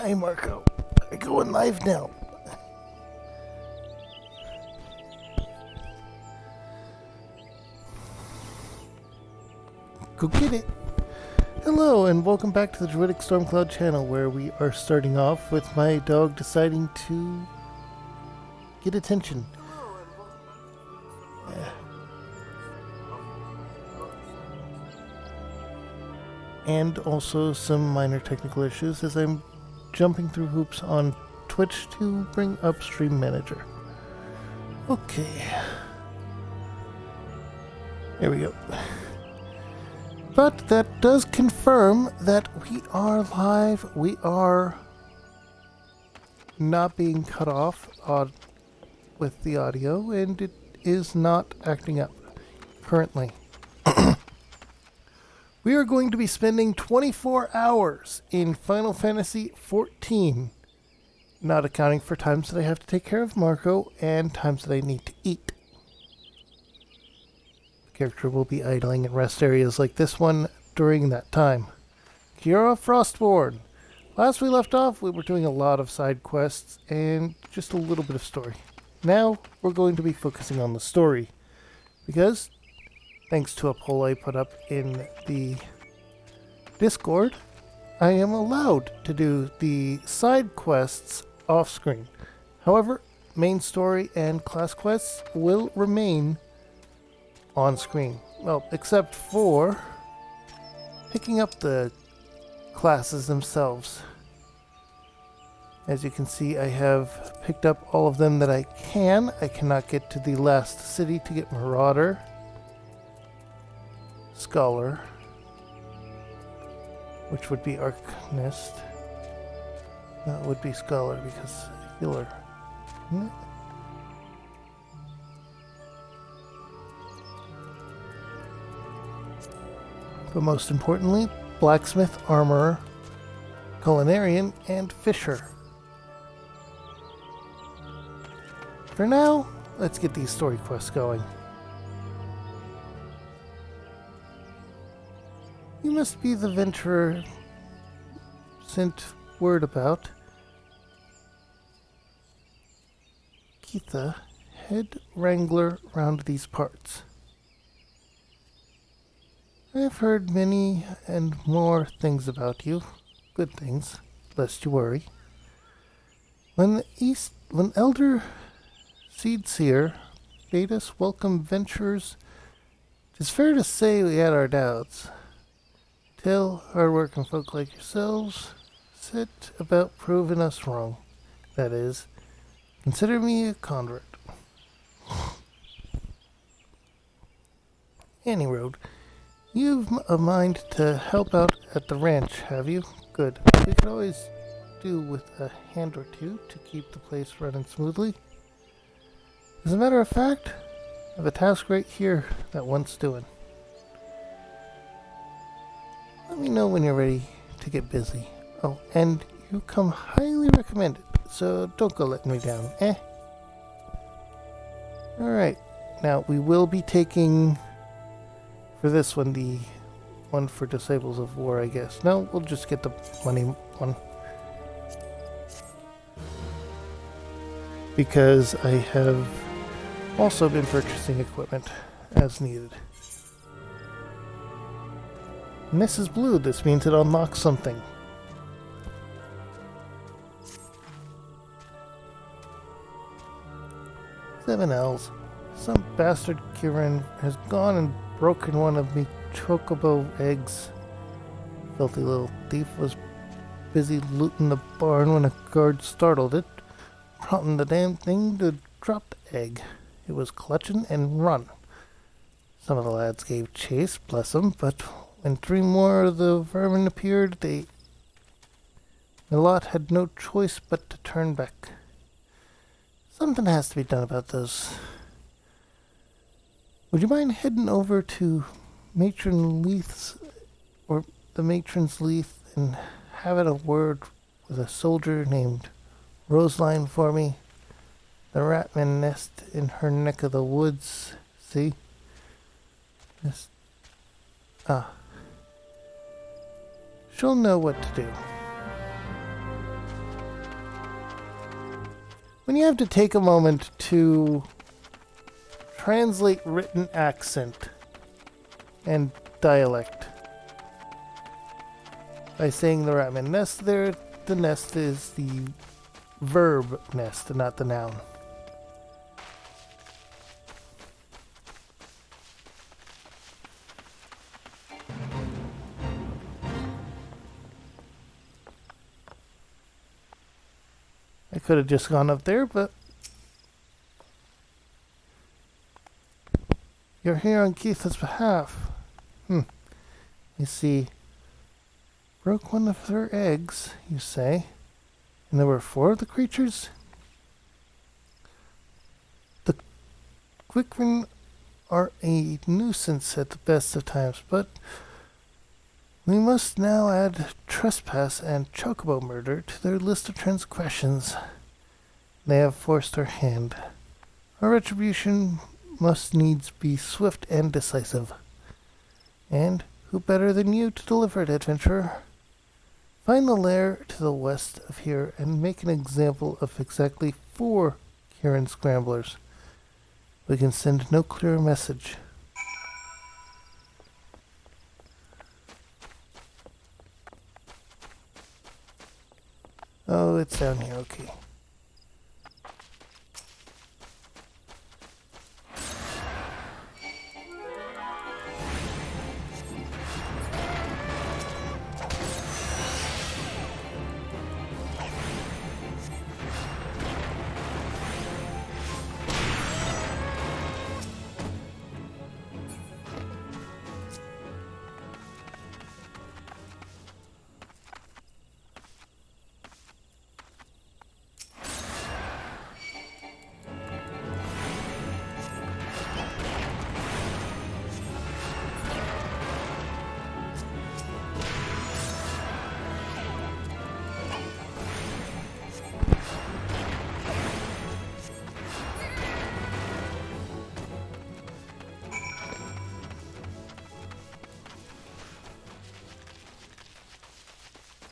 Hi, Marco. I going live now. Go get it. Hello, and welcome back to the Druidic Stormcloud channel, where we are starting off with my dog deciding to get attention. And also some minor technical issues as I'm jumping through hoops on Twitch to bring up Stream Manager. Okay. There we go. But that does confirm that we are live. We are not being cut off with the audio, and it is not acting up currently. We are going to be spending 24 hours in Final Fantasy XIV, not accounting for times that I have to take care of Marco and times that I need to eat. The character will be idling in rest areas like this one during that time. Kiara Frostborn. Last we left off, we were doing a lot of side quests and just a little bit of story. Now, we're going to be focusing on the story, because thanks to a poll I put up in the Discord, I am allowed to do the side quests off screen. However, main story and class quests will remain on screen. Well, except for picking up the classes themselves. As you can see, I have picked up all of them that I can. I cannot get to the last city to get Marauder, Scholar, which would be Arcanist. That would be Scholar because Healer. But most importantly, Blacksmith, Armorer, Culinarian, and Fisher. For now, let's get these story quests going. You must be the venturer sent word about. Keitha, head wrangler round these parts. I have heard many and more things about you. Good things, lest you worry. When Elder Seedseer bade us welcome venturers, 'tis fair to say we had our doubts. Till hard-working folk like yourselves set about proving us wrong. That is, consider me a convert. Any road. You've a mind to help out at the ranch, have you? Good. We could always do with a hand or two to keep the place running smoothly. As a matter of fact, I have a task right here that wants doing. Let me know when you're ready to get busy. Oh, and you come highly recommended, so don't go letting me down, eh? Alright, now we will be taking, for this one, the one for Disciples of War, I guess. No, we'll just get the money one. Because I have also been purchasing equipment as needed. And this is blue. This means it unlocks something. Seven L's. Some bastard Kirin has gone and broken one of me chocobo eggs. Filthy little thief was busy looting the barn when a guard startled it, prompting the damn thing to drop the egg. It was clutching and run. Some of the lads gave chase, bless 'em, but when three more of the vermin appeared, the lot had no choice but to turn back. Something has to be done about those. Would you mind heading over to Matron Leith's, or the Matron's Leith, and having a word with a soldier named Roseline for me? The Ratman nest in her neck of the woods, see? She'll know what to do. when you have to take a moment to translate written accent and dialect by saying the ramen nest there, the nest is the verb nest, not the noun. I could have just gone up there, but you're here on Keith's behalf. You see, broke one of their eggs, you say, and there were 4 of the creatures? The Quickren are a nuisance at the best of times, but we must now add trespass and chocobo murder to their list of transgressions. They have forced our hand. Our retribution must needs be swift and decisive. And who better than you to deliver it, adventurer? Find the lair to the west of here and make an example of exactly 4 Kirin Scramblers. We can send no clearer message. Oh, it's down here, okay.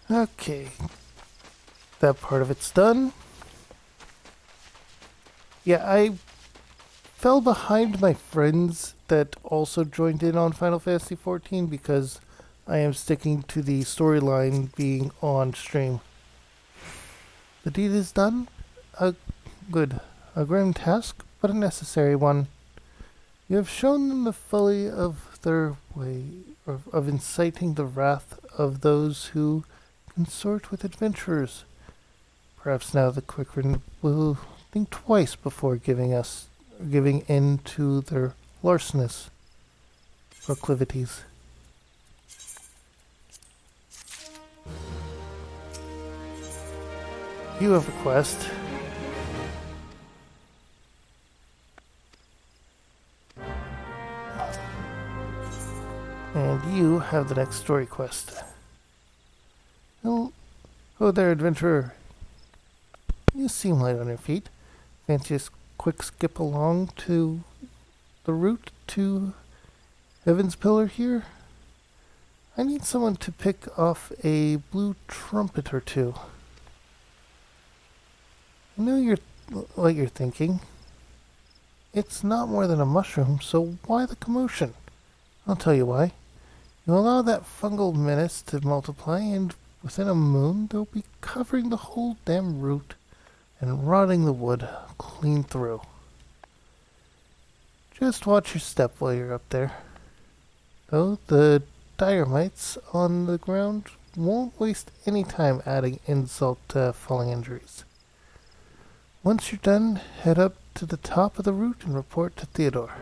Okay. That part of it's done. Yeah, I fell behind my friends that also joined in on Final Fantasy XIV because I am sticking to the storyline being on stream. The deed is done. Good. A grim task, but a necessary one. You have shown them the folly of their way, of inciting the wrath of those who consort with adventurers. Perhaps now the Quickren will think twice before giving in to their larcenous proclivities. You have a quest. And you have the next story quest. Oh there, adventurer. You seem light on your feet. Fancy a quick skip along to the route to Heaven's Pillar here? I need someone to pick off a blue trumpet or 2. I know what you're thinking. It's not more than a mushroom, so why the commotion? I'll tell you why. You allow that fungal menace to multiply, and within a moon, they'll be covering the whole damn root and rotting the wood clean through. Just watch your step while you're up there. Though the dire mites on the ground won't waste any time adding insult to falling injuries. Once you're done, head up to the top of the route and report to Theodore.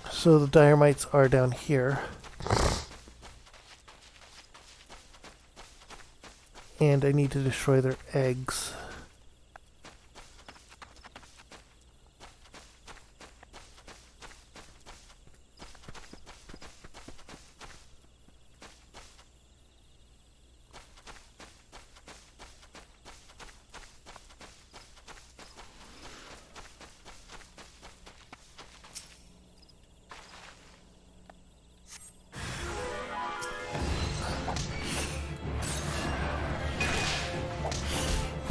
So the dire mites are down here. And I need to destroy their eggs.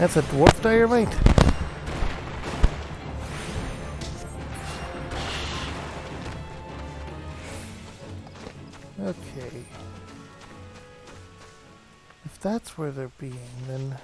That's a dwarf dynamite. Okay. If that's where they're being, then...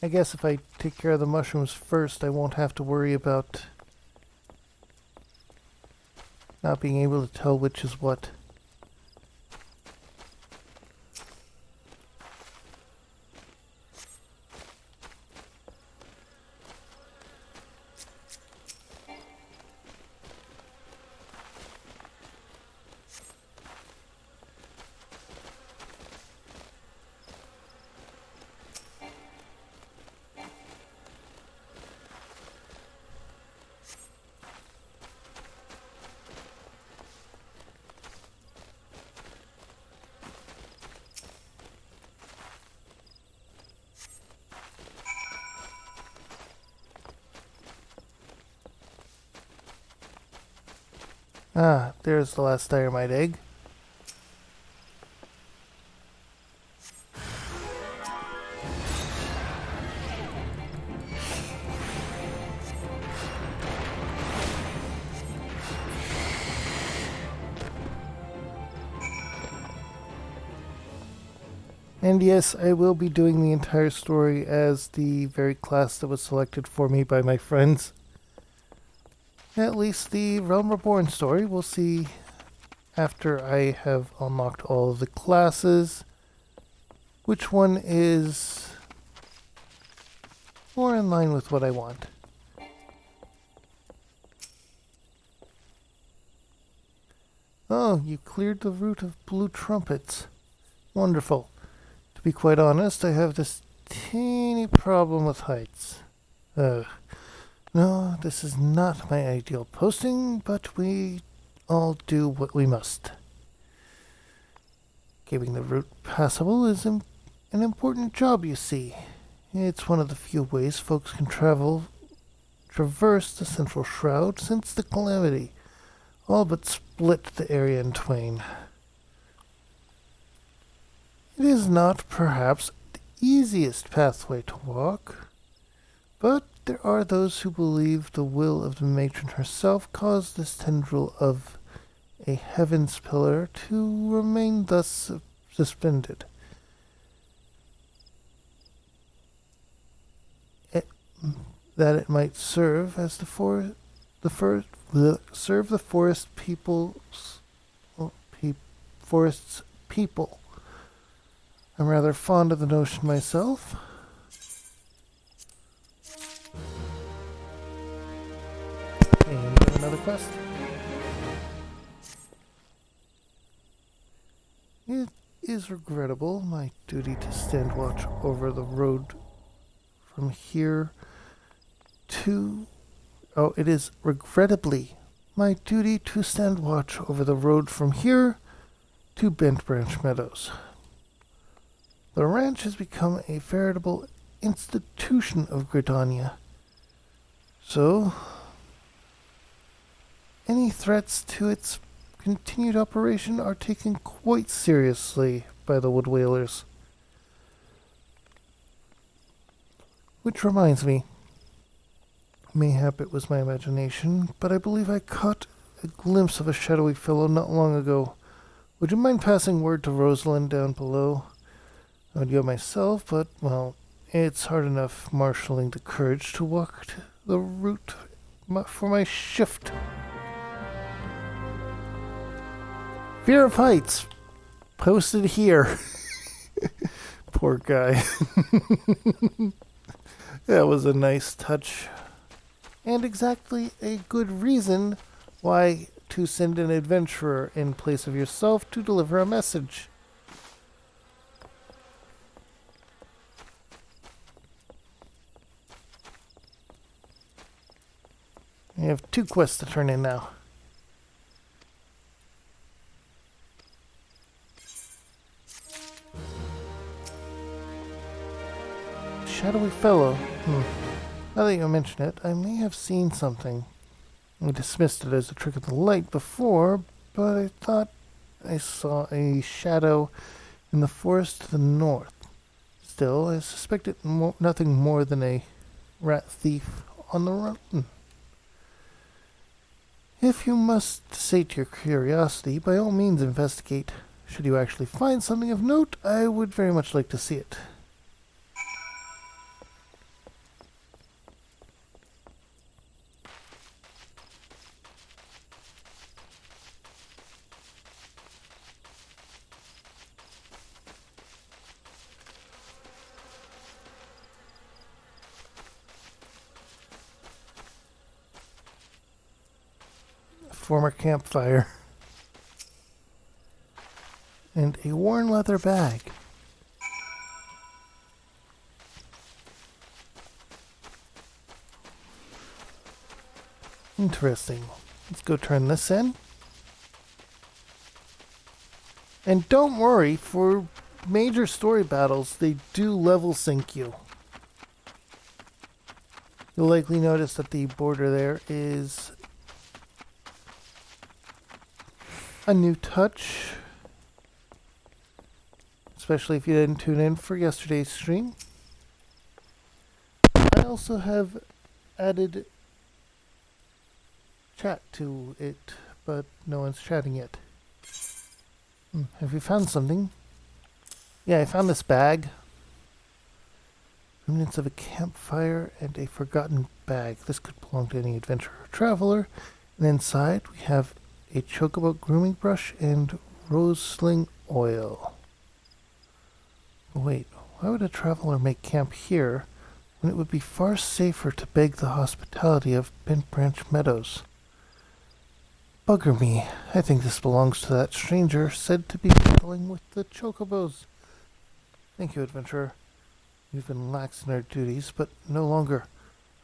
I guess if I take care of the mushrooms first, I won't have to worry about not being able to tell which is what. Ah, there's the last dynamite egg. And yes, I will be doing the entire story as the very class that was selected for me by my friends. At least the Realm Reborn story. We'll see after I have unlocked all of the classes which one is more in line with what I want. Oh, you cleared the route of blue trumpets. Wonderful. To be quite honest, I have this teeny problem with heights. No, this is not my ideal posting, but we all do what we must. Keeping the route passable is an important job, you see. It's one of the few ways folks can traverse the Central Shroud since the Calamity all but split the area in twain. It is not, perhaps, the easiest pathway to walk, but there are those who believe the will of the matron herself caused this tendril of a heaven's pillar to remain thus suspended. That it might serve as serve the forest's people. I'm rather fond of the notion myself. And another quest. It is regrettable, my duty to stand watch over the road from here to... Oh, it is regrettably my duty to stand watch over the road from here to Bent Branch Meadows. The ranch has become a veritable institution of Gridania. So, any threats to its continued operation are taken quite seriously by the Wood Whalers. Which reminds me, mayhap it was my imagination, but I believe I caught a glimpse of a shadowy fellow not long ago. Would you mind passing word to Rosalind down below? I would go myself, but, well, it's hard enough marshalling the courage to walk the route for my shift. Fear of heights. Posted here. Poor guy. That was a nice touch. And exactly a good reason why to send an adventurer in place of yourself to deliver a message. I have 2 quests to turn in now. shadowy fellow. Now that you mention it, I may have seen something. I dismissed it as a trick of the light before, but I thought I saw a shadow in the forest to the north. Still, I suspected nothing more than a rat thief on the run. If you must sate your curiosity, by all means investigate. Should you actually find something of note, I would very much like to see it. Former campfire. And a worn leather bag. Interesting. Let's go turn this in. And don't worry, for major story battles, they do level sync you. You'll likely notice that the border there is a new touch, especially if you didn't tune in for yesterday's stream. I also have added chat to it, but no one's chatting yet. Have you found something? Yeah, I found this bag. Remnants of a campfire and a forgotten bag. This could belong to any adventurer or traveler. And inside we have a chocobo grooming brush and rose sling oil. Wait, why would a traveler make camp here when it would be far safer to beg the hospitality of Bent Branch Meadows? Bugger me, I think this belongs to that stranger said to be battling with the chocobos. Thank you, adventurer. We've been lax in our duties, but no longer.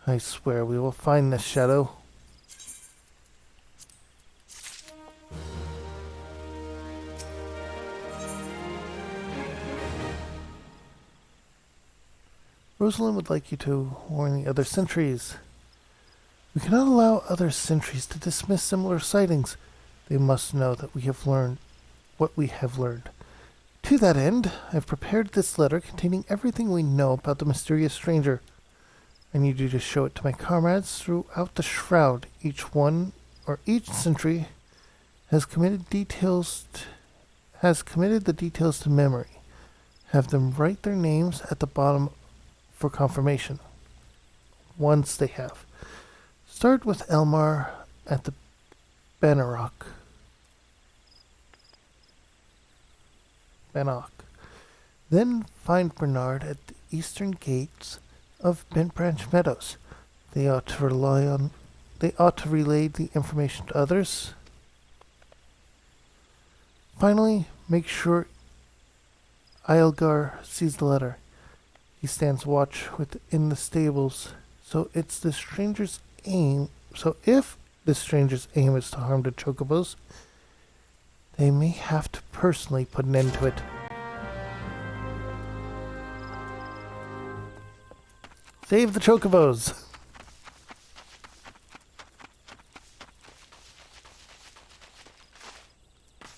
I swear we will find this shadow. Rosalind would like you to warn the other sentries. We cannot allow other sentries to dismiss similar sightings. They must know that we have learned what we have learned. To that end, I've prepared this letter containing everything we know about the mysterious stranger. I need you to show it to my comrades throughout the shroud. Each sentry has committed the details to memory. Have them write their names at the bottom for confirmation. Once they have. Start with Elmar at the Bannock. Then find Bernard at the eastern gates of Bent Branch Meadows. They ought to relay the information to others. Finally, make sure Eilgar sees the letter. He stands watch within the stables, so if the stranger's aim is to harm the chocobos, they may have to personally put an end to it. Save the chocobos!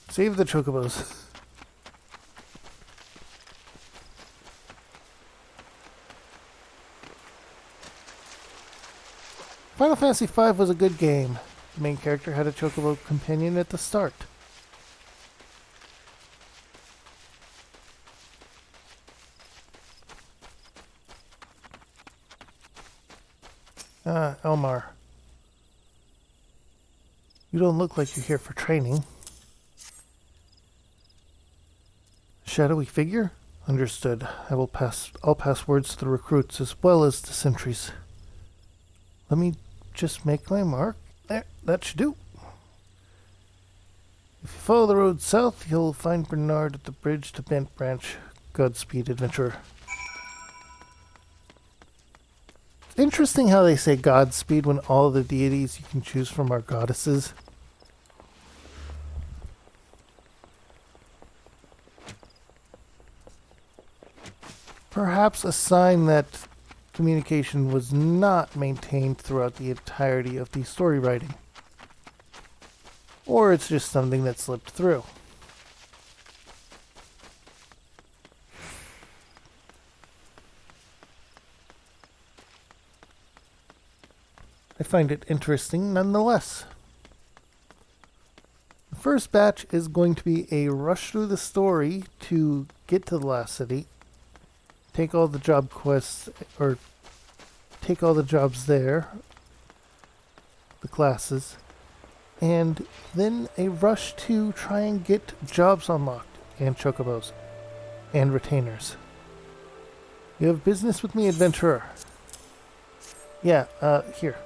Save the chocobos. Final Fantasy V was a good game. The main character had a chocobo companion at the start. Elmar. You don't look like you're here for training. Shadowy figure? Understood. I'll pass words to the recruits as well as the sentries. Let me just make my mark. There, that should do. If you follow the road south, you'll find Bernard at the bridge to Bent Branch. Godspeed, adventurer. Interesting how they say Godspeed when all the deities you can choose from are goddesses. Perhaps a sign that communication was not maintained throughout the entirety of the story writing. Or it's just something that slipped through. I find it interesting nonetheless. The first batch is going to be a rush through the story to get to the last city, take all the job quests, or take all the jobs there, the classes, and then a rush to try and get jobs unlocked, and chocobos, and retainers. You have business with me, adventurer. Yeah, here.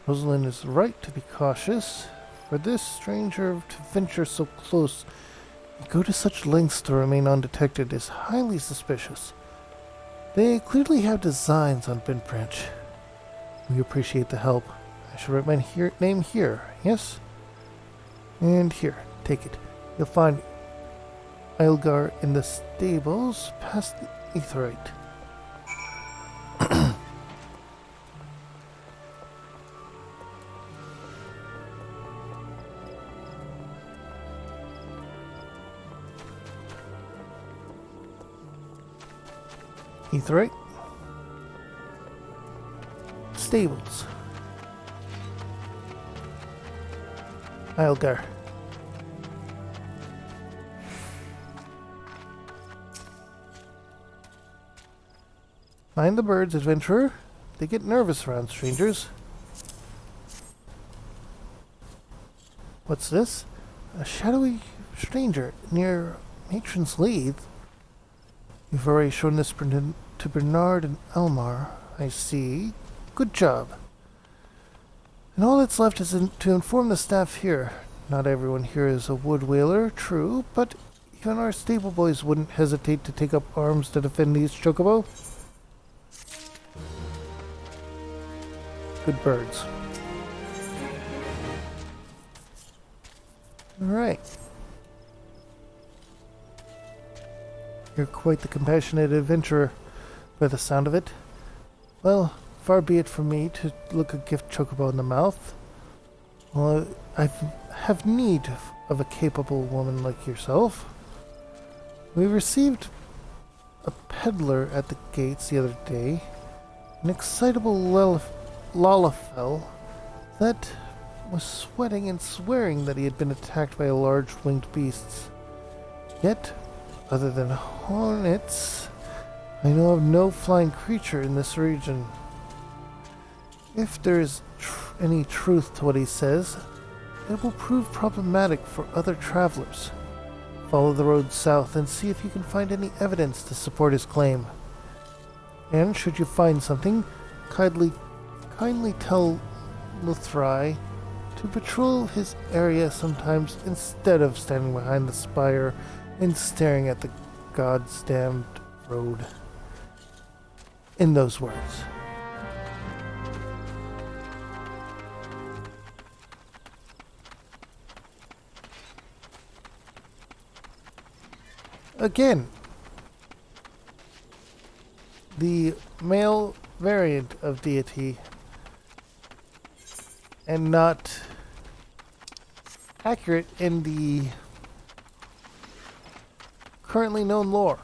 Rosalind is right to be cautious. For this stranger to venture so close and go to such lengths to remain undetected is highly suspicious. They clearly have designs on Bent Branch. We appreciate the help. I should write my name here, yes? And here, take it. You'll find Eilgar in the stables past the Aetheryte. Aetheryte. Stables. Eilgar. Mind the birds, adventurer. They get nervous around strangers. What's this? A shadowy stranger near Matron's Leith. You've already shown this to Bernard and Elmar, I see. Good job. And all that's left is to inform the staff here. Not everyone here is a wood whaler, true, but even our stable boys wouldn't hesitate to take up arms to defend these chocobo. Good birds. Alright. You're quite the compassionate adventurer, by the sound of it. Well, far be it from me to look a gift chocobo in the mouth. Well, I have need of a capable woman like yourself. We received a peddler at the gates the other day, an excitable Lalafell that was sweating and swearing that he had been attacked by large winged beasts. Yet, other than hornets, I know of no flying creature in this region. If there is any truth to what he says, it will prove problematic for other travelers. Follow the road south and see if you can find any evidence to support his claim. And should you find something, kindly tell Luthrai to patrol his area sometimes instead of standing behind the spire and staring at the God's damned road. In those words. Again, the male variant of deity and not accurate in the currently known lore.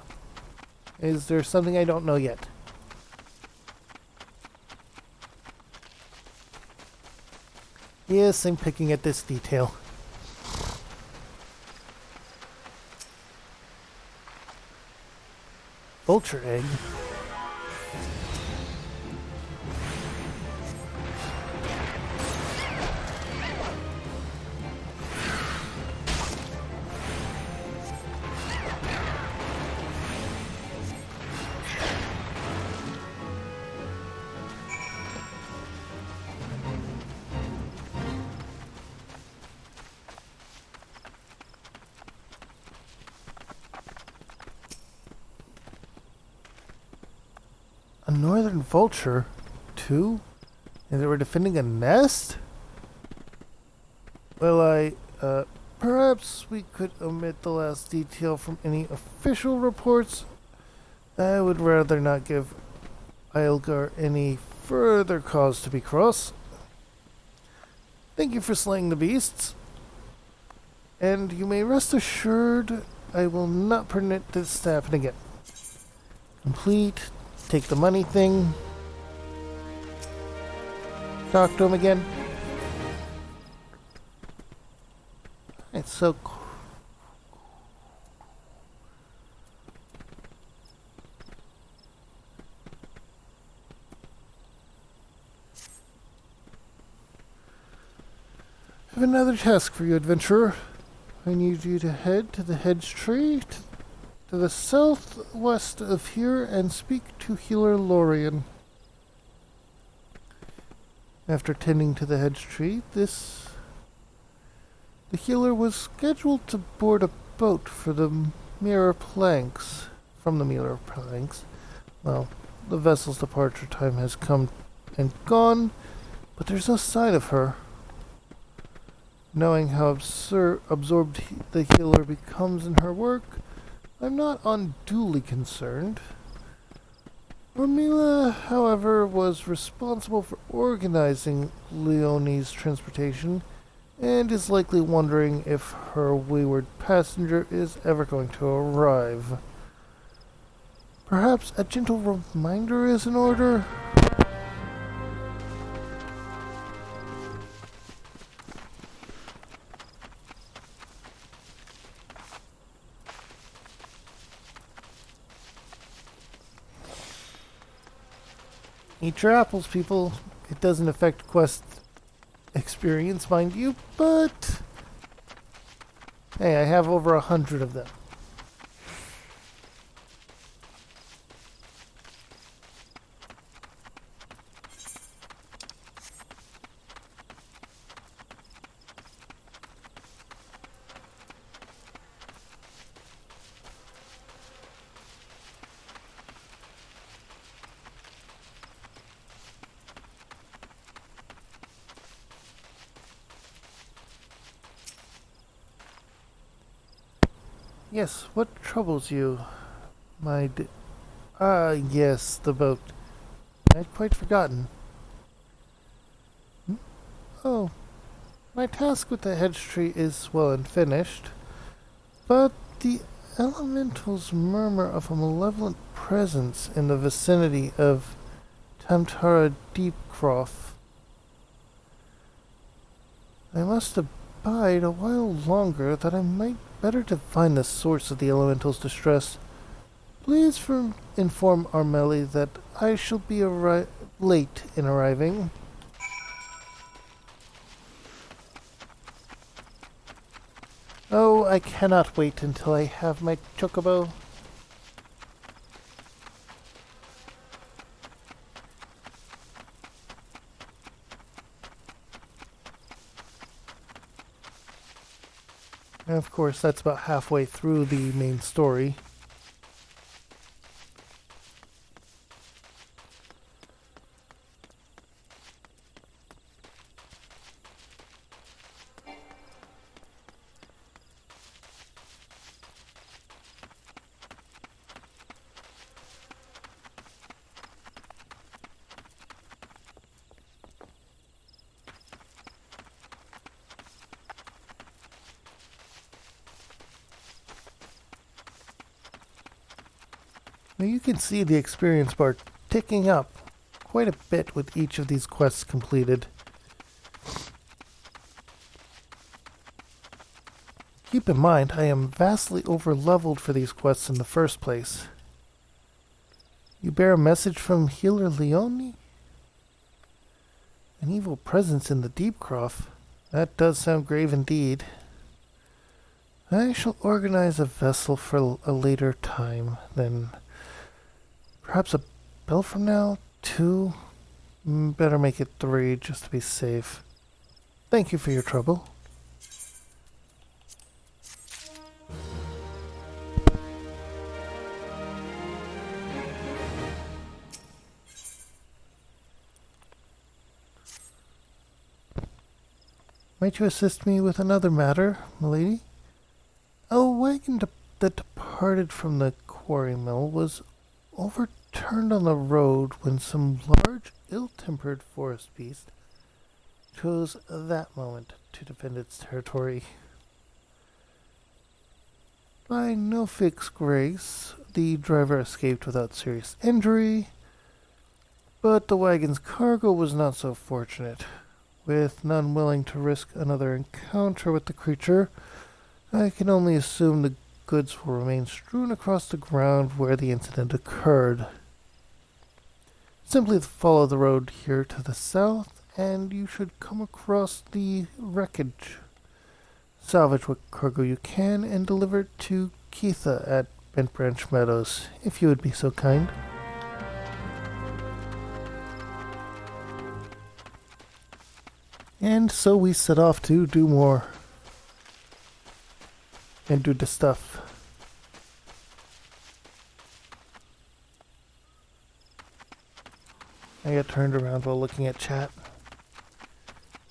Is there something I don't know yet? Yes, I'm picking at this detail. Vulture egg. A northern vulture? Too? And they were defending a nest? Well, perhaps we could omit the last detail from any official reports. I would rather not give Eilgar any further cause to be cross. Thank you for slaying the beasts, and you may rest assured I will not permit this to happen again. Complete. Take the money thing. Talk to him again. It's so cool. I have another task for you, adventurer. I need you to head to the hedge tree to the southwest of here and speak to healer Lorien. After tending to the hedge tree, the healer was scheduled to board a boat for the Mirror Planks. From the Mirror Planks. Well, the vessel's departure time has come and gone, but there's no sign of her. Knowing how absorbed the healer becomes in her work, I'm not unduly concerned. Ormila, however, was responsible for organizing Leonie's transportation, and is likely wondering if her wayward passenger is ever going to arrive. Perhaps a gentle reminder is in order? Eat your apples, people. It doesn't affect quest experience, mind you, but hey, I have over 100 of them. Yes, what troubles you, yes, the boat. I'd quite forgotten. Oh, my task with the hedge tree is well and finished, but the elementals murmur of a malevolent presence in the vicinity of Tamtara Deepcroft. I must abide a while longer that I might better define the source of the elemental's distress. Please inform Armeli that I shall be late in arriving. Oh, I cannot wait until I have my chocobo. And of course, that's about halfway through the main story. Now you can see the experience bar ticking up quite a bit with each of these quests completed. Keep in mind, I am vastly over-leveled for these quests in the first place. You bear a message from Healer Leonie? An evil presence in the Deepcroft. That does sound grave indeed. I shall organize a vessel for a later time, then perhaps a bell from now? 2? Better make it 3, just to be safe. Thank you for your trouble. Might you assist me with another matter, milady? A wagon that departed from the quarry mill was over turned on the road when some large, ill-tempered forest beast chose that moment to defend its territory. By no fixed grace, the driver escaped without serious injury, but the wagon's cargo was not so fortunate. With none willing to risk another encounter with the creature, I can only assume the goods will remain strewn across the ground where the incident occurred. Simply follow the road here to the south, and you should come across the wreckage. Salvage what cargo you can and deliver it to Keitha at Bent Branch Meadows, if you would be so kind. And so we set off to do more. And do the stuff. I got turned around while looking at chat.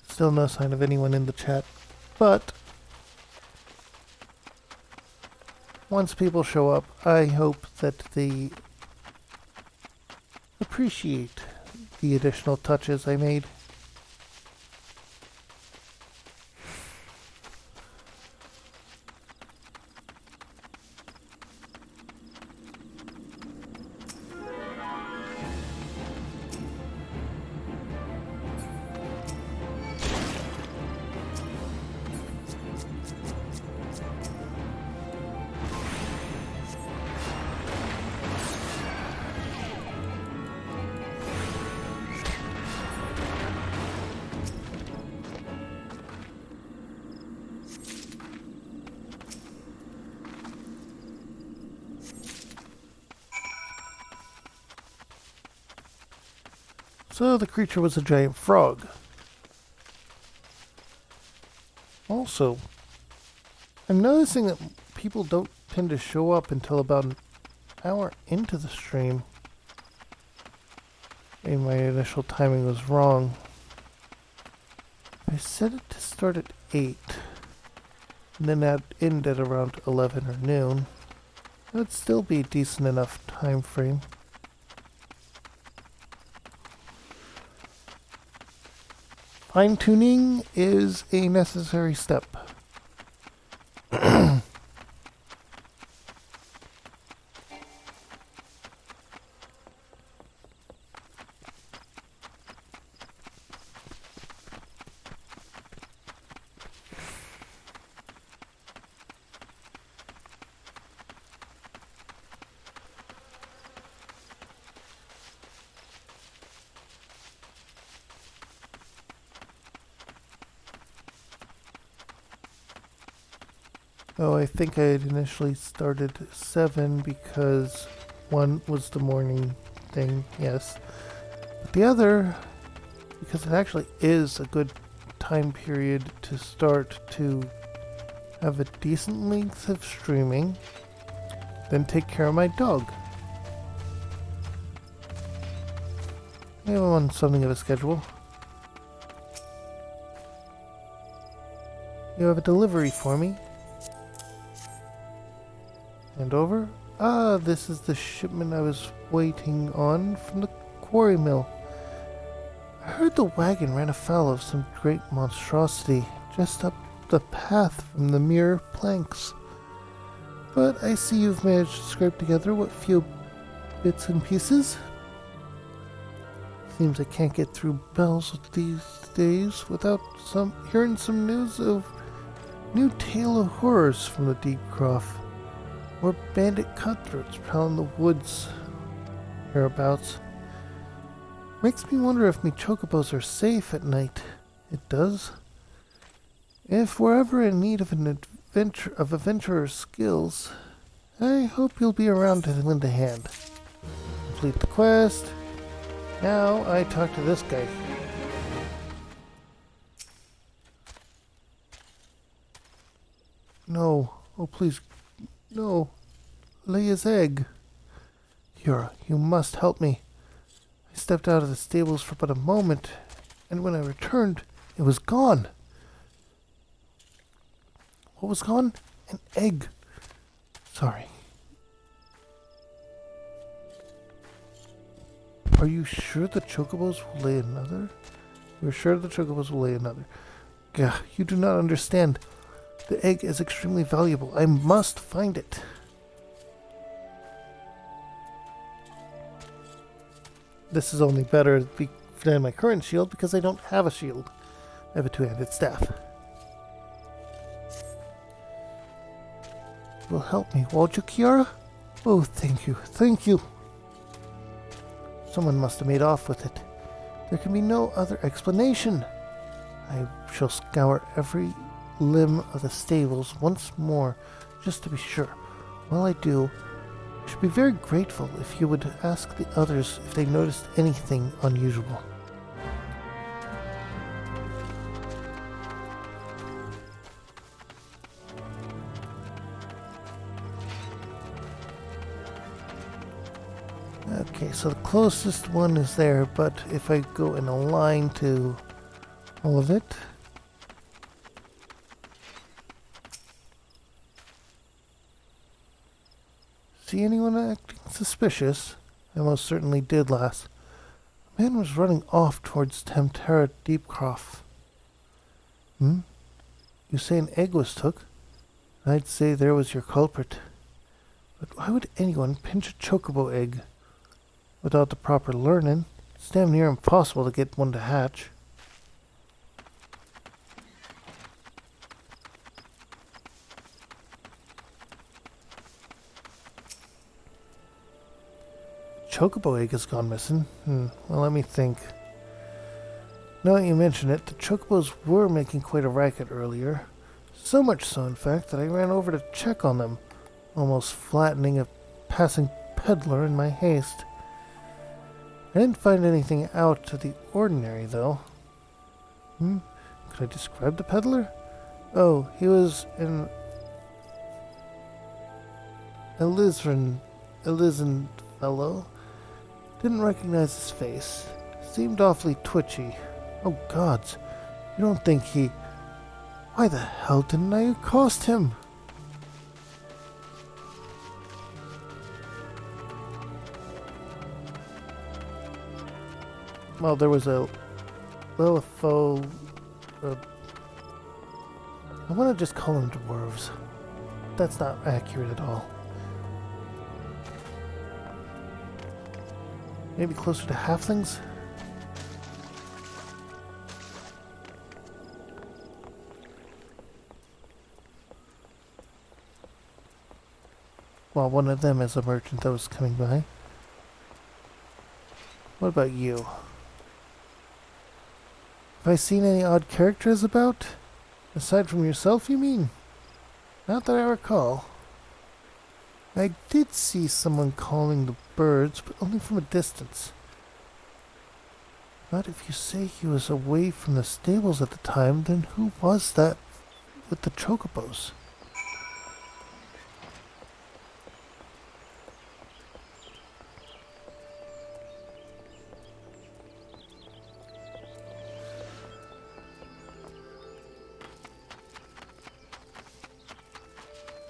Still no sign of anyone in the chat, but once people show up, I hope that they appreciate the additional touches I made. So the creature was a giant frog. Also, I'm noticing that people don't tend to show up until about an hour into the stream. Maybe my initial timing was wrong. I set it to start at 8, and then end at around 11 or noon. That would still be a decent enough time frame. Fine-tuning is a necessary step. Oh, I think I had initially started 7 because one was the morning thing, yes. But the other, because it actually is a good time period to start to have a decent length of streaming, then take care of my dog. I am on something of a schedule. You have a delivery for me? And over? Ah, this is the shipment I was waiting on from the quarry mill. I heard the wagon ran afoul of some great monstrosity just up the path from the mere planks. But I see you've managed to scrape together what few bits and pieces. Seems I can't get through bells these days without hearing some news of new tale of horrors from the Deep Croft. Or bandit cutthroats prowling the woods hereabouts. Makes me wonder if me chocobos are safe at night. It does. If we're ever in need of adventurer's skills, I hope you'll be around to lend a hand. Complete the quest. Now I talk to this guy. No. Oh, please. No. Lay his egg. Yura, you must help me. I stepped out of the stables for but a moment, and when I returned, it was gone. What was gone? An egg. Sorry. Are you sure the chocobos will lay another? You're sure the chocobos will lay another? Gah, you do not understand. The egg is extremely valuable. I must find it. This is only better than my current shield because I don't have a shield. I have a two-handed staff. Will help me, won't you, Kiara? Oh, thank you, thank you. Someone must have made off with it. There can be no other explanation. I shall scour every limb of the stables once more, just to be sure. While I do, I should be very grateful if you would ask the others if they noticed anything unusual. Okay, so the closest one is there, but if I go in a line to all of it... See anyone acting suspicious? I most certainly did last. A man was running off towards Tempera Deepcroft. You say an egg was took? I'd say there was your culprit. But why would anyone pinch a chocobo egg? Without the proper learning, it's damn near impossible to get one to hatch. Chocobo egg has gone missing. Well, let me think. Now that you mention it, the chocobos were making quite a racket earlier. So much so, in fact, that I ran over to check on them, almost flattening a passing peddler in my haste. I didn't find anything out of the ordinary, though. Could I describe the peddler? Oh, he was an Elysian fellow. Didn't recognize his face. Seemed awfully twitchy. Oh, gods. You don't think he... Why the hell didn't I accost him? Well, there was a Lilifo... I want to just call them dwarves. That's not accurate at all. Maybe closer to halflings? Well, one of them is a merchant that was coming by. What about you? Have I seen any odd characters about? Aside from yourself, you mean? Not that I recall. I did see someone calling the birds, but only from a distance. But if you say he was away from the stables at the time, then who was that with the chocobos?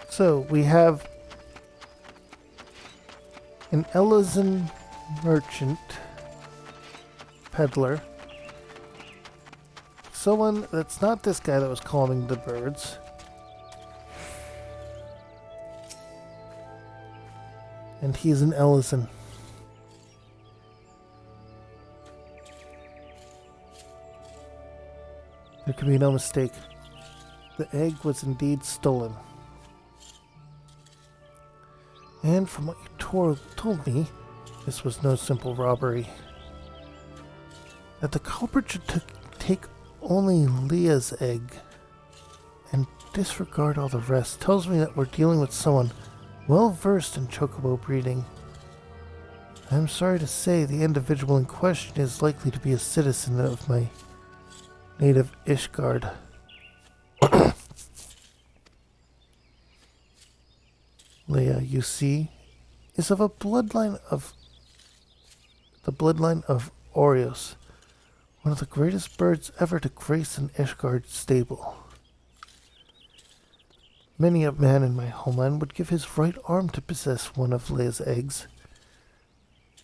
So we have an Elysian merchant, peddler, someone that's not this guy that was calling the birds, and he's an Elysian. There can be no mistake. The egg was indeed stolen. And from what you told me, this was no simple robbery. That the culprit should take only Leah's egg and disregard all the rest tells me that we're dealing with someone well versed in chocobo breeding. I'm sorry to say the individual in question is likely to be a citizen of my native Ishgard. Leah, you see, is of the bloodline of Orios, one of the greatest birds ever to grace an Ishgard stable. Many a man in my homeland would give his right arm to possess one of Leah's eggs.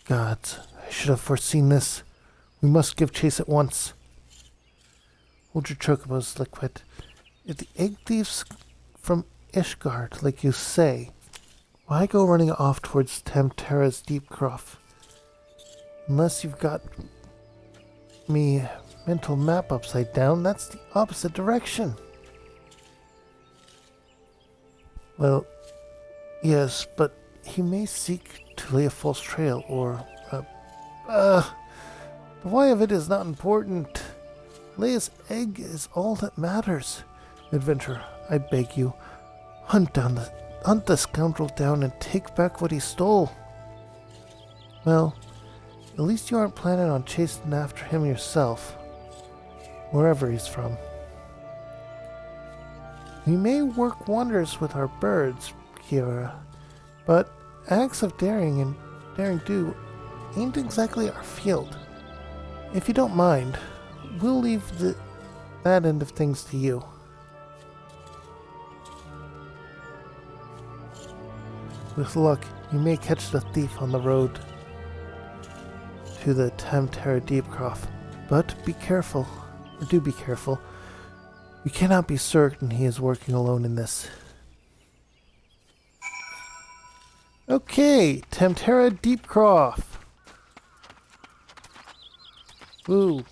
Gods, I I should have foreseen this. We must give chase at once. Hold your chocobos, Liquid. If the egg thieves from Ishgard, like you say, why go running off towards Tamtera's Deep Croft? Unless you've got me mental map upside down, that's the opposite direction. Well, yes, but he may seek to lay a false trail, or, the why of it is not important. Leia's egg is all that matters. Adventurer, I beg you, hunt the scoundrel down and take back what he stole. Well, at least you aren't planning on chasing after him yourself, wherever he's from. We may work wonders with our birds, Kiara, but acts of daring and daring-do ain't exactly our field. If you don't mind, we'll leave that end of things to you. With luck, you may catch the thief on the road to the Tamtera Deep Croft, but be careful, or do be careful. We cannot be certain he is working alone in this. Okay, Tamtera Deep Croft. Woo.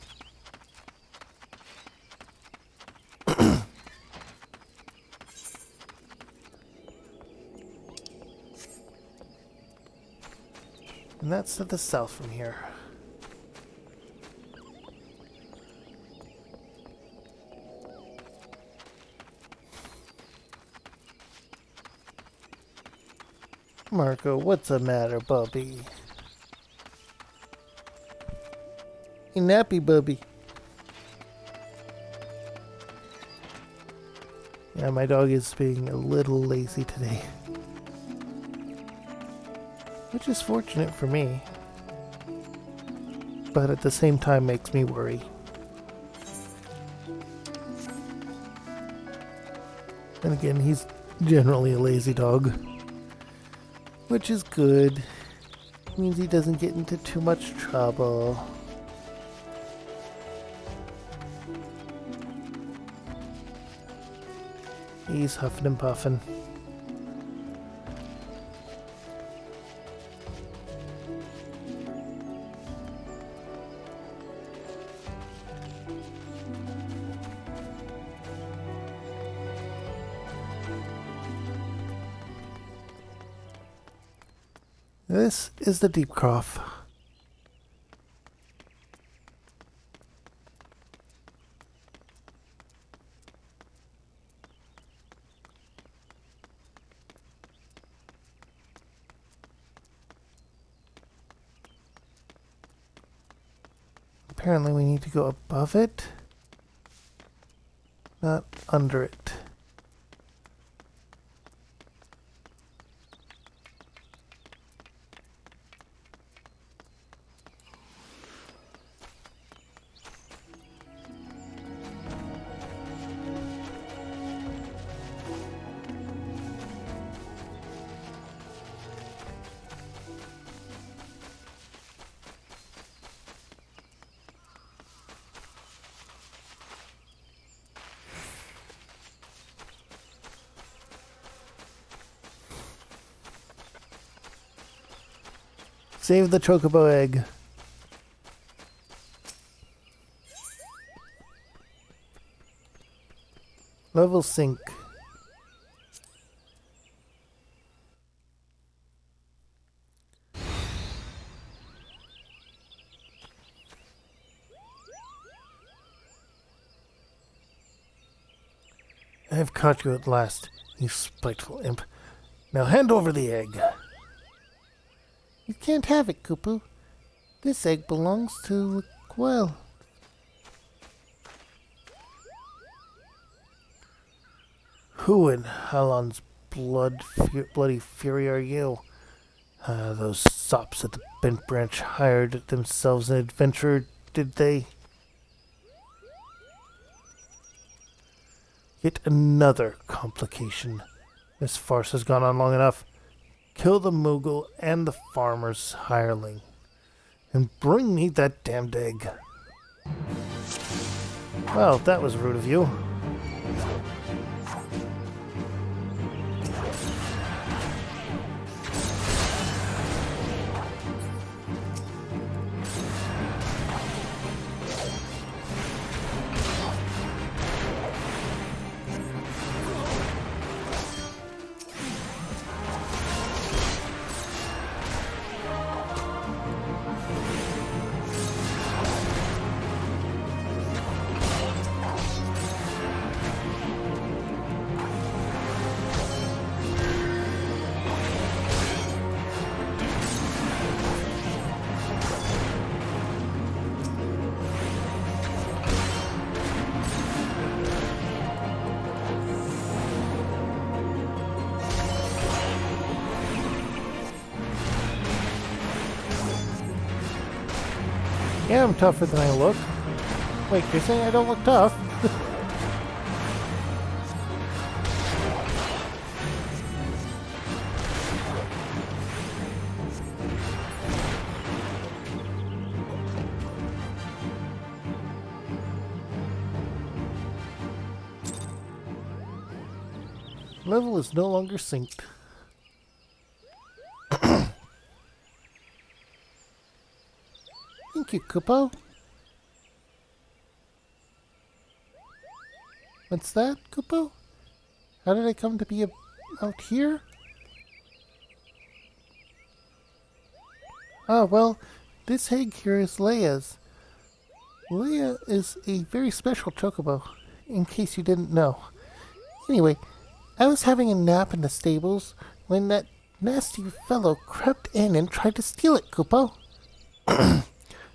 And that's to the south from here. Marco, what's the matter, Bubby? You nappy, Bubby. Yeah, my dog is being a little lazy today. Which is fortunate for me, but at the same time makes me worry. And again, he's generally a lazy dog, which is good. It means he doesn't get into too much trouble. He's huffing and puffing. This is the Deep Croft. Apparently we need to go above it, not under it. Save the chocobo egg. Level sync. I've caught you at last, you spiteful imp. Now hand over the egg. You can't have it, Kupu. This egg belongs to, well... Who in Halon's bloody fury are you? Those sops at the Bent Branch hired themselves an adventurer, did they? Yet another complication. This farce has gone on long enough. Kill the Moogle and the farmer's hireling. And bring me that damned egg. Well, that was rude of you. Yeah, I'm tougher than I look. Wait, you're saying I don't look tough? Level is no longer synced. Thank you, Kupo. What's that, Kupo? How did I come to be out here? Ah, well, this egg here is Leia's. Leia is a very special chocobo, in case you didn't know. Anyway, I was having a nap in the stables when that nasty fellow crept in and tried to steal it, Kupo.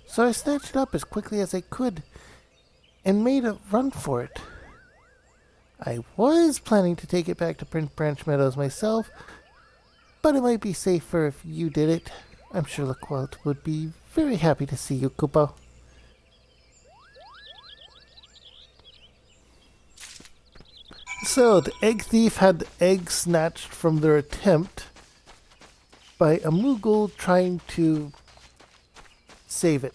So I snatched it up as quickly as I could and made a run for it. I was planning to take it back to Prince Branch Meadows myself, but it might be safer if you did it. I'm sure Laquelt would be very happy to see you, Kupo. So, the egg thief had the egg snatched from their attempt by a Moogle trying to save it.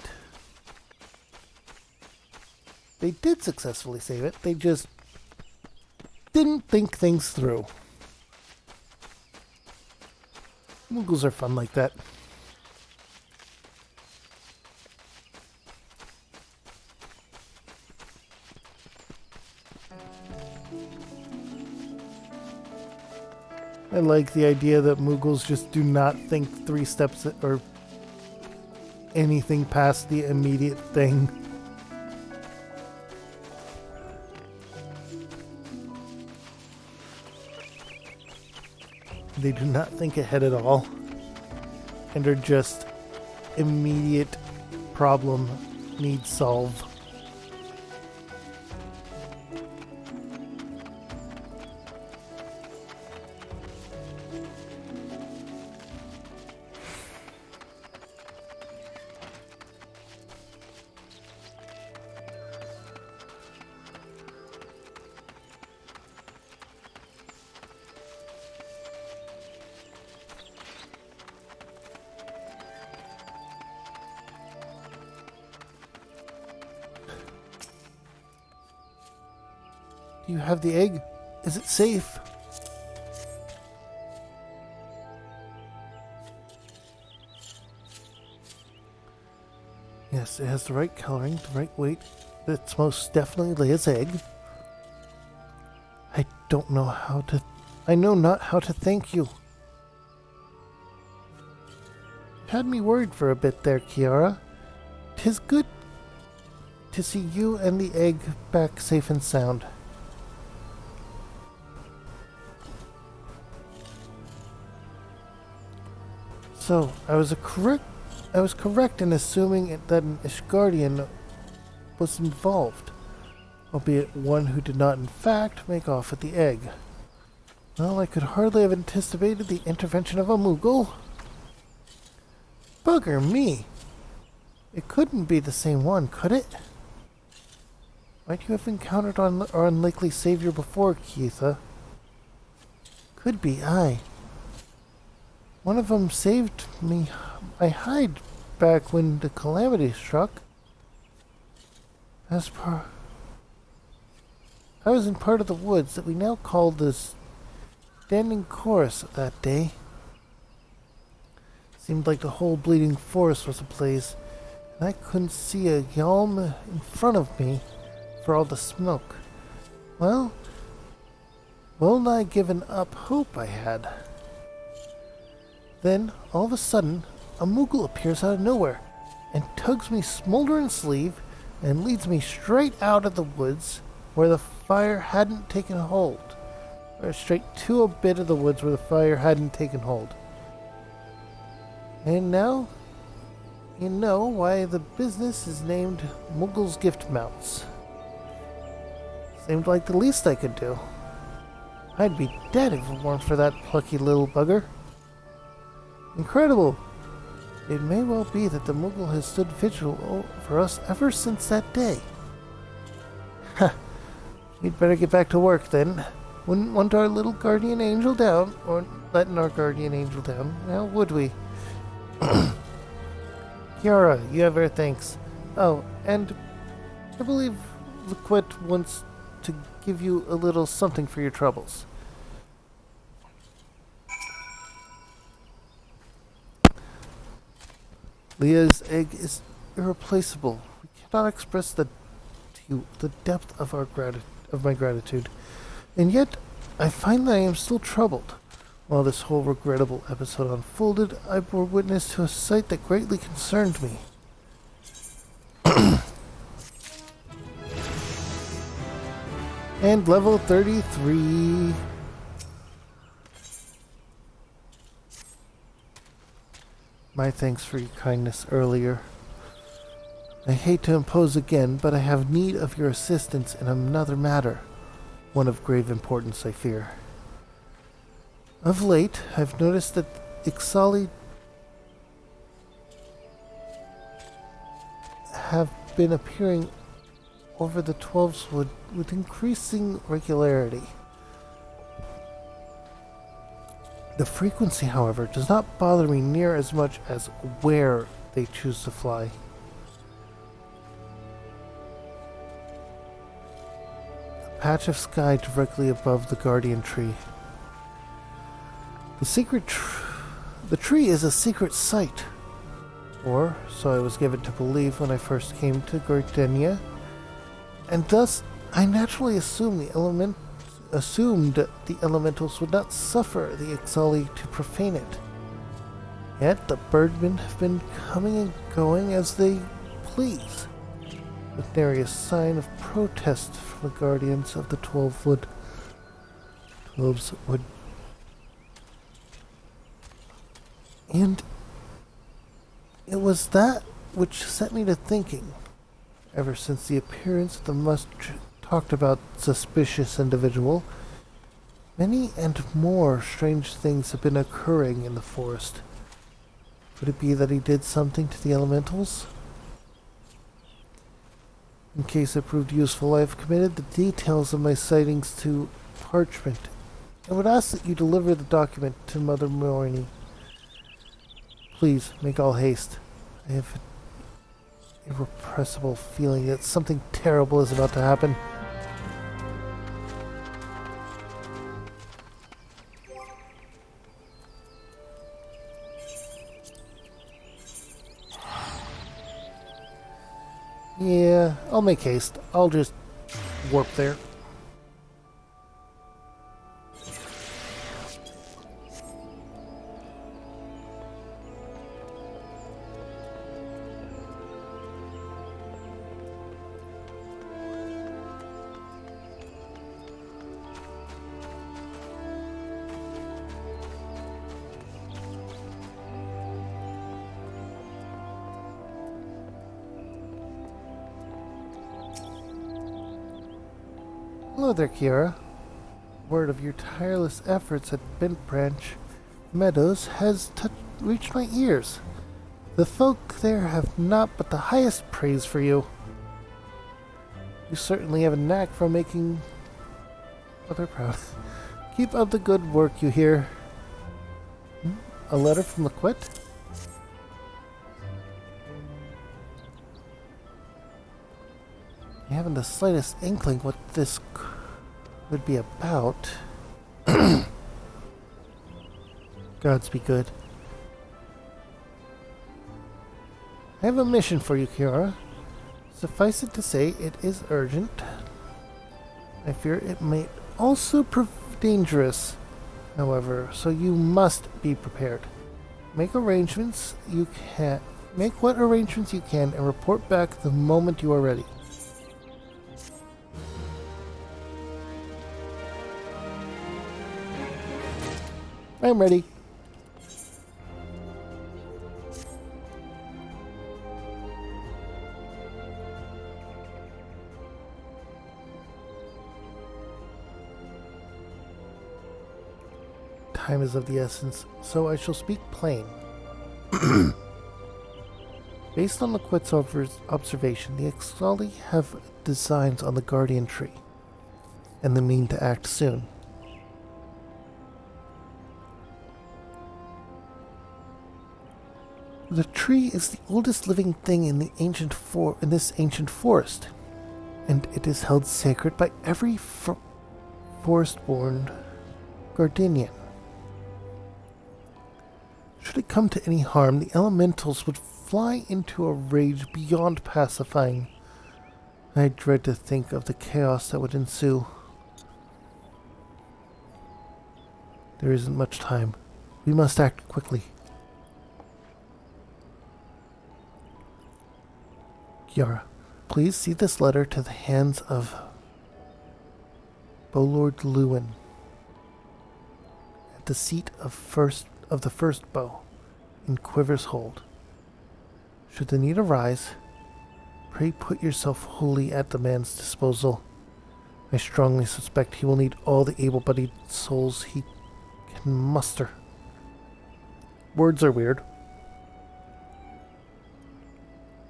They did successfully save it, they just didn't think things through. Moogles are fun like that. I like the idea that Moogles just do not think 3 steps or anything past the immediate thing. They do not think ahead at all and are just immediate problem needs solved. Do you have the egg? Is it safe? Yes, it has the right coloring, the right weight. It's most definitely Leia's egg. I don't know how to... I know not how to thank you. Had me worried for a bit there, Kiara. 'Tis good to see you and the egg back safe and sound. So, I was correct in assuming that an Ishgardian was involved, albeit one who did not in fact make off with the egg. Well, I could hardly have anticipated the intervention of a Moogle. Bugger me! It couldn't be the same one, could it? Might you have encountered our unlikely savior before, Keitha? Could be I. One of them saved me, my hide back when the calamity struck. I was in part of the woods that we now call the Standing Chorus that day. Seemed like the whole bleeding forest was ablaze, and I couldn't see a yalm in front of me for all the smoke. Well nigh given up hope I had. Then, all of a sudden, a Moogle appears out of nowhere and tugs me smoldering sleeve and leads me straight out of the woods where the fire hadn't taken hold. Or straight to a bit of the woods where the fire hadn't taken hold. And now, you know why the business is named Moogle's Gift Mounts. Seemed like the least I could do. I'd be dead if it weren't for that plucky little bugger. Incredible! It may well be that the Moogle has stood vigil for us ever since that day. Ha! We'd better get back to work then. Wouldn't want our little guardian angel down, or letting our guardian angel down, now would we? Kiara, you have our thanks. Oh, and I believe Liquette wants to give you a little something for your troubles. Leah's egg is irreplaceable. We cannot express the depth of my gratitude. And yet, I find that I am still troubled. While this whole regrettable episode unfolded, I bore witness to a sight that greatly concerned me. And level 33. My thanks for your kindness earlier. I hate to impose again, but I have need of your assistance in another matter. One of grave importance, I fear. Of late, I've noticed that Ixali have been appearing over the Twelves Wood with increasing regularity. The frequency, however, does not bother me near as much as where they choose to fly. A patch of sky directly above the Guardian Tree. The tree is a secret site, or so I was given to believe when I first came to Gardenia, and thus I naturally assumed the elementals would not suffer the Ixali to profane it. Yet the birdmen have been coming and going as they please, with nary a sign of protest from the guardians of the Twelves Wood. And it was that which set me to thinking, ever since the appearance of the much talked about suspicious individual, many and more strange things have been occurring in the forest. Could it be that he did something to the elementals? In case it proved useful, I have committed the details of my sightings to parchment, and would ask that you deliver the document to Mother Morny. Please, make all haste. I have an irrepressible feeling that something terrible is about to happen. Yeah, I'll make haste. I'll just warp there. Hello there, Kiara. Word of your tireless efforts at Bent Branch Meadows has reached my ears. The folk there have not but the highest praise for you. You certainly have a knack for making Mother proud. Keep up the good work, you hear. A letter from Liquette? I haven't the slightest inkling what this would be about. Gods be good. I have a mission for you, Kiara. Suffice it to say, it is urgent. I fear it may also prove dangerous, however, so you must be prepared. Make what arrangements you can and report back the moment you are ready. I'm ready. Time is of the essence, so I shall speak plain. Based on the Quetzalver's observation, the Ixali have designs on the Guardian Tree, and they mean to act soon. The tree is the oldest living thing in the in this ancient forest, and it is held sacred by every forest-born Gardenian. Should it come to any harm, the elementals would fly into a rage beyond pacifying. I dread to think of the chaos that would ensue. There isn't much time. We must act quickly. Kiara, please see this letter to the hands of Bolord Lewin at the seat of the first bow in Quiver's Hold. Should the need arise, pray put yourself wholly at the man's disposal. I strongly suspect he will need all the able-bodied souls he can muster. Words are weird.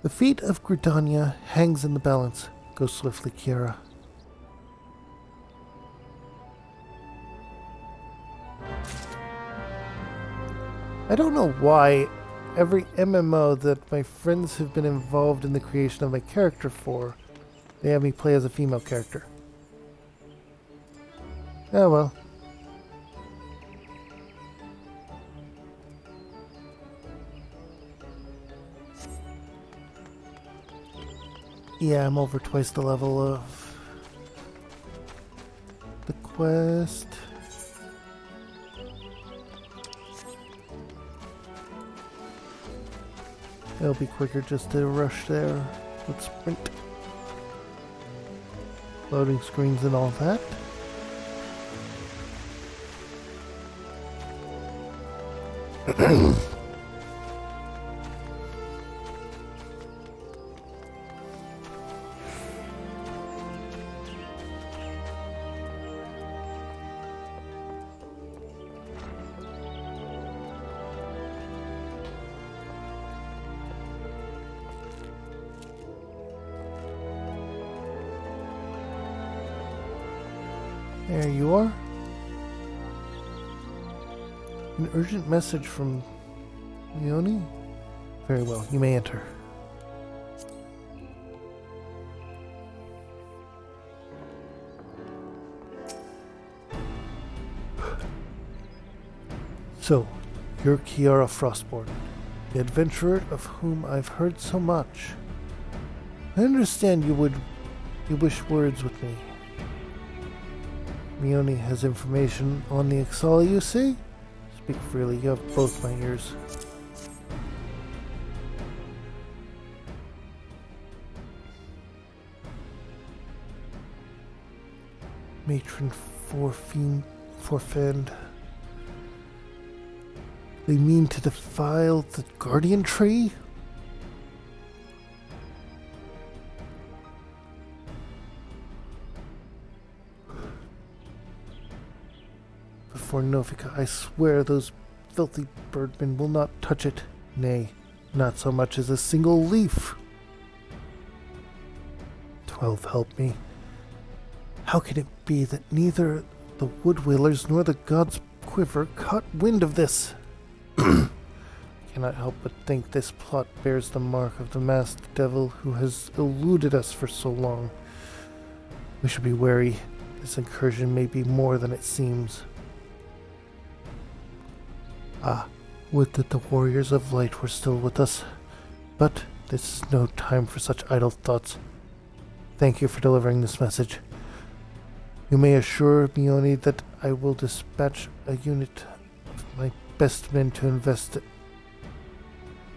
The fate of Gridania hangs in the balance. Go swiftly, Kiara. I don't know why every MMO that my friends have been involved in the creation of my character for, they have me play as a female character. Oh well. Yeah, I'm over twice the level of the quest. It'll be quicker just to rush there. Let's sprint. Loading screens and all that. There you are. An urgent message from Leonie? Very well, you may enter. So, you're Kiara Frostborn, the adventurer of whom I've heard so much. I understand you wish words with me. Leonie has information on the Ixali, you see? Speak freely, you have both my ears. Matron Forfend. They mean to defile the Guardian Tree? Before Nofika, I swear those filthy birdmen will not touch it. Nay, not so much as a single leaf. 12 help me. How can it be that neither the Woodwheelers nor the God's Quiver caught wind of this? I cannot help but think this plot bears the mark of the masked devil who has eluded us for so long. We should be wary. This incursion may be more than it seems. Ah, would that the warriors of light were still with us. But this is no time for such idle thoughts. Thank you for delivering this message. You may assure Mione that I will dispatch a unit of my best men to investigate.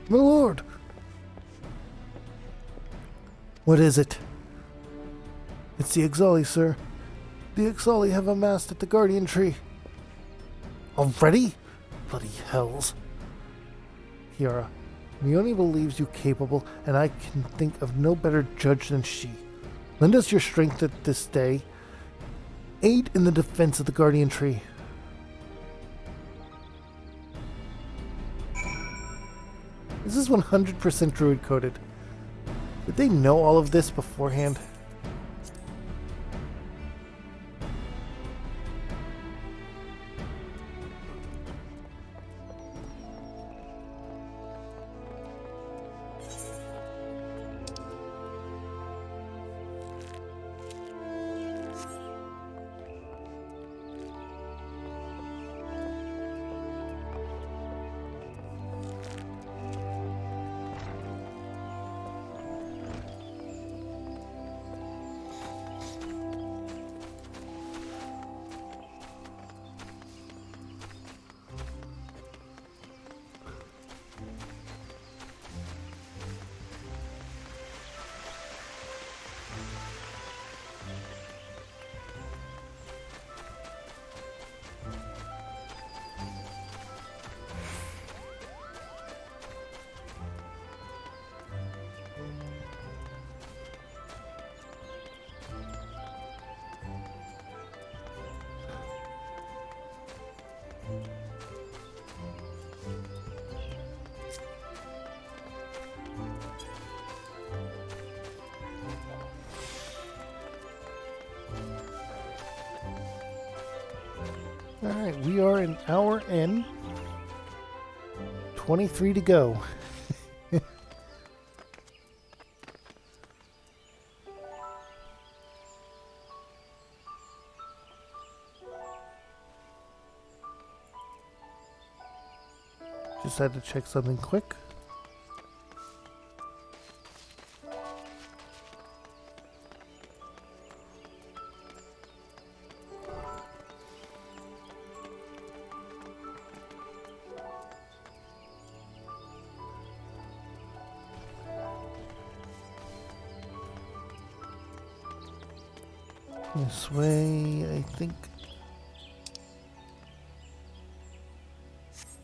My lord! What is it? It's the Ixali, sir. The Ixali have amassed at the Guardian Tree. Already? Bloody hells. Kiara, Mione believes you capable, and I can think of no better judge than she. Lend us your strength at this day. Aid in the defense of the Guardian Tree. This is 100% druid coded. Did they know all of this beforehand? Alright, we are an hour in. 23 to go. Just had to check something quick. This way, I think.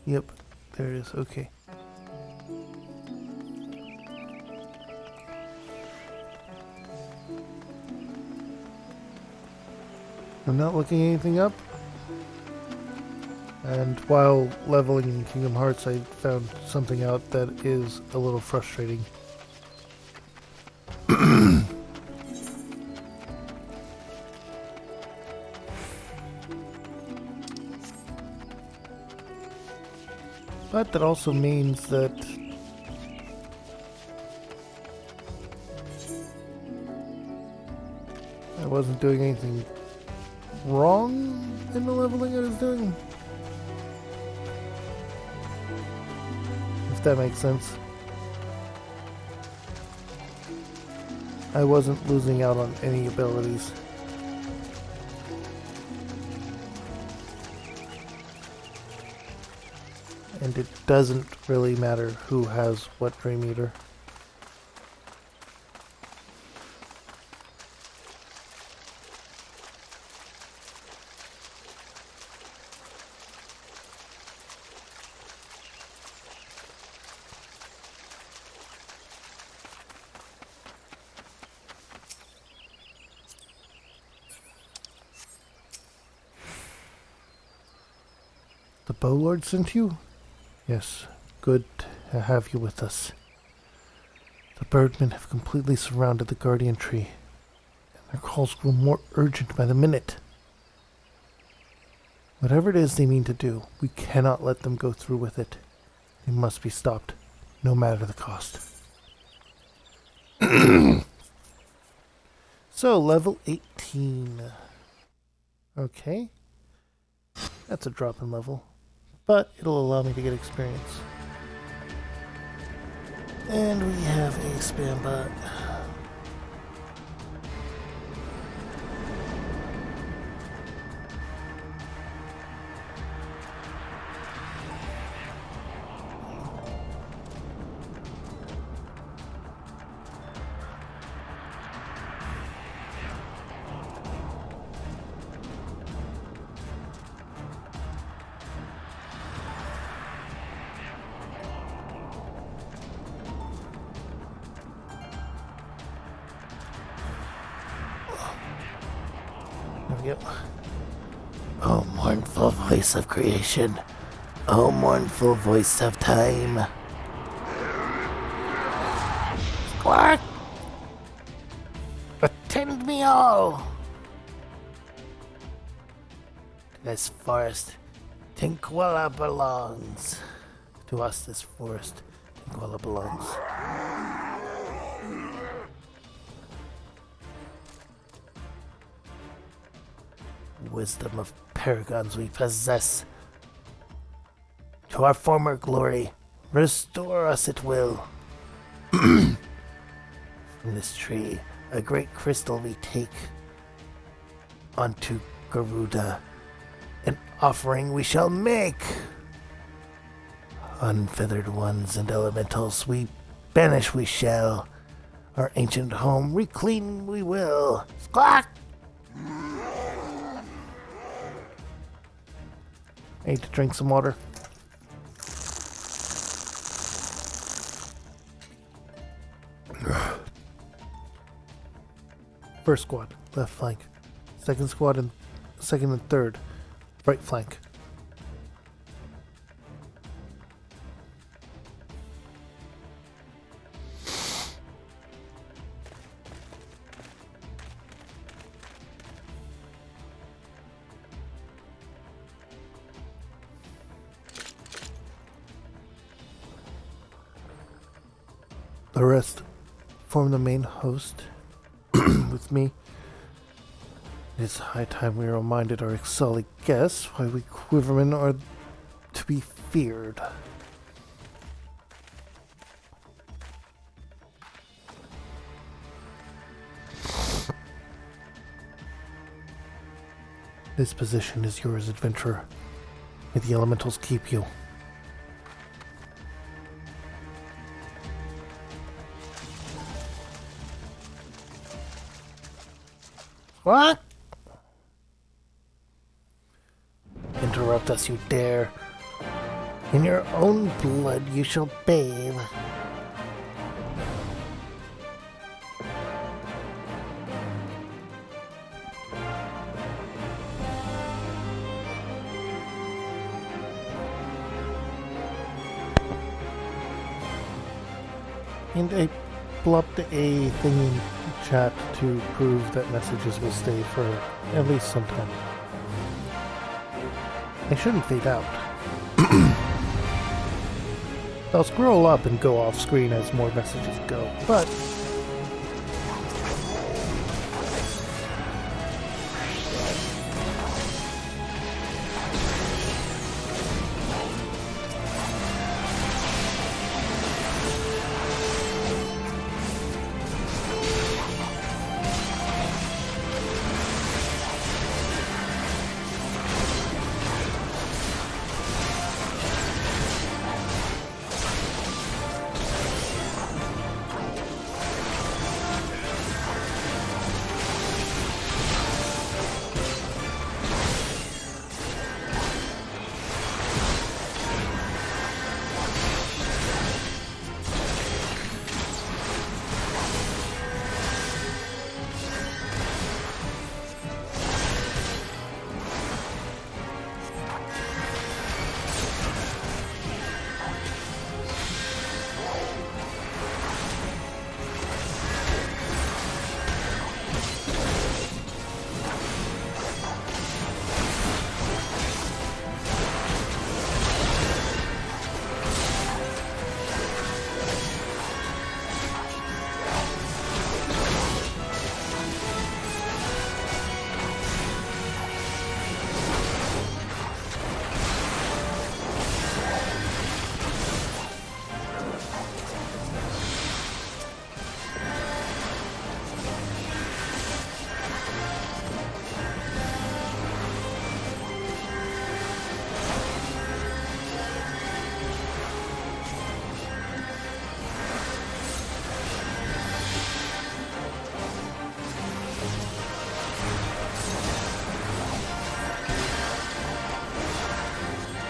Yep, there it is. Okay. I'm not looking anything up. And while leveling in Kingdom Hearts, I found something out that is a little frustrating. But that also means that I wasn't doing anything wrong in the leveling I was doing. If that makes sense. I wasn't losing out on any abilities. And it doesn't really matter who has what Dream Eater. The Bowlord sent you? Yes, good to have you with us. The Birdmen have completely surrounded the Guardian Tree, and their calls grew more urgent by the minute. Whatever it is they mean to do, we cannot let them go through with it. They must be stopped, no matter the cost. So, level 18. Okay. That's a drop in level. But it'll allow me to get experience. And we have a spam bot. There we go. Oh, mournful voice of creation. Oh, mournful voice of time. Squawk! Attend me all! To this forest, Tinkwella belongs. To us, this forest, Tinkwella belongs. Wisdom of paragons we possess. To our former glory, restore us it will. From this tree, a great crystal we take unto Garuda. An offering we shall make. Unfeathered ones and elementals we banish we shall. Our ancient home reclaim we will. Squawk! I need to drink some water. First squad, left flank. Second squad and second and third, right flank. The rest form the main host with me. It is high time we reminded our exiled guests why we Quivermen are to be feared. This position is yours, adventurer. May the elementals keep you. What? Interrupt us, you dare. In your own blood you shall bathe. And I blopped a thing in chat to prove that messages will stay for at least some time. They shouldn't fade out. They'll scroll up and go off screen as more messages go, but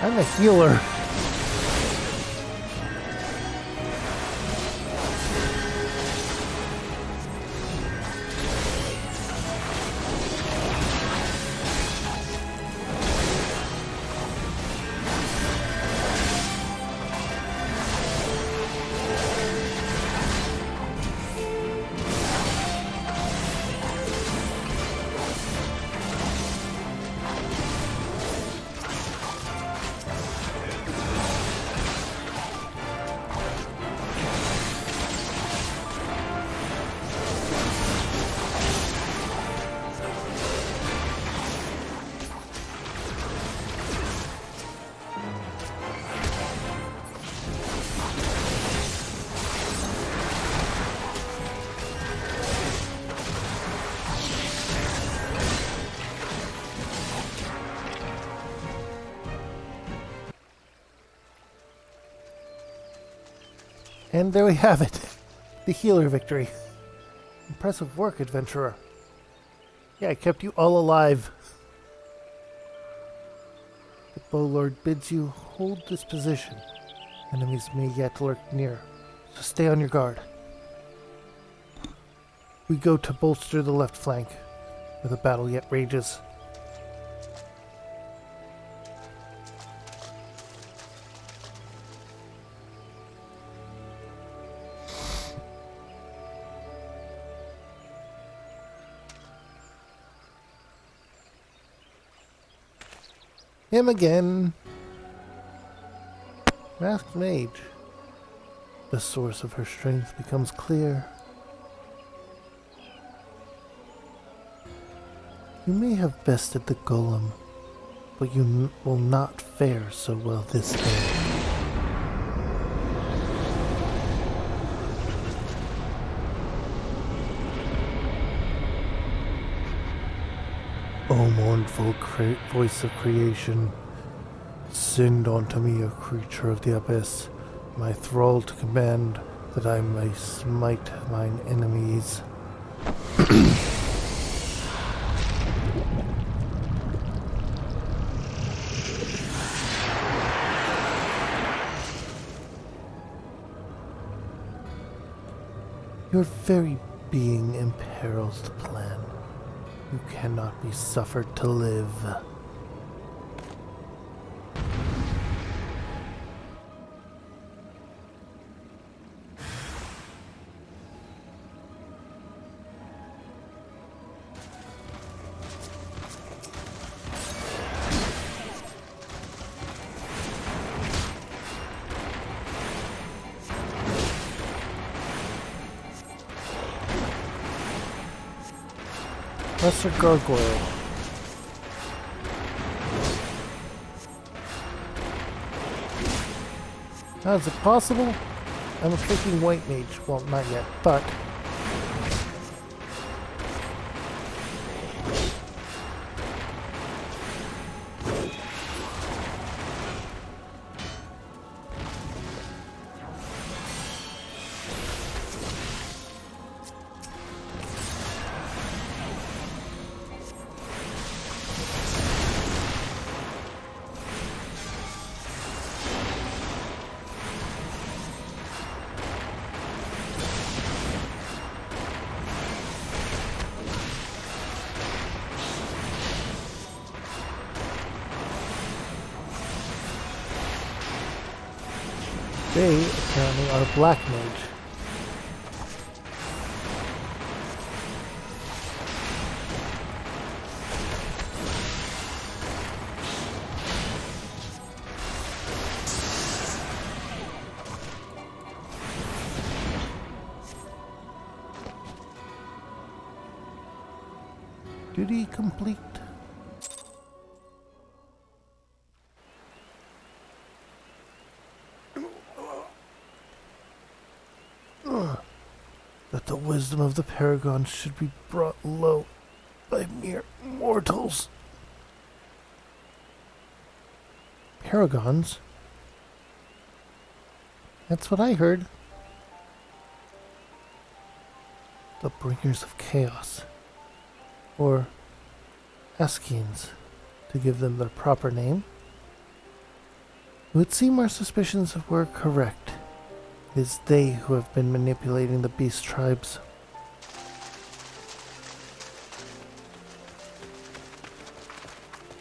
I'm a healer. And there we have it. The healer victory. Impressive work, adventurer. Yeah, I kept you all alive. The Bow Lord bids you hold this position. Enemies may yet lurk near, so stay on your guard. We go to bolster the left flank, where the battle yet rages. Him again. Masked Mage. The source of her strength becomes clear. You may have bested the golem, but you will not fare so well this day. O mournful voice of creation, send unto me a creature of the abyss, my thrall to command, that I may smite mine enemies. Your very being imperils the plan. You cannot be suffered to live. Lesser Gargoyle. Now, is it possible? I'm a freaking white mage. Well, not yet, but... they apparently are black mage. Duty complete. That the wisdom of the Paragons should be brought low by mere mortals. Paragons? That's what I heard. The bringers of chaos. Or Eskeens, to give them their proper name. It would seem our suspicions were correct. It is they who have been manipulating the beast tribes.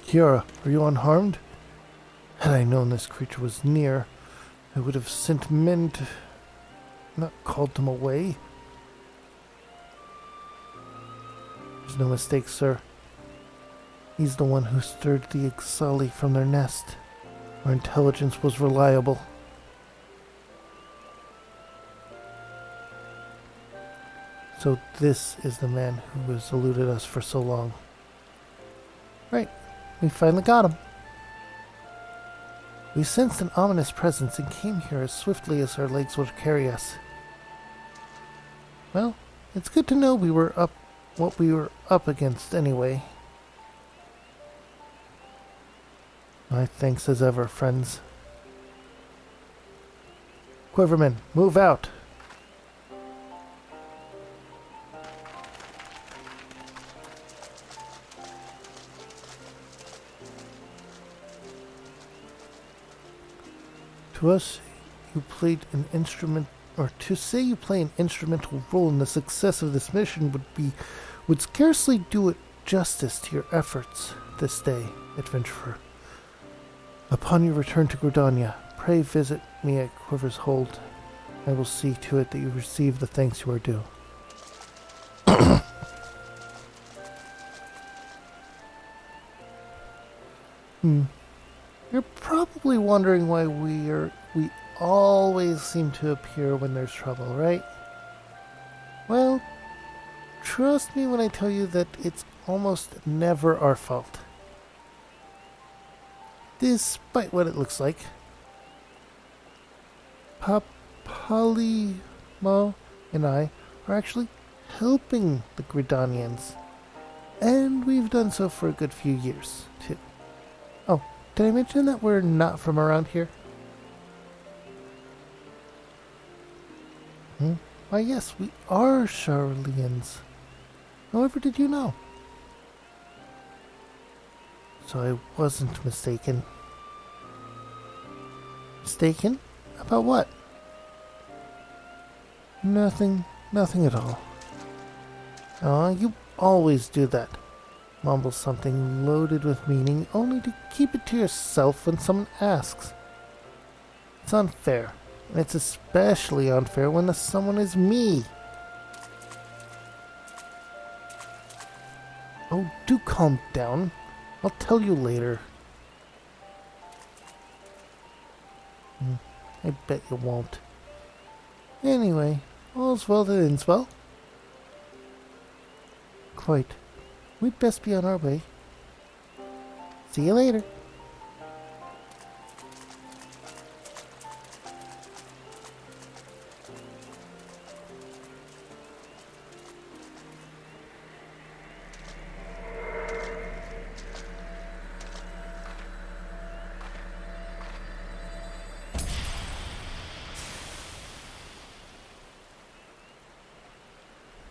Kiara, are you unharmed? Had I known this creature was near, I would have sent men to... not called them away. There's no mistake, sir. He's the one who stirred the Ixali from their nest. Our intelligence was reliable. So this is the man who has eluded us for so long. Right, we finally got him. We sensed an ominous presence and came here as swiftly as our legs would carry us. Well, it's good to know what we were up against anyway. My thanks as ever, friends. Quiverman, move out! To us, you played an instrument, or to say you play an instrumental role in the success of this mission would scarcely do it justice to your efforts this day, adventurer. Upon your return to Gridania, pray visit me at Quiver's Hold. I will see to it that you receive the thanks you are due. You're probably wondering why we always seem to appear when there's trouble, right? Well, trust me when I tell you that it's almost never our fault. Despite what it looks like. Papalimo and I are actually helping the Gridanians. And we've done so for a good few years, too. Oh, did I mention that we're not from around here? Why, yes, we are Charlians. However, did you know? So I wasn't mistaken. Mistaken? About what? Nothing at all. Aw, you always do that. Mumble something loaded with meaning only to keep it to yourself when someone asks. It's unfair, and it's especially unfair when the someone is me. Oh, do calm down. I'll tell you later. I bet you won't. Anyway, all's well that ends well. Quite. We'd best be on our way. See you later.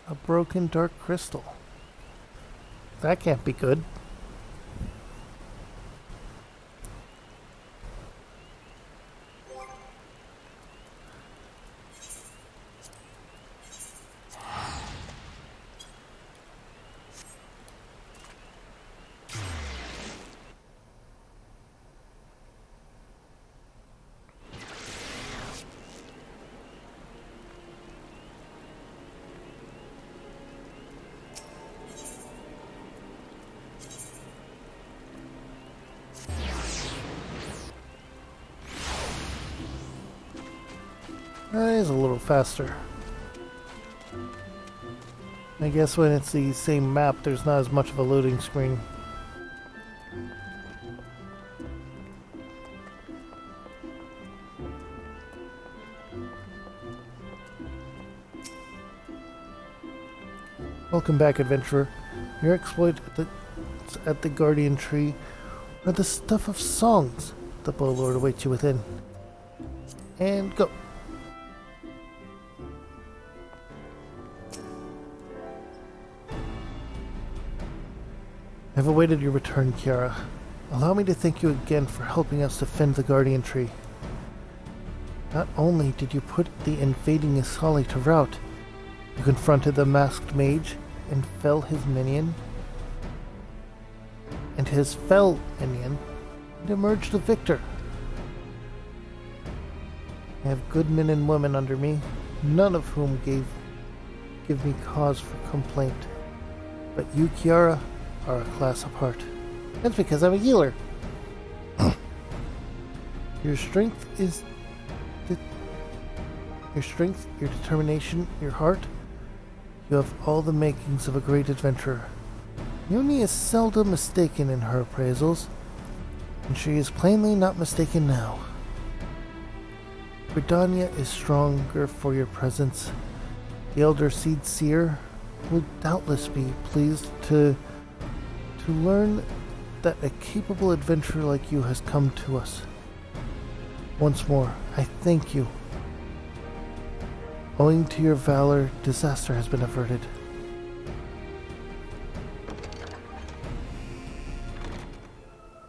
A broken dark crystal. That can't be good. That is a little faster. I guess when it's the same map, there's not as much of a loading screen. Welcome back, adventurer. Your exploit at the Guardian Tree are the stuff of songs. The Bowlord awaits you within. And go. I've awaited your return, Kiara. Allow me to thank you again for helping us defend the Guardian Tree. Not only did you put the invading Isali to rout, you confronted the masked mage and fell his minion, and emerged a victor. I have good men and women under me, none of whom give me cause for complaint. But you, Kiara, are a class apart. That's because I'm a healer. Your strength, your determination, your heart, you have all the makings of a great adventurer. Yumi is seldom mistaken in her appraisals, and she is plainly not mistaken now. Gridania is stronger for your presence. The Elder Seed Seer will doubtless be pleased to learn that a capable adventurer like you has come to us. Once more, I thank you. Owing to your valor, disaster has been averted.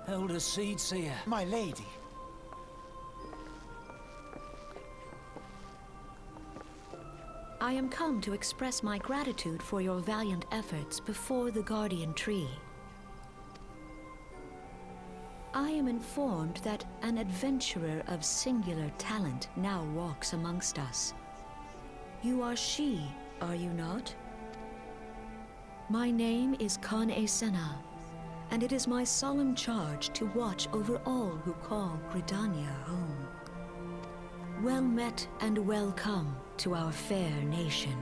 Elder Seed Seer, my lady. I am come to express my gratitude for your valiant efforts before the Guardian Tree. I am informed that an adventurer of singular talent now walks amongst us. You are she, are you not? My name is Kan-e Senna, and it is my solemn charge to watch over all who call Gridania home. Well met and welcome to our fair nation.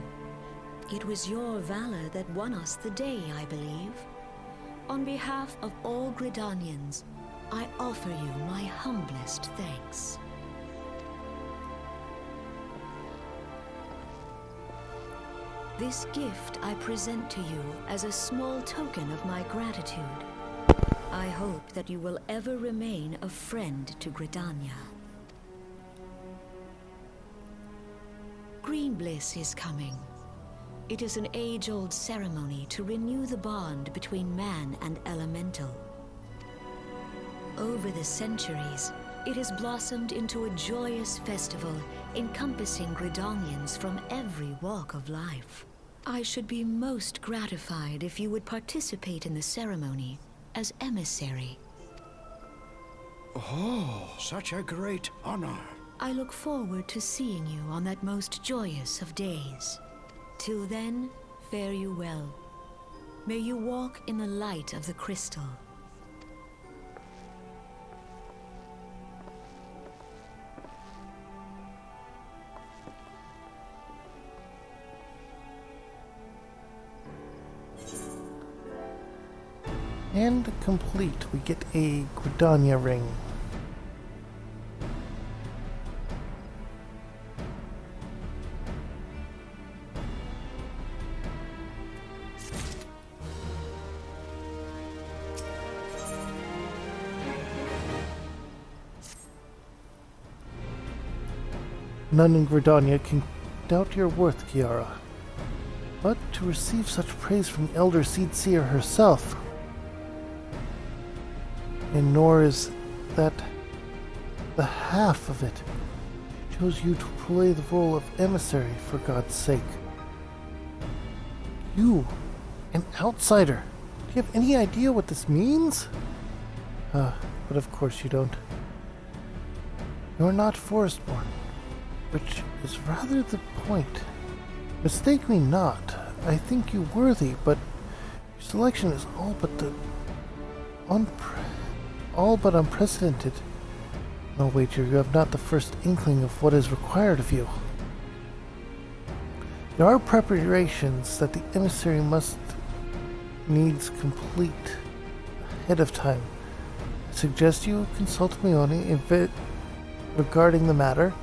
It was your valor that won us the day, I believe. On behalf of all Gridanians, I offer you my humblest thanks. This gift I present to you as a small token of my gratitude. I hope that you will ever remain a friend to Gridania. Greenbliss is coming. It is an age-old ceremony to renew the bond between man and elemental. Over the centuries, it has blossomed into a joyous festival encompassing Gridanians from every walk of life. I should be most gratified if you would participate in the ceremony as emissary. Oh, such a great honor. I look forward to seeing you on that most joyous of days. Till then, fare you well. May you walk in the light of the crystal. And complete, we get a Gridania ring. None in Gridania can doubt your worth, Kiara. But to receive such praise from the Elder Seed Seer herself, and nor is that the half of it. She chose you to play the role of emissary, for God's sake. You, an outsider. Do you have any idea what this means? But of course you don't. You're not Forestborn, which is rather the point. Mistake me not. I think you worthy, but your selection is all but unprecedented. No wager, you have not the first inkling of what is required of you. There are preparations that the emissary must needs complete ahead of time. I suggest you consult Mione regarding the matter.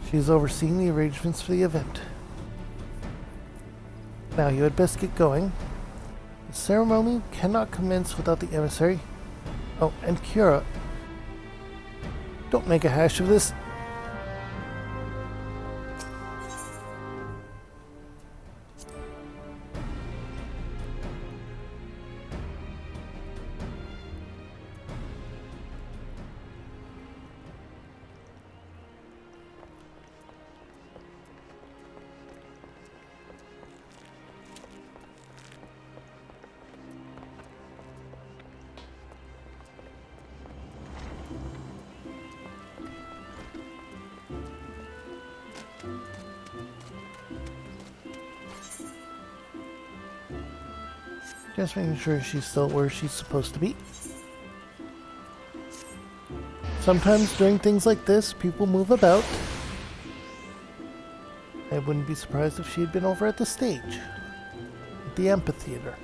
She is overseeing the arrangements for the event. Now you had best get going. The ceremony cannot commence without the emissary. Oh, and Kiara, don't make a hash of this. Just making sure she's still where she's supposed to be. Sometimes during things like this, people move about. I wouldn't be surprised if she had been over at the stage, at the amphitheater.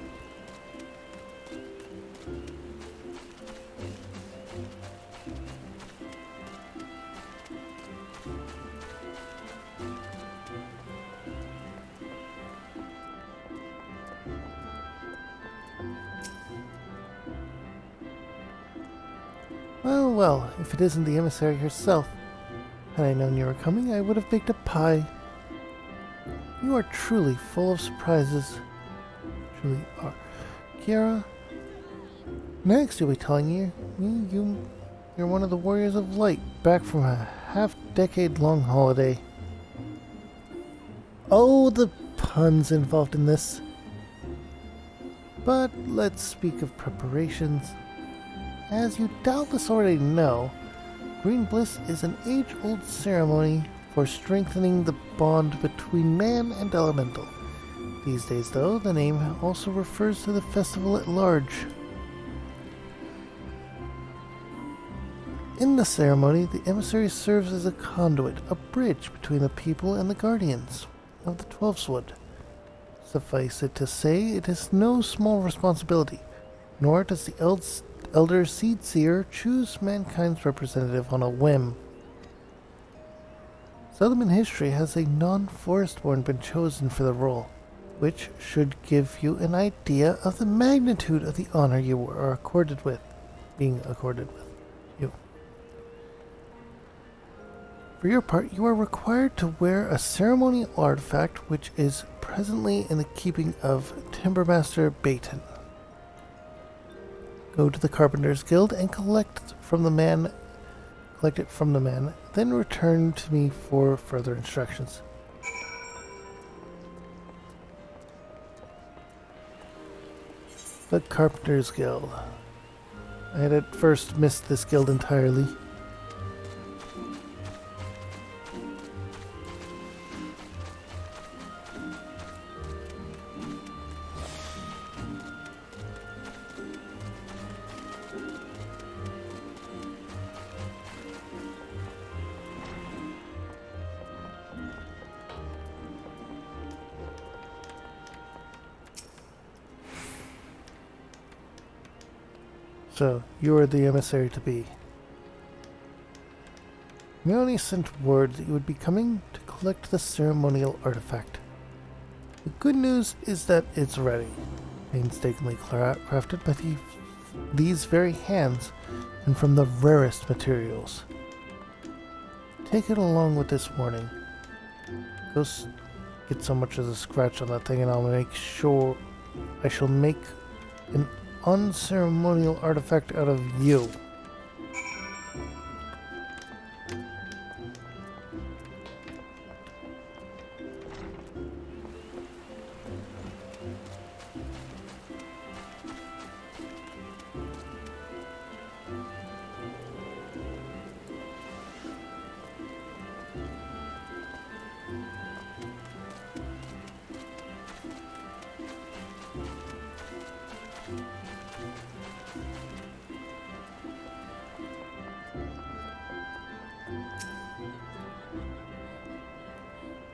Well, well, if it isn't the emissary herself. Had I known you were coming, I would have baked a pie. You are truly full of surprises. Truly are. Kiara, next you'll be telling you're one of the Warriors of Light, back from a half-decade-long holiday. Oh, the puns involved in this. But let's speak of preparations. As you doubtless already know, Green Bliss is an age-old ceremony for strengthening the bond between man and elemental. These days, though, the name also refers to the festival at large. In the ceremony, the emissary serves as a conduit, a bridge between the people and the guardians of the Twelveswood. Suffice it to say, it is no small responsibility, nor does the Elder Seedseer choose mankind's representative on a whim. Seldom in history has a non-Forestborn been chosen for the role, which should give you an idea of the magnitude of the honor you are being accorded with. For your part, you are required to wear a ceremonial artifact which is presently in the keeping of Timbermaster Baton. Go to the Carpenters Guild and collect it from the man, then return to me for further instructions. The Carpenters Guild. I had at first missed this guild entirely. So, you are the emissary to be. Meoni sent word that you would be coming to collect the ceremonial artifact. The good news is that it's ready, painstakingly crafted by these very hands and from the rarest materials. Take it along with this warning. Go get so much as a scratch on that thing and I'll make sure I shall make an unceremonial artifact out of you.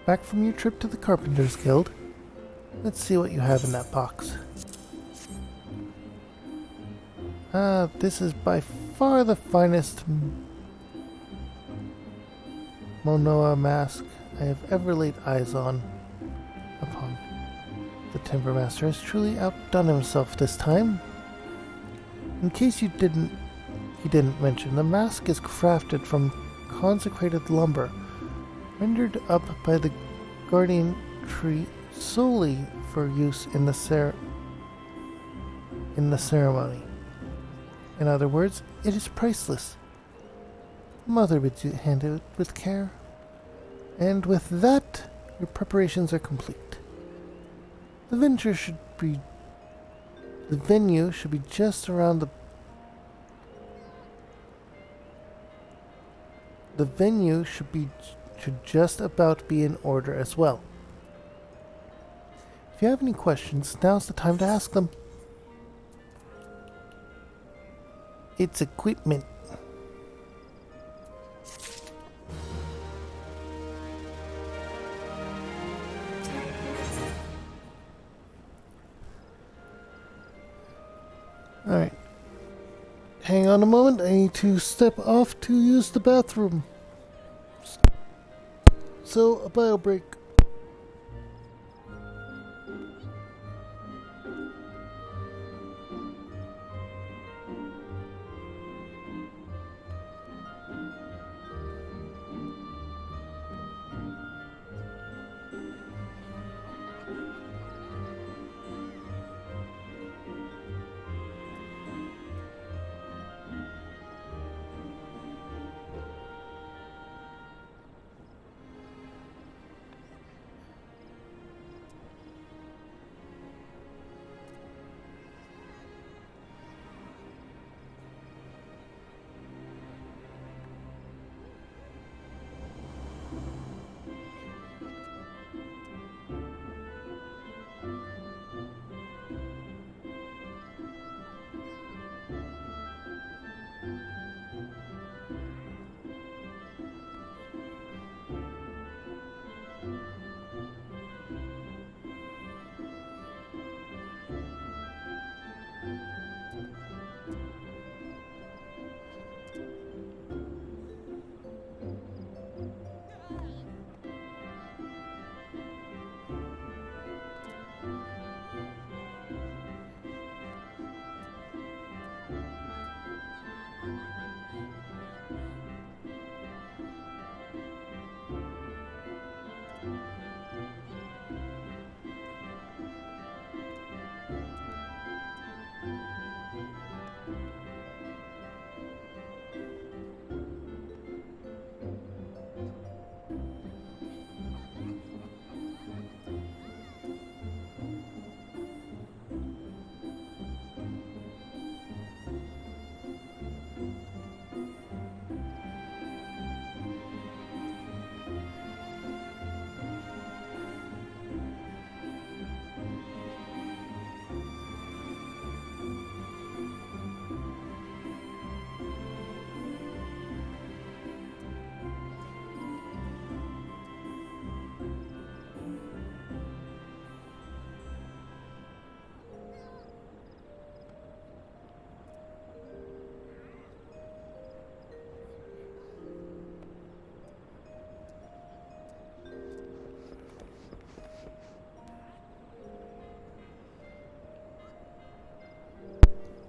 Back from your trip to the Carpenters Guild. Let's see what you have in that box. This is by far the finest Monoa mask I have ever laid eyes on. The Timbermaster has truly outdone himself this time. In case he didn't mention, the mask is crafted from consecrated lumber, rendered up by the guardian tree solely for use in the ceremony. In other words, it is priceless. Mother bids you handle it with care. And with that, your preparations are complete. The venue should be just around the venue should just about be in order as well. If you have any questions, now's the time to ask them. It's equipment. Alright. Hang on a moment. I need to step off to use the bathroom. So, a bio break.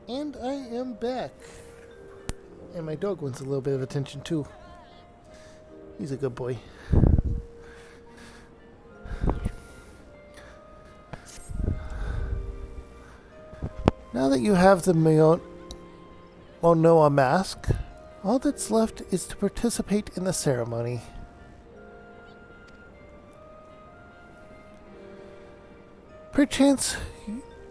And I am back. And my dog wants a little bit of attention too. He's a good boy. Now that you have the Monoa mask, all that's left is to participate in the ceremony. Perchance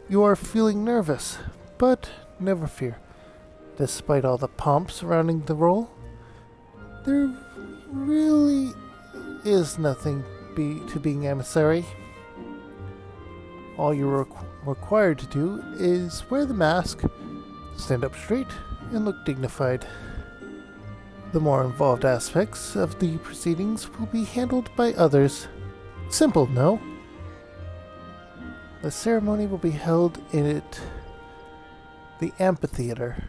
you are feeling nervous, but never fear. Despite all the pomp surrounding the role, there really is nothing to being emissary. All you're required to do is wear the mask, stand up straight, and look dignified. The more involved aspects of the proceedings will be handled by others. Simple, no? The ceremony will be held in the amphitheater.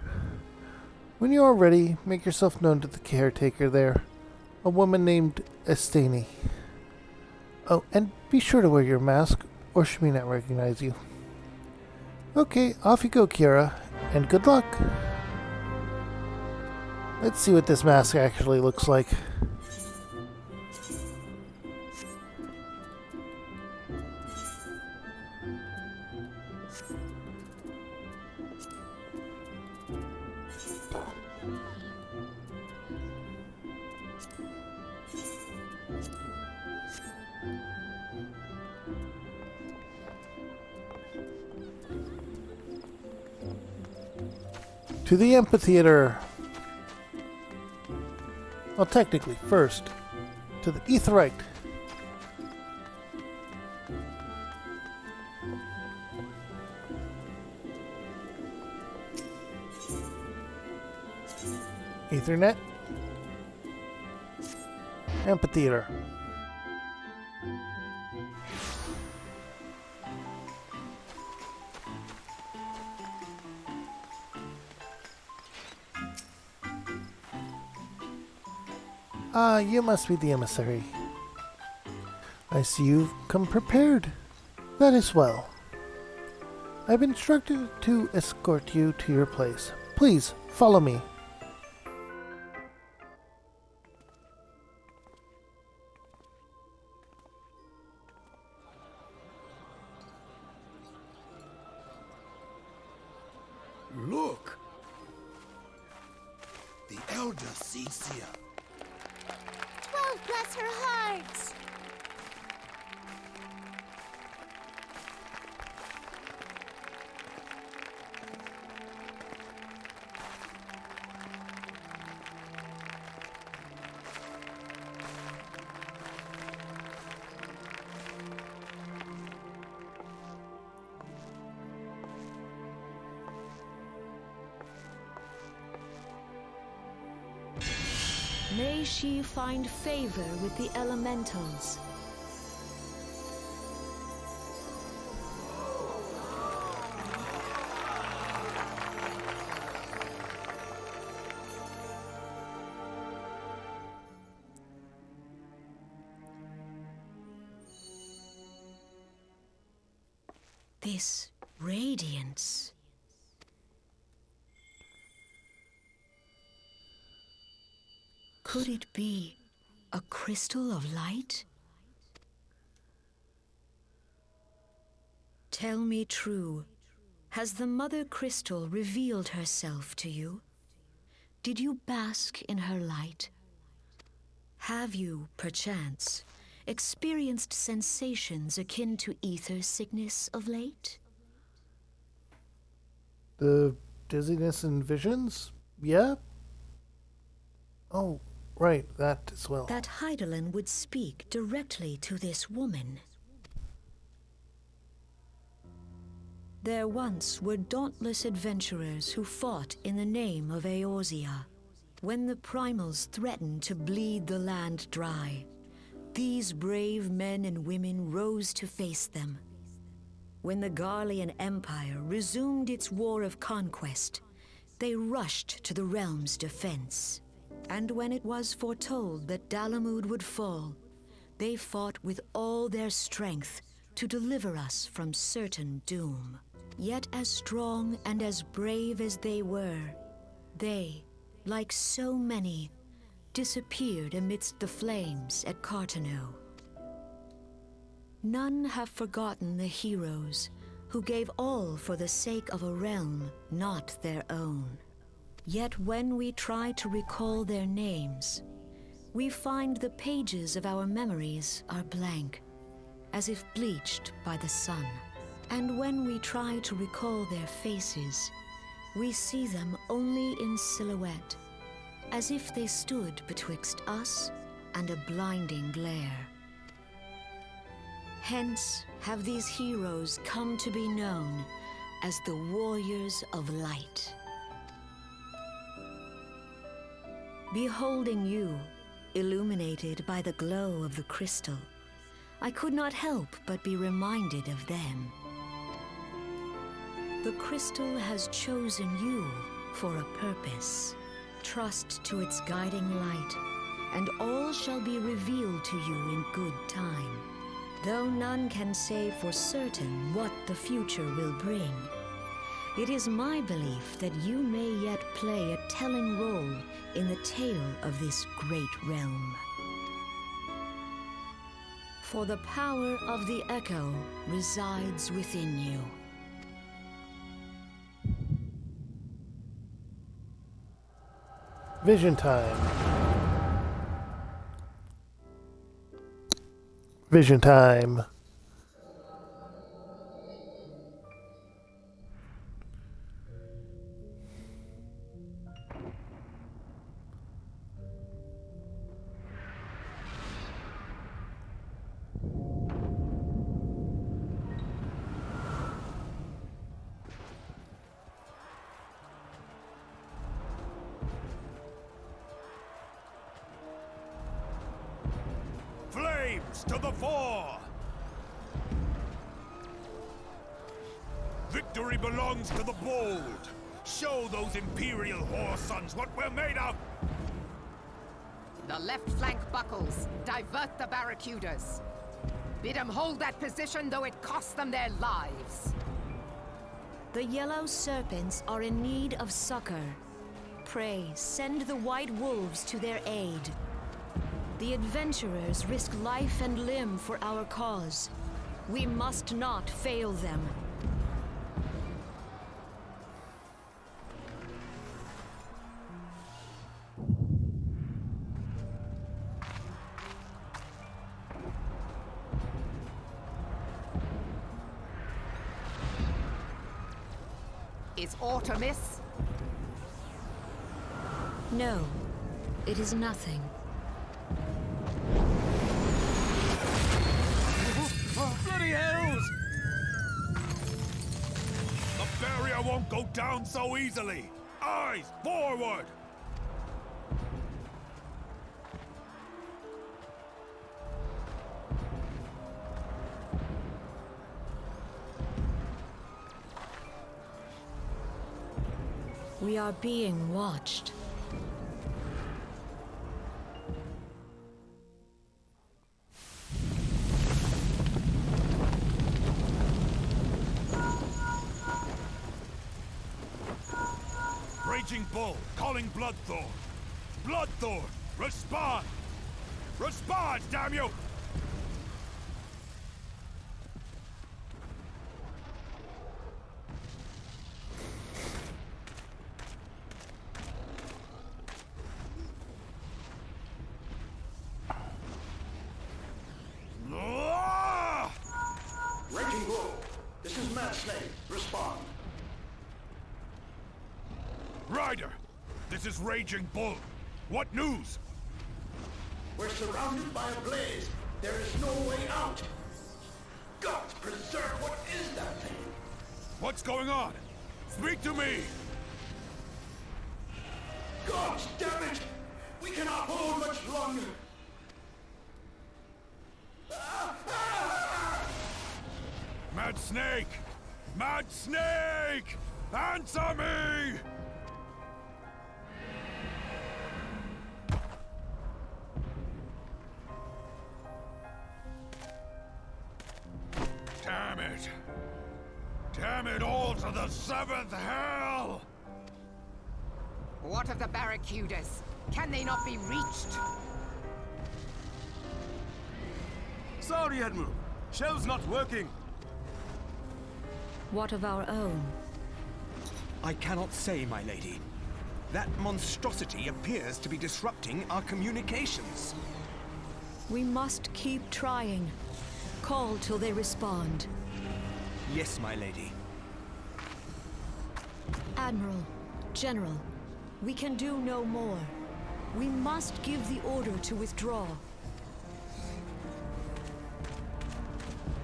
When you are ready, make yourself known to the caretaker there, a woman named Estani. Oh, and be sure to wear your mask, or she may not recognize you. Okay, off you go, Kira, and good luck. Let's see what this mask actually looks like. To the amphitheater. Well, technically, first, to the Aetheryte. Ethernet. Amphitheater. Ah, you must be the emissary. I see you've come prepared. That is well. I've been instructed to escort you to your place. Please, follow me. Look! The Elder Cecia. 12 bless her hearts! May she find favor with the elementals. This radiance. Could it be a crystal of light? Tell me true, has the Mother Crystal revealed herself to you? Did you bask in her light? Have you, perchance, experienced sensations akin to ether sickness of late? The dizziness and visions? Yeah? Oh, right, that as well. That Hydaelyn would speak directly to this woman. There once were dauntless adventurers who fought in the name of Eorzea. When the primals threatened to bleed the land dry, these brave men and women rose to face them. When the Garlean Empire resumed its war of conquest, they rushed to the realm's defense. And when it was foretold that Dalamud would fall, they fought with all their strength to deliver us from certain doom. Yet as strong and as brave as they were, they, like so many, disappeared amidst the flames at Carteneau. None have forgotten the heroes who gave all for the sake of a realm not their own. Yet when we try to recall their names, we find the pages of our memories are blank, as if bleached by the sun. And when we try to recall their faces, we see them only in silhouette, as if they stood betwixt us and a blinding glare. Hence have these heroes come to be known as the Warriors of Light. Beholding you, illuminated by the glow of the crystal, I could not help but be reminded of them. The crystal has chosen you for a purpose. Trust to its guiding light, and all shall be revealed to you in good time. Though none can say for certain what the future will bring, it is my belief that you may yet play a telling role in the tale of this great realm. For the power of the Echo resides within you. Vision time. Vision time. flames to the fore! Victory belongs to the bold! Show those Imperial whore sons what we're made of! The left flank buckles. Divert the barracudas. Bid them hold that position, though it costs them their lives. The Yellow Serpents are in need of succor. Pray, send the White Wolves to their aid. The adventurers risk life and limb for our cause. We must not fail them. Is aught amiss? No, it is nothing. Bloody hells! The barrier won't go down so easily! Eyes forward! We are being watched. Raging Bull, calling Bloodthorn. Bloodthorn, respond! Respond, damn you! Raging Bull, this is Mad Snake. Respond. Ryder, this is Raging Bull. What news? We're surrounded by a blaze. There is no way out. God preserve, what is that thing? What's going on? Speak to me! God damn it! We cannot hold much longer. Mad Snake! Mad Snake! Answer me! Damn it! Damn it all to the seventh hell! What of the barracudas? Can they not be reached? Sorry, Admiral. Shell's not working. What of our own? I cannot say, my lady. That monstrosity appears to be disrupting our communications. We must keep trying. Call till they respond. Yes, my lady. Admiral, General, we can do no more. We must give the order to withdraw.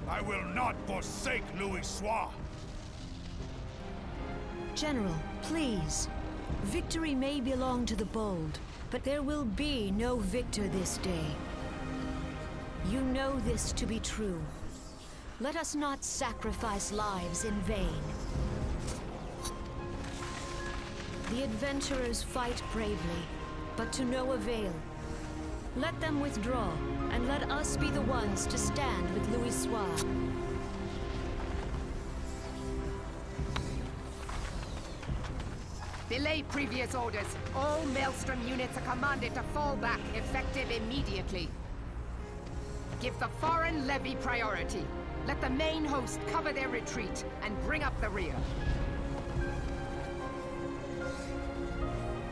I will not forsake Louis Soir! General, please. Victory may belong to the bold, but there will be no victor this day. You know this to be true. Let us not sacrifice lives in vain. The adventurers fight bravely, but to no avail. Let them withdraw, and let us be the ones to stand with Louis Soir. Belay previous orders. All Maelstrom units are commanded to fall back, effective immediately. Give the foreign levy priority. Let the main host cover their retreat and bring up the rear.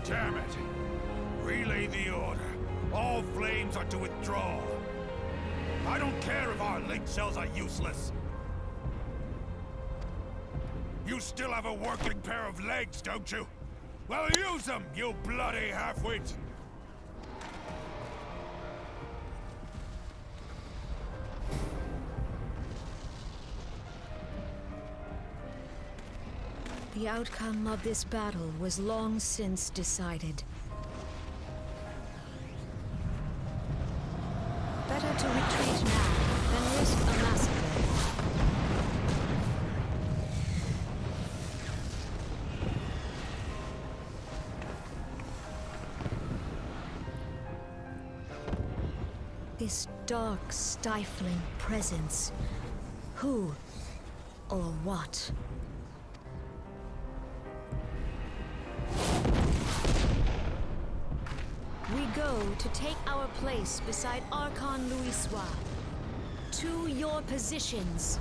Damn it! Relay the order. All flames are to withdraw. I don't care if our link cells are useless. You still have a working pair of legs, don't you? Well, use them, you bloody half-wits! The outcome of this battle was long since decided. Better Better to retreat now than risk a massacre. This dark, stifling presence. Who or what? We go to take our place beside Archon Louisoix. To your positions.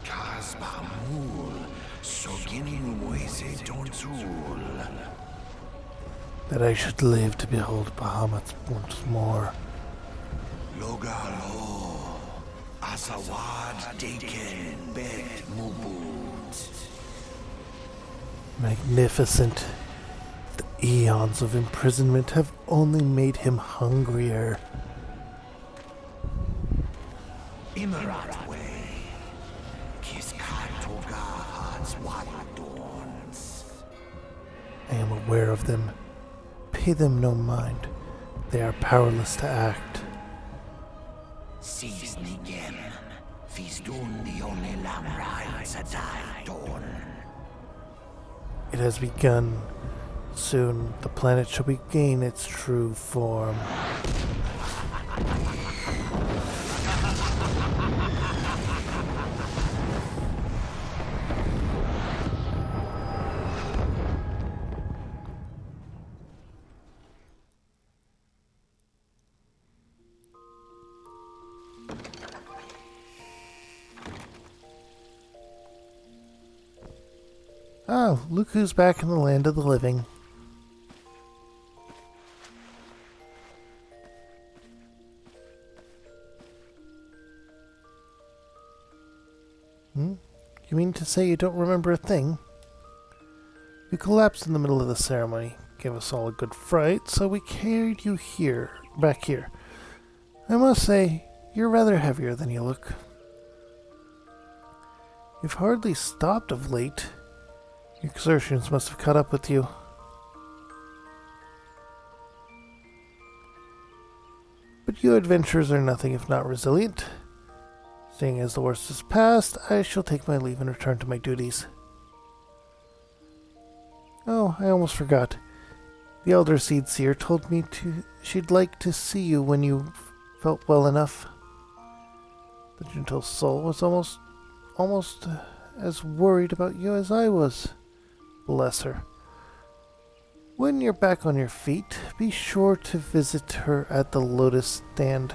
Kasbamul, Soginin Wese Tonsul. That I should live to behold Bahamut once more. Logalo, Asawad Daken Bet Mubut. Magnificent. The eons of imprisonment have only made him hungrier. Imarat Way. Kiskatoga Hats Wadadorns. I am aware of them. Pay them no mind. They are powerless to act. Seize Nigem. Fizdun the only Lamrai Sadai Dorn. It has begun. Soon, the planet shall regain its true form. Oh, look who's back in the land of the living. You mean to say you don't remember a thing? You collapsed in the middle of the ceremony, gave us all a good fright, so we carried you back here. I must say, you're rather heavier than you look. You've hardly stopped of late. Your exertions must have caught up with you. But you adventurers are nothing if not resilient. Seeing as the worst is past, I shall take my leave and return to my duties. Oh, I almost forgot. The Elder Seed Seer told me she'd like to see you when you felt well enough. The gentle soul was almost as worried about you as I was. Bless her. When you're back on your feet, be sure to visit her at the Lotus Stand.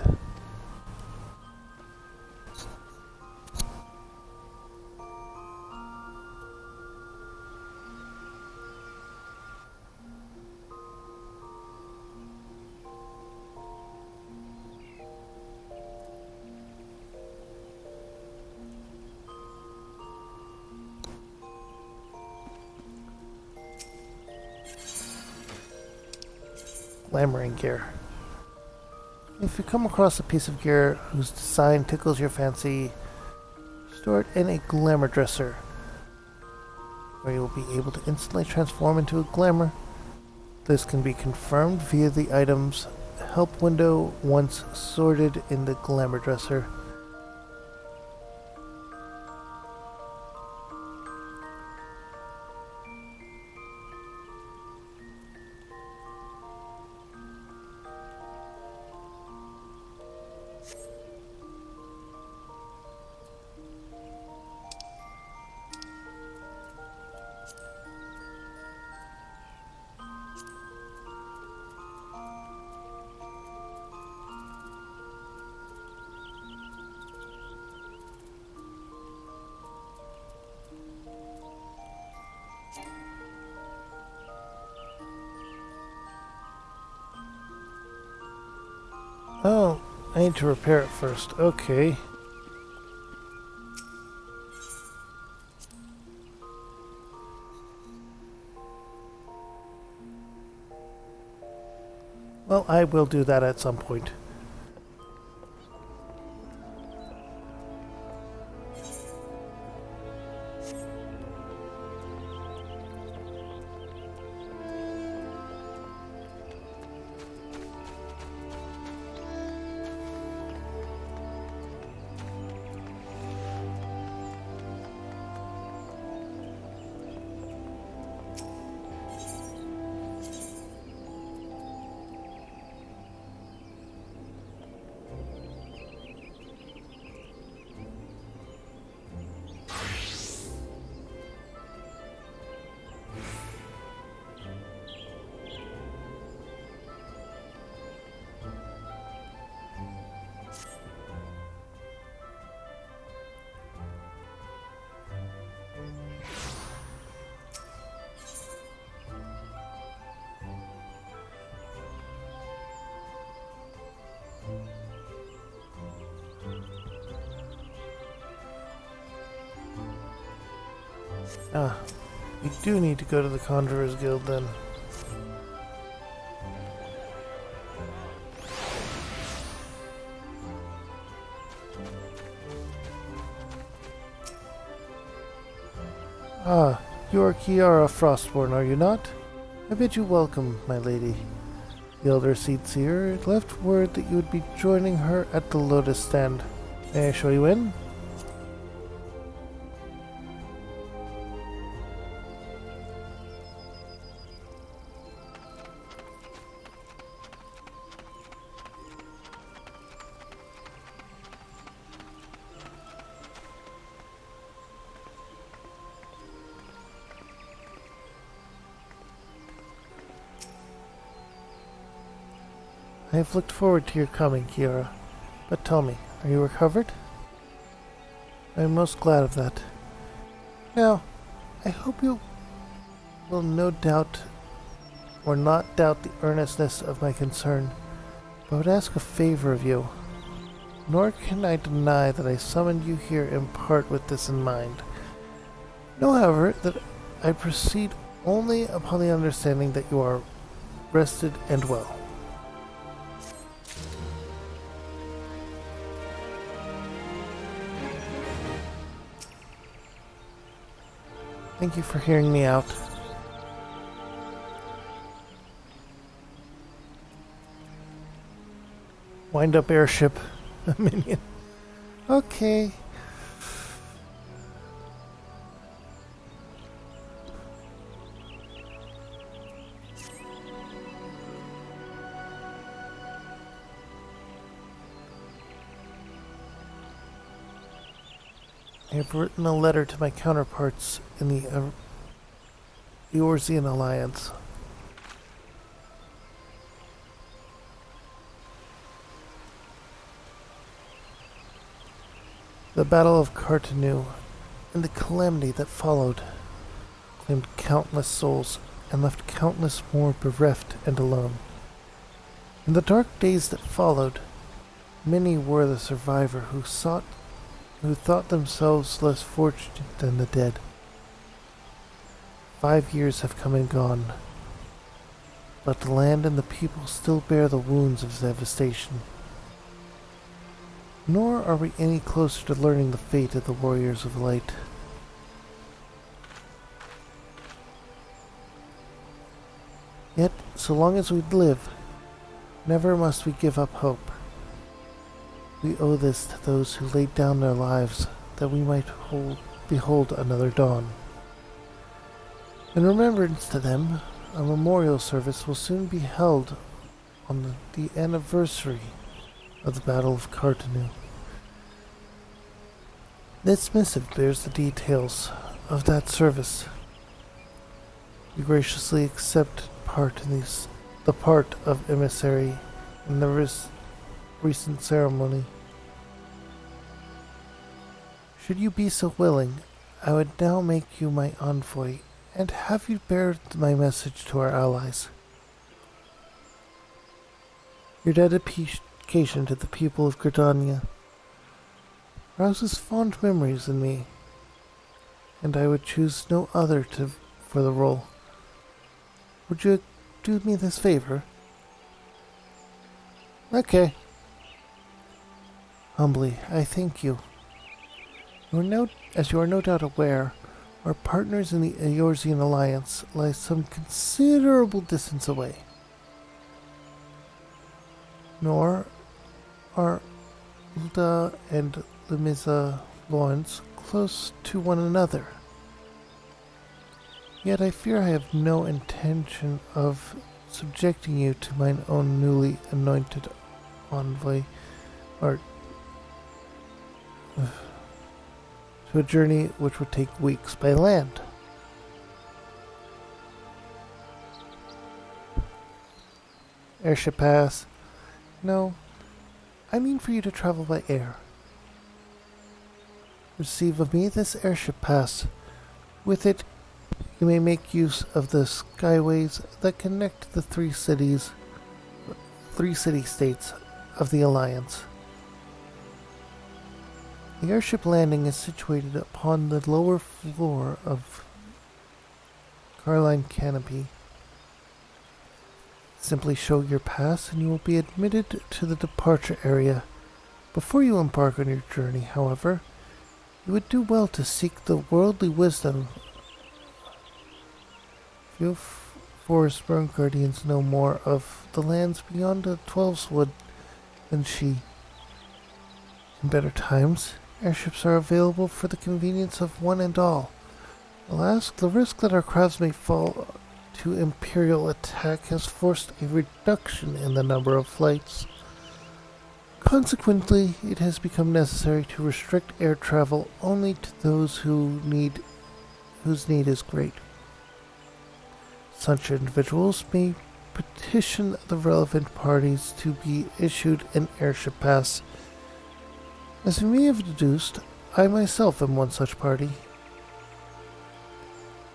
Glamoring gear. If you come across a piece of gear whose design tickles your fancy, store it in a glamour dresser, where you will be able to instantly transform into a glamour. This can be confirmed via the item's help window once sorted in the glamour dresser. Oh, I need to repair it first. Okay. Well, I will do that at some point. Ah, we do need to go to the Conjurer's Guild then. Ah, you are Kiara Frostborn, are you not? I bid you welcome, my lady. The Elder Seedseer left word that you would be joining her at the Lotus Stand. May I show you in? I have looked forward to your coming, Kiara. But tell me, are you recovered? I am most glad of that. Now, I hope you will no doubt or not doubt the earnestness of my concern, but I would ask a favor of you. Nor can I deny that I summoned you here in part with this in mind. Know, however, that I proceed only upon the understanding that you are rested and well. Thank you for hearing me out. Wind up airship, minion. Okay. I have written a letter to my counterparts in the Eorzean Alliance. The Battle of Cartanu and the calamity that followed claimed countless souls and left countless more bereft and alone. In the dark days that followed, many were the survivor who thought themselves less fortunate than the dead. 5 years have come and gone, but the land and the people still bear the wounds of devastation. Nor are we any closer to learning the fate of the Warriors of Light. Yet, so long as we live, never must we give up hope. We owe this to those who laid down their lives that we might behold another dawn. In remembrance to them, a memorial service will soon be held on the anniversary of the Battle of Cartanu. This missive bears the details of that service. We graciously accept the part of emissary in the recent ceremony. Should you be so willing, I would now make you my envoy and have you bear my message to our allies. Your dedication to the people of Gridania rouses fond memories in me, and I would choose no other for the role. Would you do me this favor? Okay. Humbly, I thank you. As you are no doubt aware, our partners in the Eorzean Alliance lie some considerable distance away. Nor are Ul'dah and Limizza Lawrence close to one another. Yet I fear I have no intention of subjecting you to mine own newly anointed envoy, or to a journey which would take weeks by land. Airship pass. No, I mean for you to travel by air. Receive of me this airship pass. With it, you may make use of the skyways that connect the three city-states of the Alliance. The airship landing is situated upon the lower floor of Carline Canopy. Simply show your pass and you will be admitted to the departure area. Before you embark on your journey, however, you would do well to seek the worldly wisdom. Few Forest Burn Guardians know more of the lands beyond the Twelveswood than she. In better times, airships are available for the convenience of one and all. Alas, the risk that our crowds may fall to Imperial attack has forced a reduction in the number of flights. Consequently, it has become necessary to restrict air travel only to those whose need is great. Such individuals may petition the relevant parties to be issued an airship pass. As you may have deduced, I myself am one such party.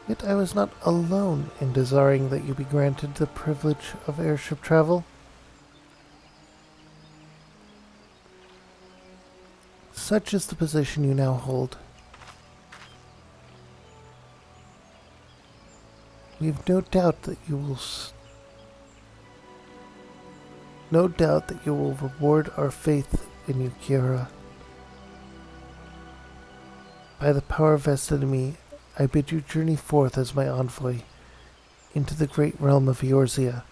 Yet I was not alone in desiring that you be granted the privilege of airship travel. Such is the position you now hold. We have no doubt that you will reward our faith in you, Kiara. By the power vested in me, I bid you journey forth as my envoy into the great realm of Eorzea.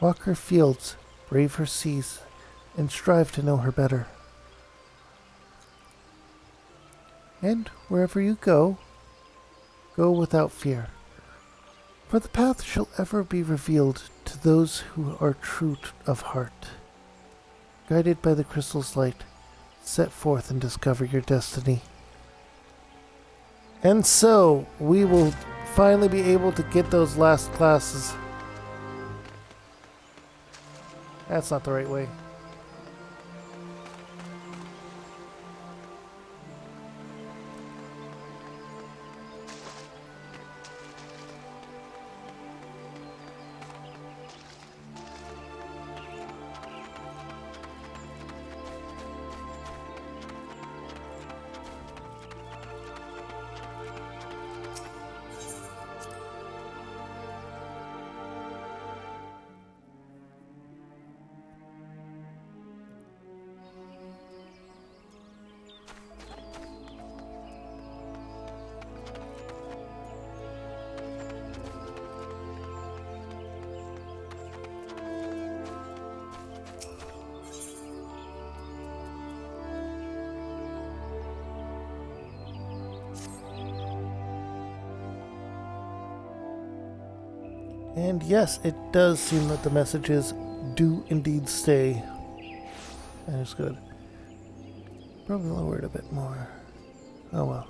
Walk her fields, brave her seas, and strive to know her better. And wherever you go, go without fear. For the path shall ever be revealed to those who are true of heart. Guided by the crystal's light, set forth and discover your destiny. And so, we will finally be able to get those last classes. That's not the right way. And yes, it does seem that the messages do indeed stay. That is good. Probably lower it a bit more. Oh well.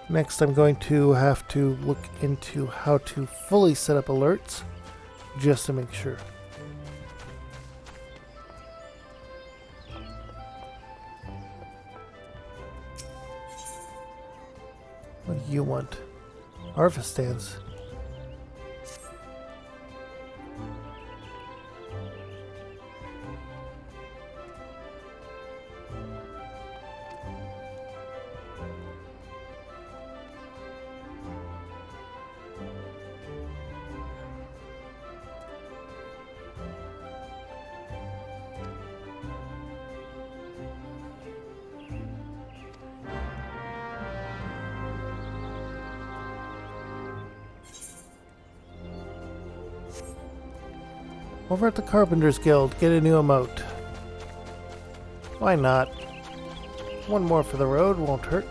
Next, I'm going to have to look into how to fully set up alerts, just to make sure. What do you want? Harvest stands. Over at the Carpenters Guild, get a new emote. Why not? One more for the road won't hurt.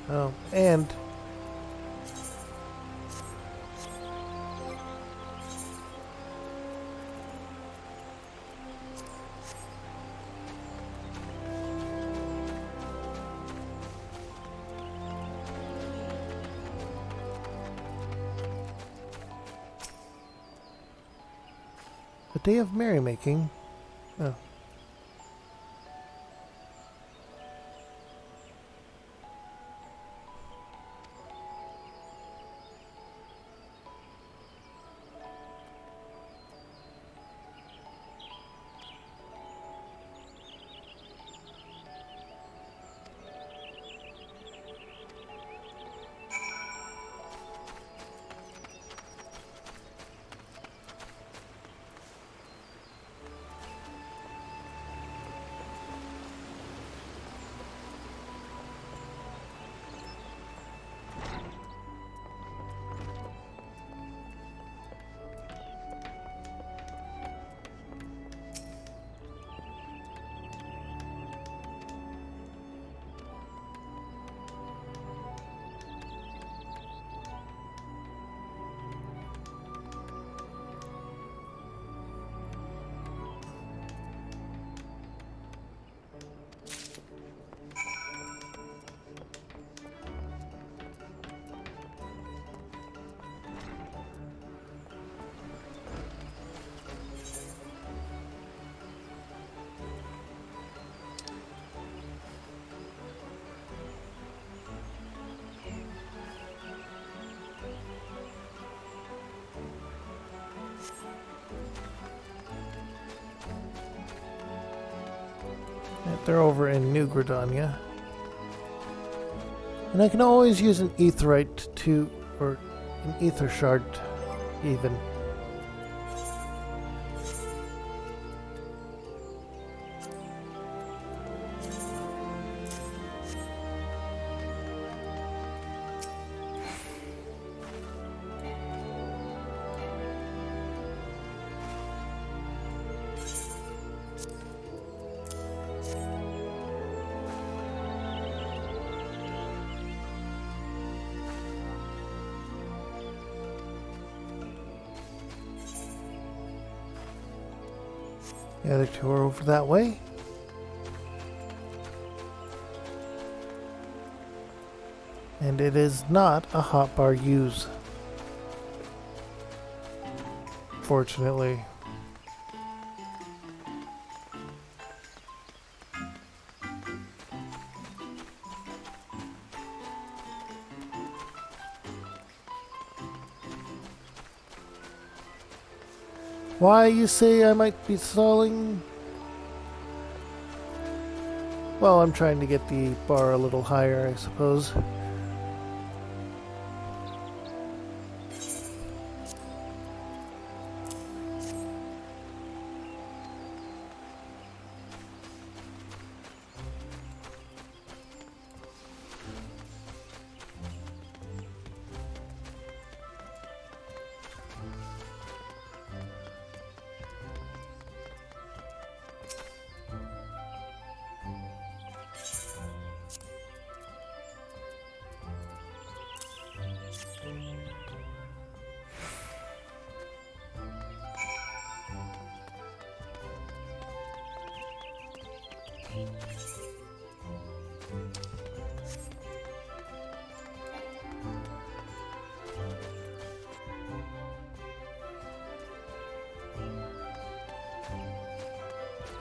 Oh, and A day of merrymaking? Oh. They're over in New Gridania. And I can always use an aetheryte to, or an aether shard even. The other two are over that way. And it is not a hotbar use. Fortunately. Why, you say I might be stalling? Well, I'm trying to get the bar a little higher, I suppose.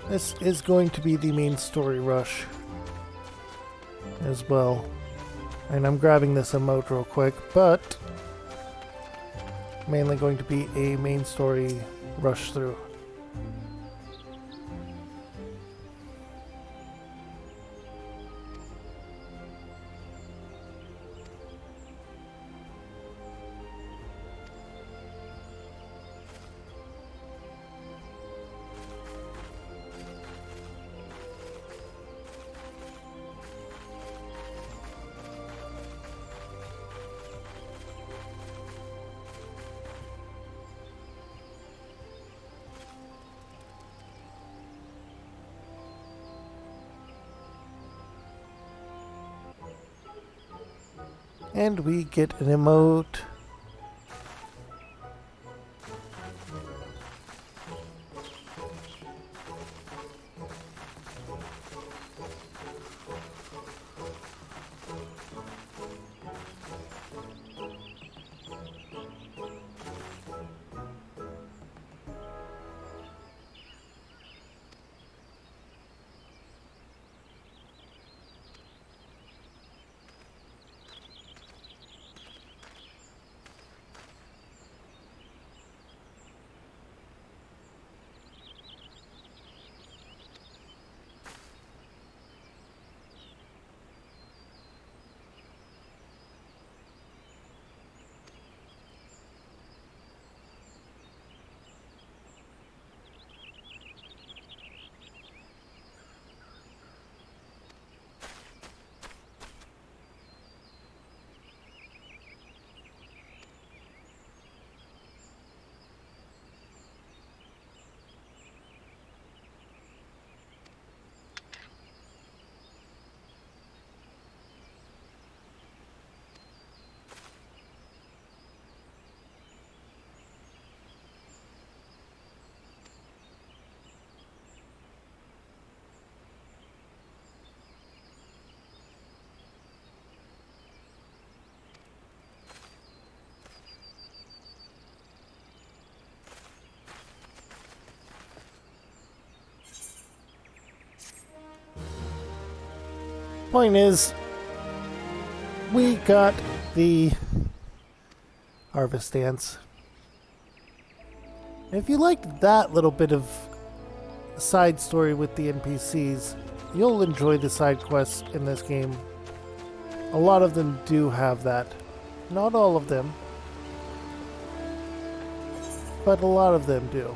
This is going to be the main story rush as well. And I'm grabbing this emote real quick, but mainly going to be a main story rush through. And we get an emote. Point is, we got the Harvest Dance. If you liked that little bit of side story with the NPCs, you'll enjoy the side quests in this game. A lot of them do have that. Not all of them, but a lot of them do.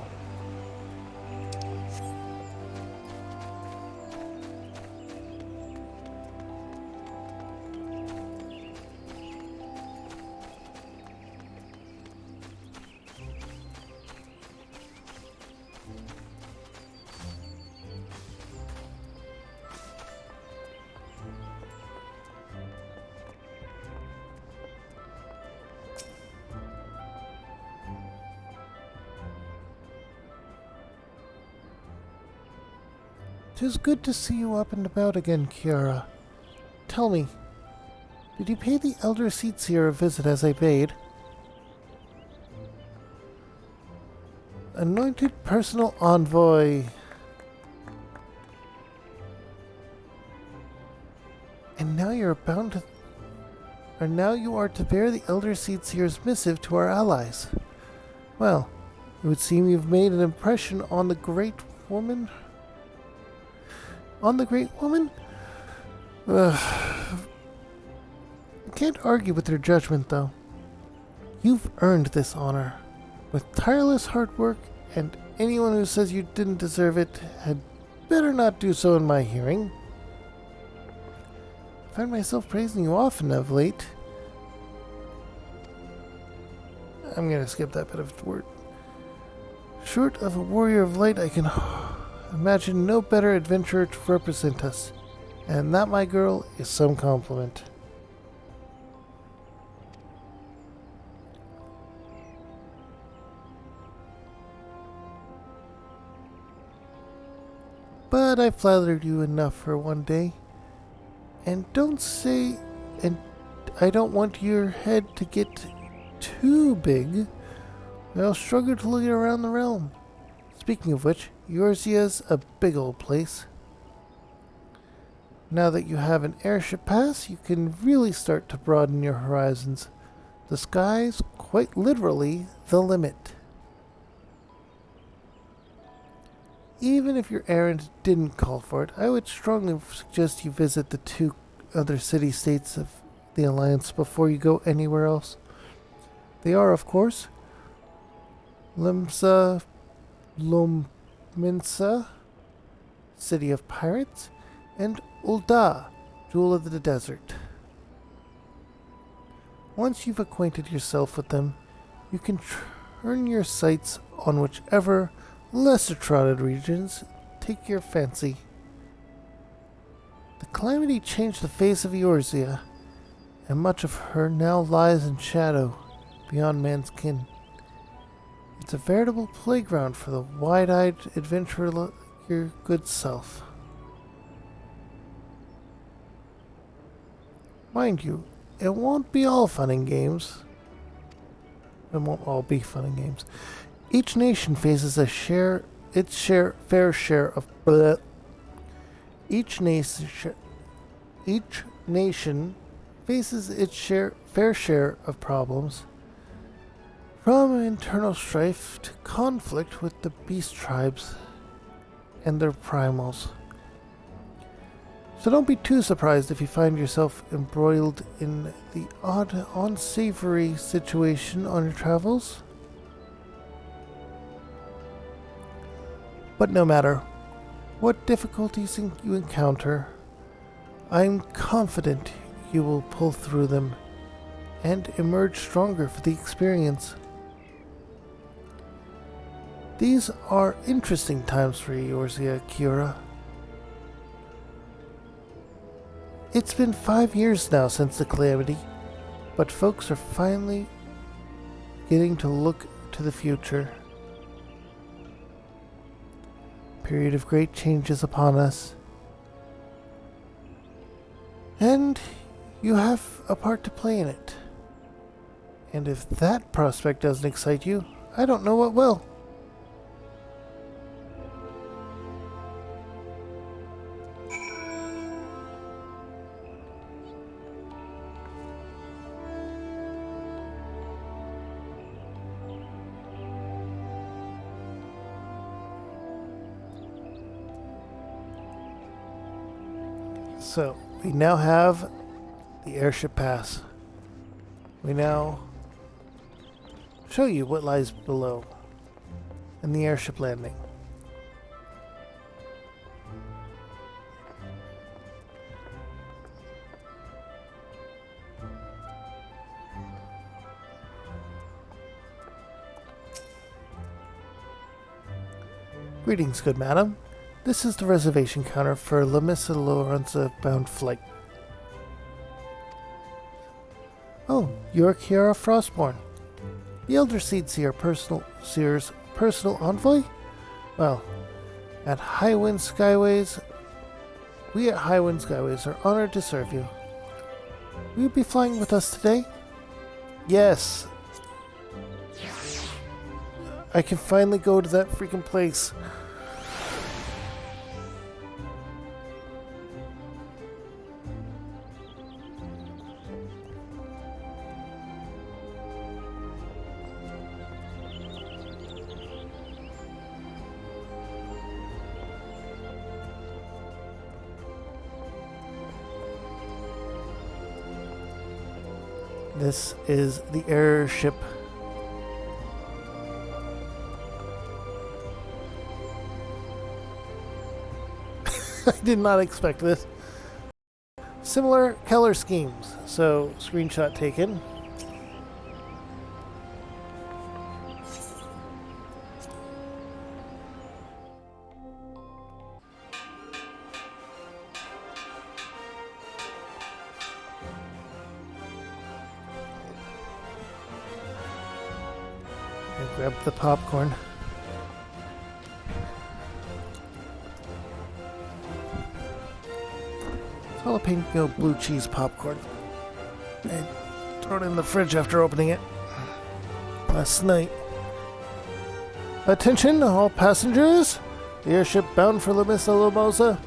"'Tis good to see you up and about again, Kiara. Tell me, did you pay the Elder Seatseer a visit as I bade? Anointed personal envoy. And now you are to bear the Elder Seatseer's missive to our allies. Well, it would seem you've made an impression on the Great Woman. On the Great Woman? I can't argue with your judgment, though. You've earned this honor. With tireless hard work, and anyone who says you didn't deserve it had better not do so in my hearing. I find myself praising you often of late. I'm gonna skip that bit of word. Short of a warrior of light, I can imagine no better adventurer to represent us. And that, my girl, is some compliment. But I flattered you enough for one day. And I don't want your head to get too big. I'll struggle to look around the realm. Speaking of which, Eorzea's a big old place. Now that you have an airship pass, you can really start to broaden your horizons. The sky's quite literally the limit. Even if your errand didn't call for it, I would strongly suggest you visit the 2 other city-states of the Alliance before you go anywhere else. They are, of course, Lominsa, City of Pirates, and Ul'dah, Jewel of the Desert. Once you've acquainted yourself with them, you can turn your sights on whichever lesser trotted regions take your fancy. The calamity changed the face of Eorzea, and much of her now lies in shadow beyond man's ken. It's a veritable playground for the wide-eyed adventurer like your good self. Mind you, it won't be all fun and games. It won't all be fun and games. Each nation faces fair share of bleh. Each nation faces its fair share of problems, from internal strife to conflict with the beast tribes and their primals. So don't be too surprised if you find yourself embroiled in the odd, unsavory situation on your travels. But no matter what difficulties you encounter, I'm confident you will pull through them and emerge stronger for the experience. These are interesting times for Eorzea, Kiara. It's been 5 years now since the calamity, but folks are finally getting to look to the future. Period of great changes upon us. And you have a part to play in it. And if that prospect doesn't excite you, I don't know what will. So, we now have the airship pass. We now show you what lies below and the airship landing. Greetings, good madam. This is the reservation counter for La Missa Lorenza bound flight. Oh, you're Kiara Frostborn. The Elder Seer's personal envoy? Well, at Highwind Skyways, we at Highwind Skyways are honored to serve you. Will you be flying with us today? Yes. I can finally go to that freaking place. This is the airship. I did not expect this. Similar color schemes. So, screenshot taken. And grab the popcorn. Jalapeno blue cheese popcorn. And throw it in the fridge after opening it last night. Attention, all passengers! The airship bound for La Missa Lomosa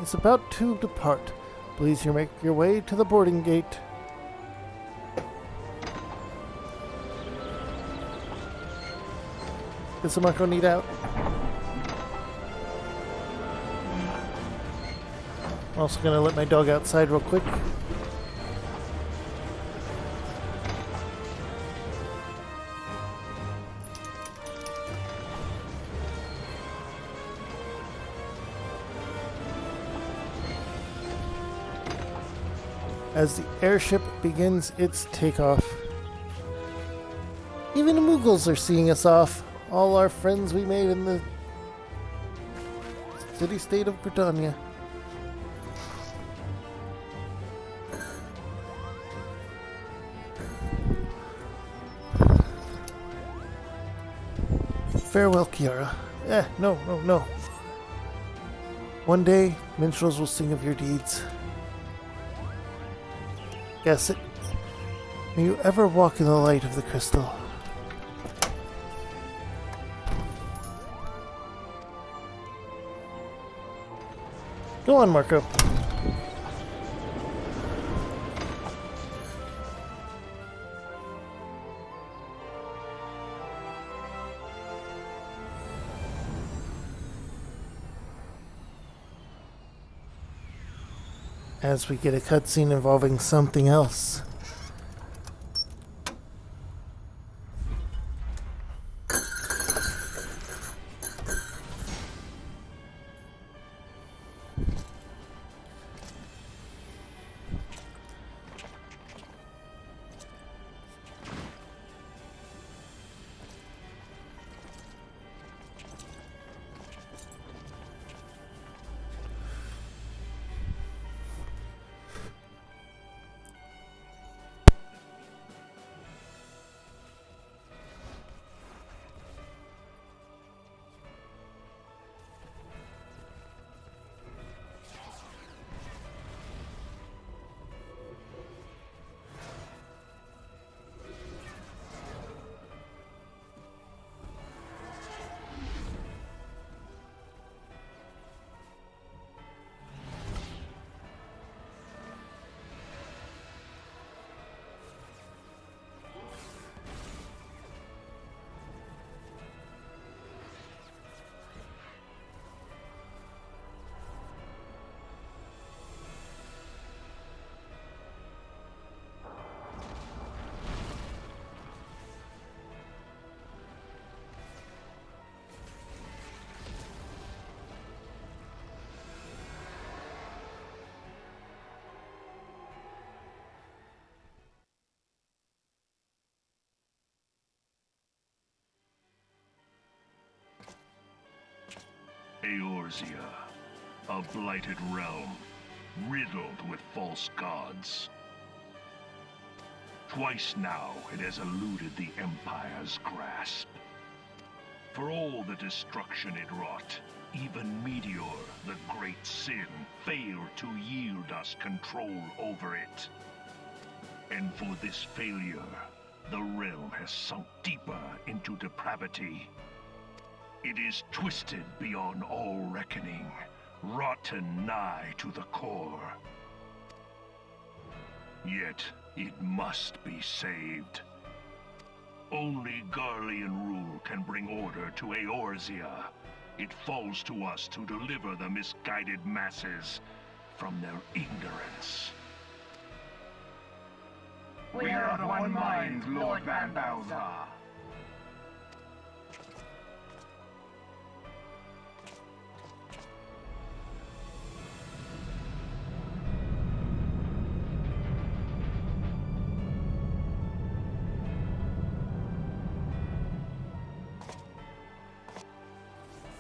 is about to depart. Please make your way to the boarding gate. Get some Marco need out. Also gonna let my dog outside real quick. As the airship begins its takeoff. Even the Mughals are seeing us off. All our friends we made in the city-state of Britannia. Farewell, Kiara. No. One day, minstrels will sing of your deeds. Guess it. May you ever walk in the light of the crystal. Go on, Marco. As we get a cutscene involving something else. Eorzea, a blighted realm, riddled with false gods. Twice now it has eluded the Empire's grasp. For all the destruction it wrought, even Meteor, the great sin, failed to yield us control over it. And for this failure, the realm has sunk deeper into depravity. It is twisted beyond all reckoning, rotten nigh to the core. Yet, it must be saved. Only Garlean rule can bring order to Eorzea. It falls to us to deliver the misguided masses from their ignorance. We are of one mind, Lord Van Balthar.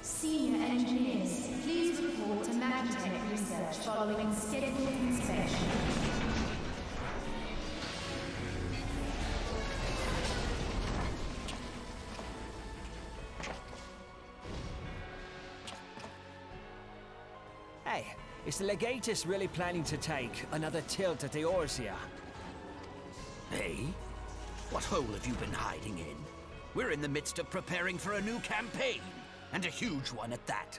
Senior engineers, please report to Magitech research following scheduled inspection. Hey, is the Legatus really planning to take another tilt at Eorzea? Hey? What hole have you been hiding in? We're in the midst of preparing for a new campaign, and a huge one at that.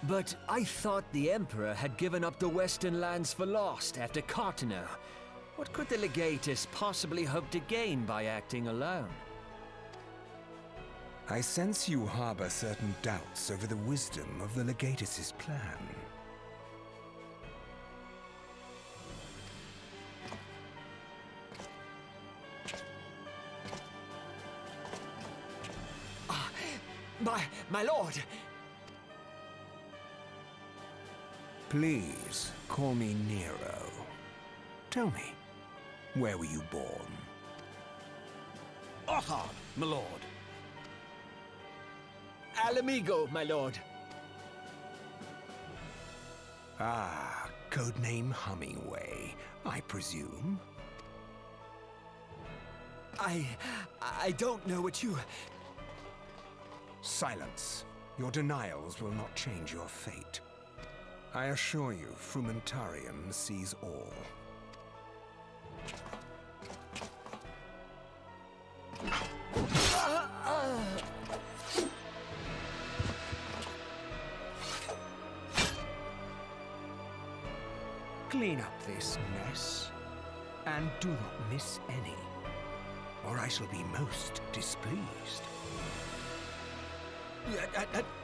But I thought the Emperor had given up the Western lands for lost after Carteneau. What could the Legatus possibly hope to gain by acting alone? I sense you harbor certain doubts over the wisdom of the Legatus's plan. My lord! Please, call me Nero. Tell me, where were you born? Othard, my lord. Alamigo, my lord. Ah, codename Hummingway, I presume? I don't know what you... Silence. Your denials will not change your fate. I assure you, Frumentarium sees all. Clean up this mess, and do not miss any, or I shall be most displeased.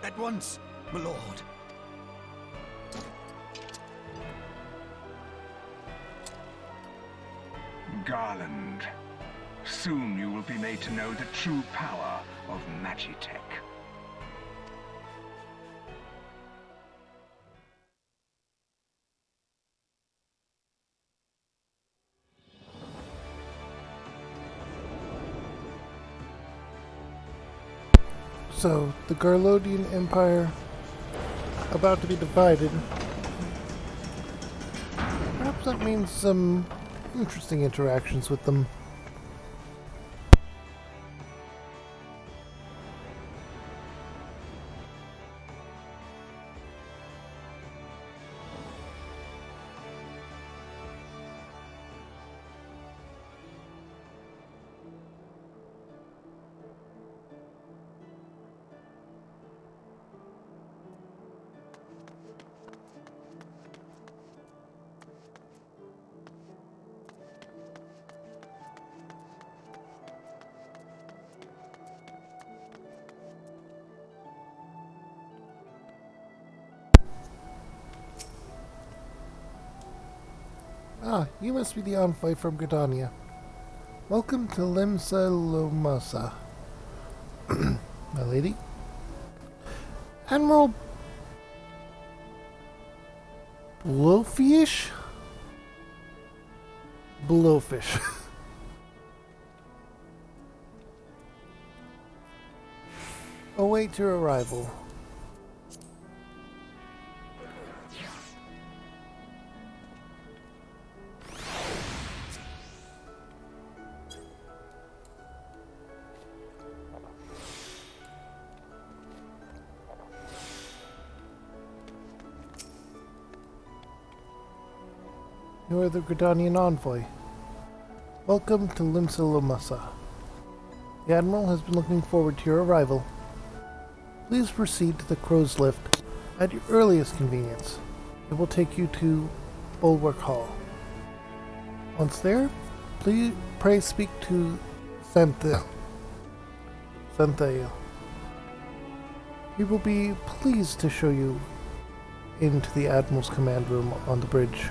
At once, my lord. Garland, soon you will be made to know the true power of Magitech. So, the Garlodian Empire about to be divided. Perhaps that means some interesting interactions with them. Ah, you must be the envoy from Gridania. Welcome to Limsa Lomasa. My lady? Admiral Blowfish? Blowfish. Await your arrival. You are the Gridanian envoy. Welcome to Limsa Lomasa. The Admiral has been looking forward to your arrival. Please proceed to the Crow's Lift at your earliest convenience. It will take you to Bulwark Hall. Once there, pray speak to Santhail. He will be pleased to show you into the Admiral's command room on the bridge.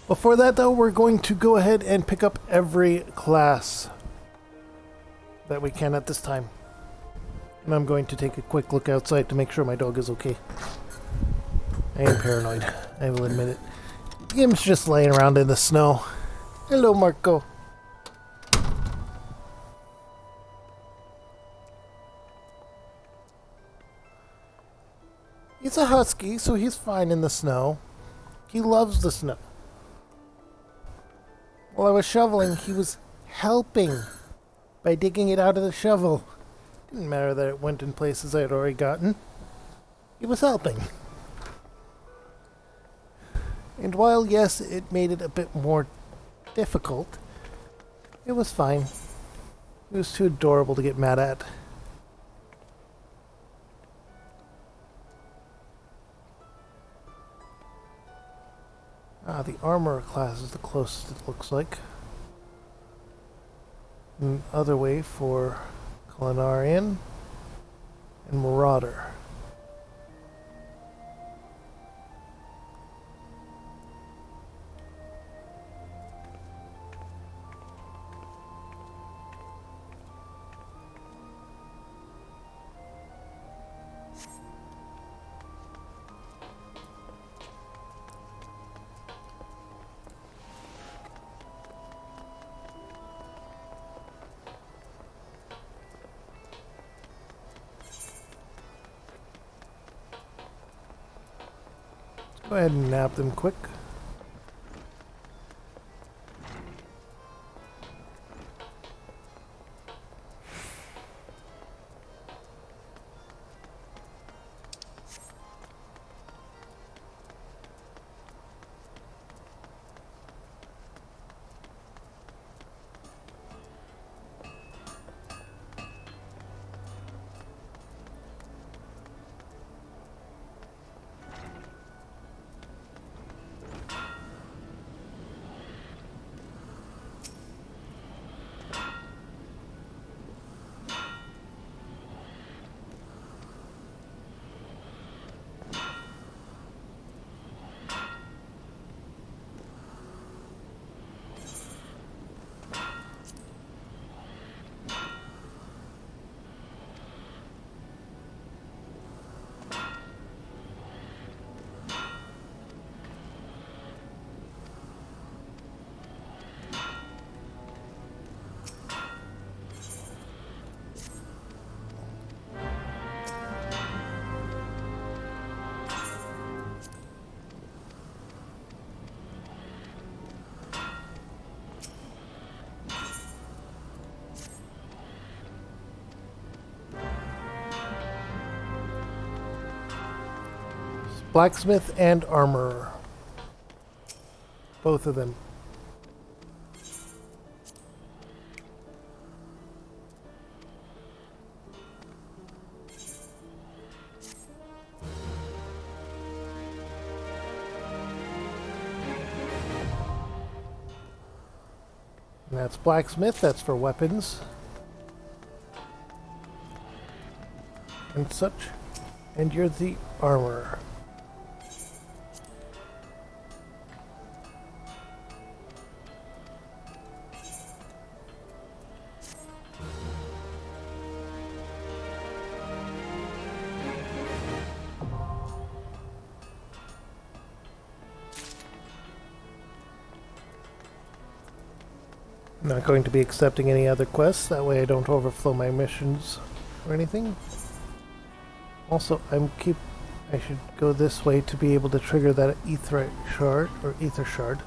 Before that, though, we're going to go ahead and pick up every class that we can at this time. And I'm going to take a quick look outside to make sure my dog is okay. I am paranoid, I will admit it. Gim's just laying around in the snow. Hello, Marco. He's a husky, so he's fine in the snow. He loves the snow. While I was shoveling, he was helping by digging it out of the shovel. Didn't matter that it went in places I had already gotten. He was helping. And while, yes, it made it a bit more difficult, it was fine. He was too adorable to get mad at. The armor class is the closest it looks like. The other way for Culinarian and Marauder. Go ahead and nab them quick. Blacksmith and armorer. Both of them. And that's blacksmith, that's for weapons and such. And you're the armorer. I'm not going to be accepting any other quests, that way I don't overflow my missions or anything. Also, I should go this way to be able to trigger that ether shard.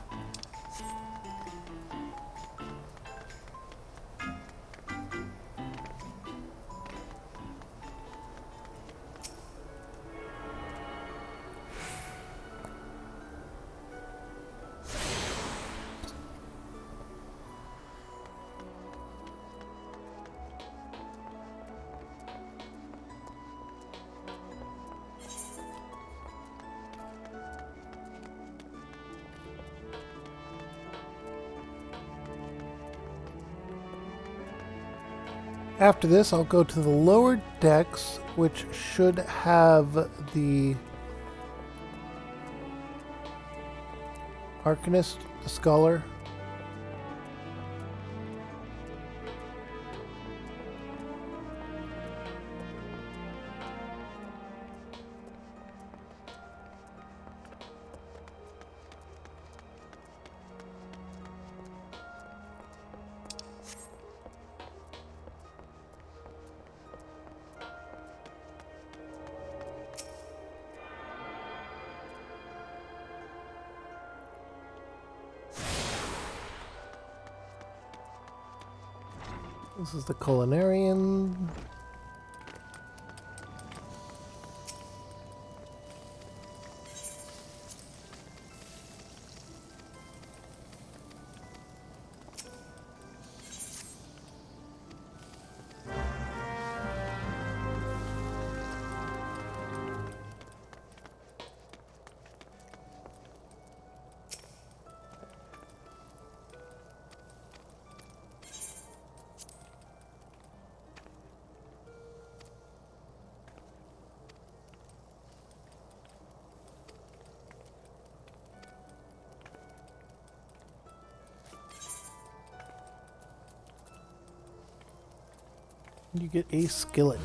After this, I'll go to the lower decks, which should have the Arcanist, the Scholar. This is the Culinarian. You get a skillet.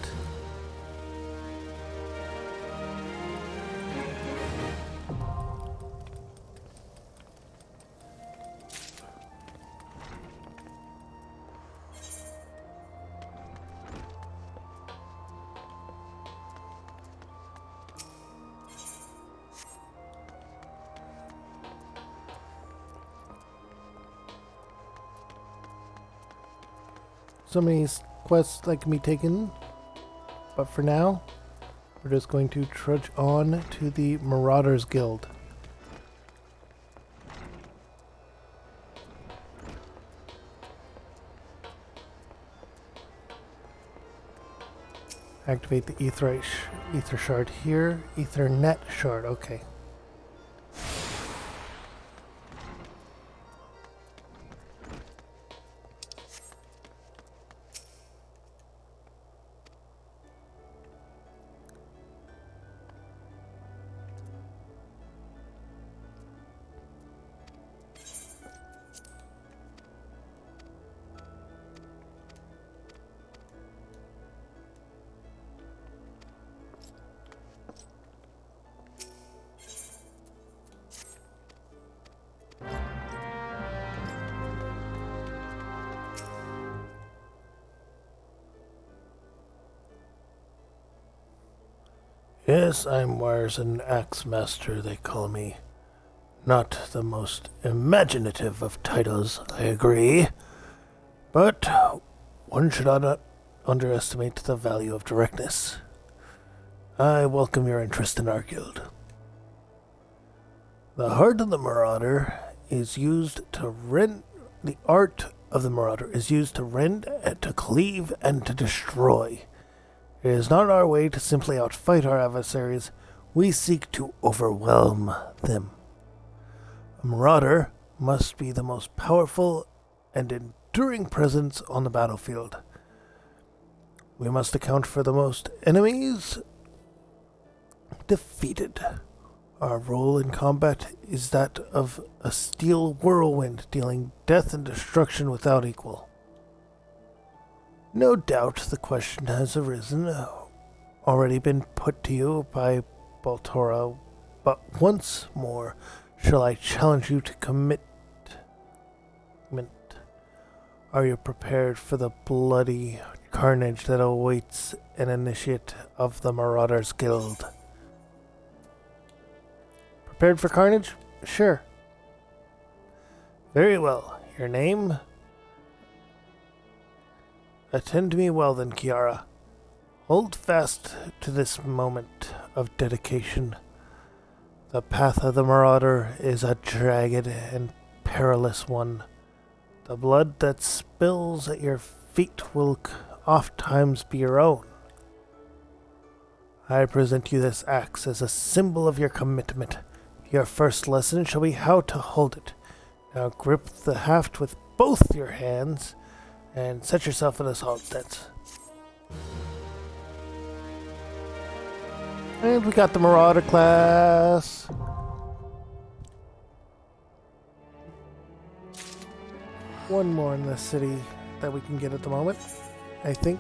So many quests that can be taken, but for now, we're just going to trudge on to the Marauders Guild. Activate the ether shard here. Ethernet shard, okay. Yes, I'm Wyrson Axemaster, they call me. Not the most imaginative of titles, I agree. But one should not underestimate the value of directness. I welcome your interest in our guild. The heart of the Marauder is used to rend. The art of the Marauder is used to rend, to cleave, and to destroy. It is not our way to simply outfight our adversaries. We seek to overwhelm them. A Marauder must be the most powerful and enduring presence on the battlefield. We must account for the most enemies defeated. Our role in combat is that of a steel whirlwind, dealing death and destruction without equal. No doubt the question has already been put to you by Baltora, but once more shall I challenge you to commit. Are you prepared for the bloody carnage that awaits an initiate of the Marauders Guild? Prepared for carnage? Sure. Very well. Your name? Attend to me well then, Kiara. Hold fast to this moment of dedication. The path of the Marauder is a jagged and perilous one. The blood that spills at your feet will oftentimes be your own. I present you this axe as a symbol of your commitment. Your first lesson shall be how to hold it. Now grip the haft with both your hands and set yourself in assault stance. And we got the Marauder class. One more in the city that we can get at the moment, I think.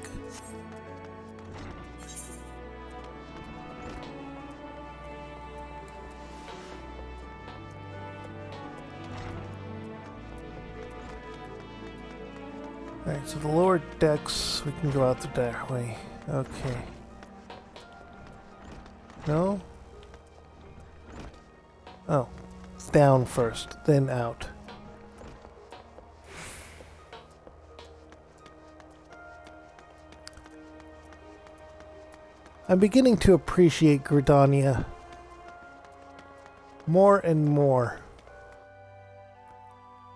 Alright, so the lower decks, we can go out the that way. Okay. No? Oh. It's down first, then out. I'm beginning to appreciate Gridania more and more,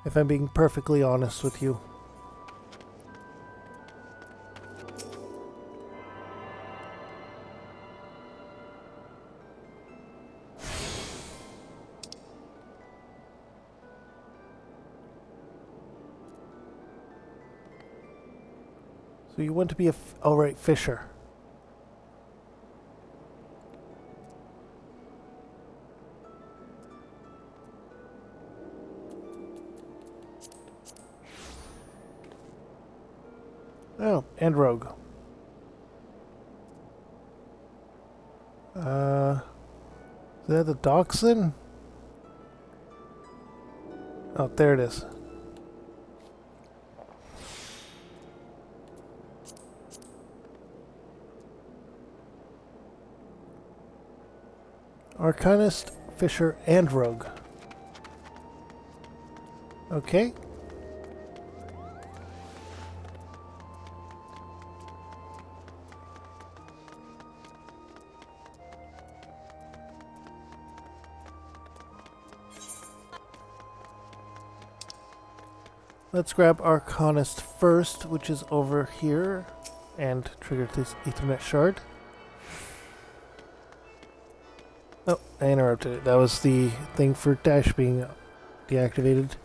if I'm being perfectly honest with you. So you want to be a alright fisher. Oh, and rogue. Is that the Dachshund? Oh, there it is. Arcanist, Fisher, and Rogue. Okay. Let's grab Arcanist first, which is over here, and trigger this Ethernet shard. Oh, I interrupted it. That was the thing for dash being deactivated.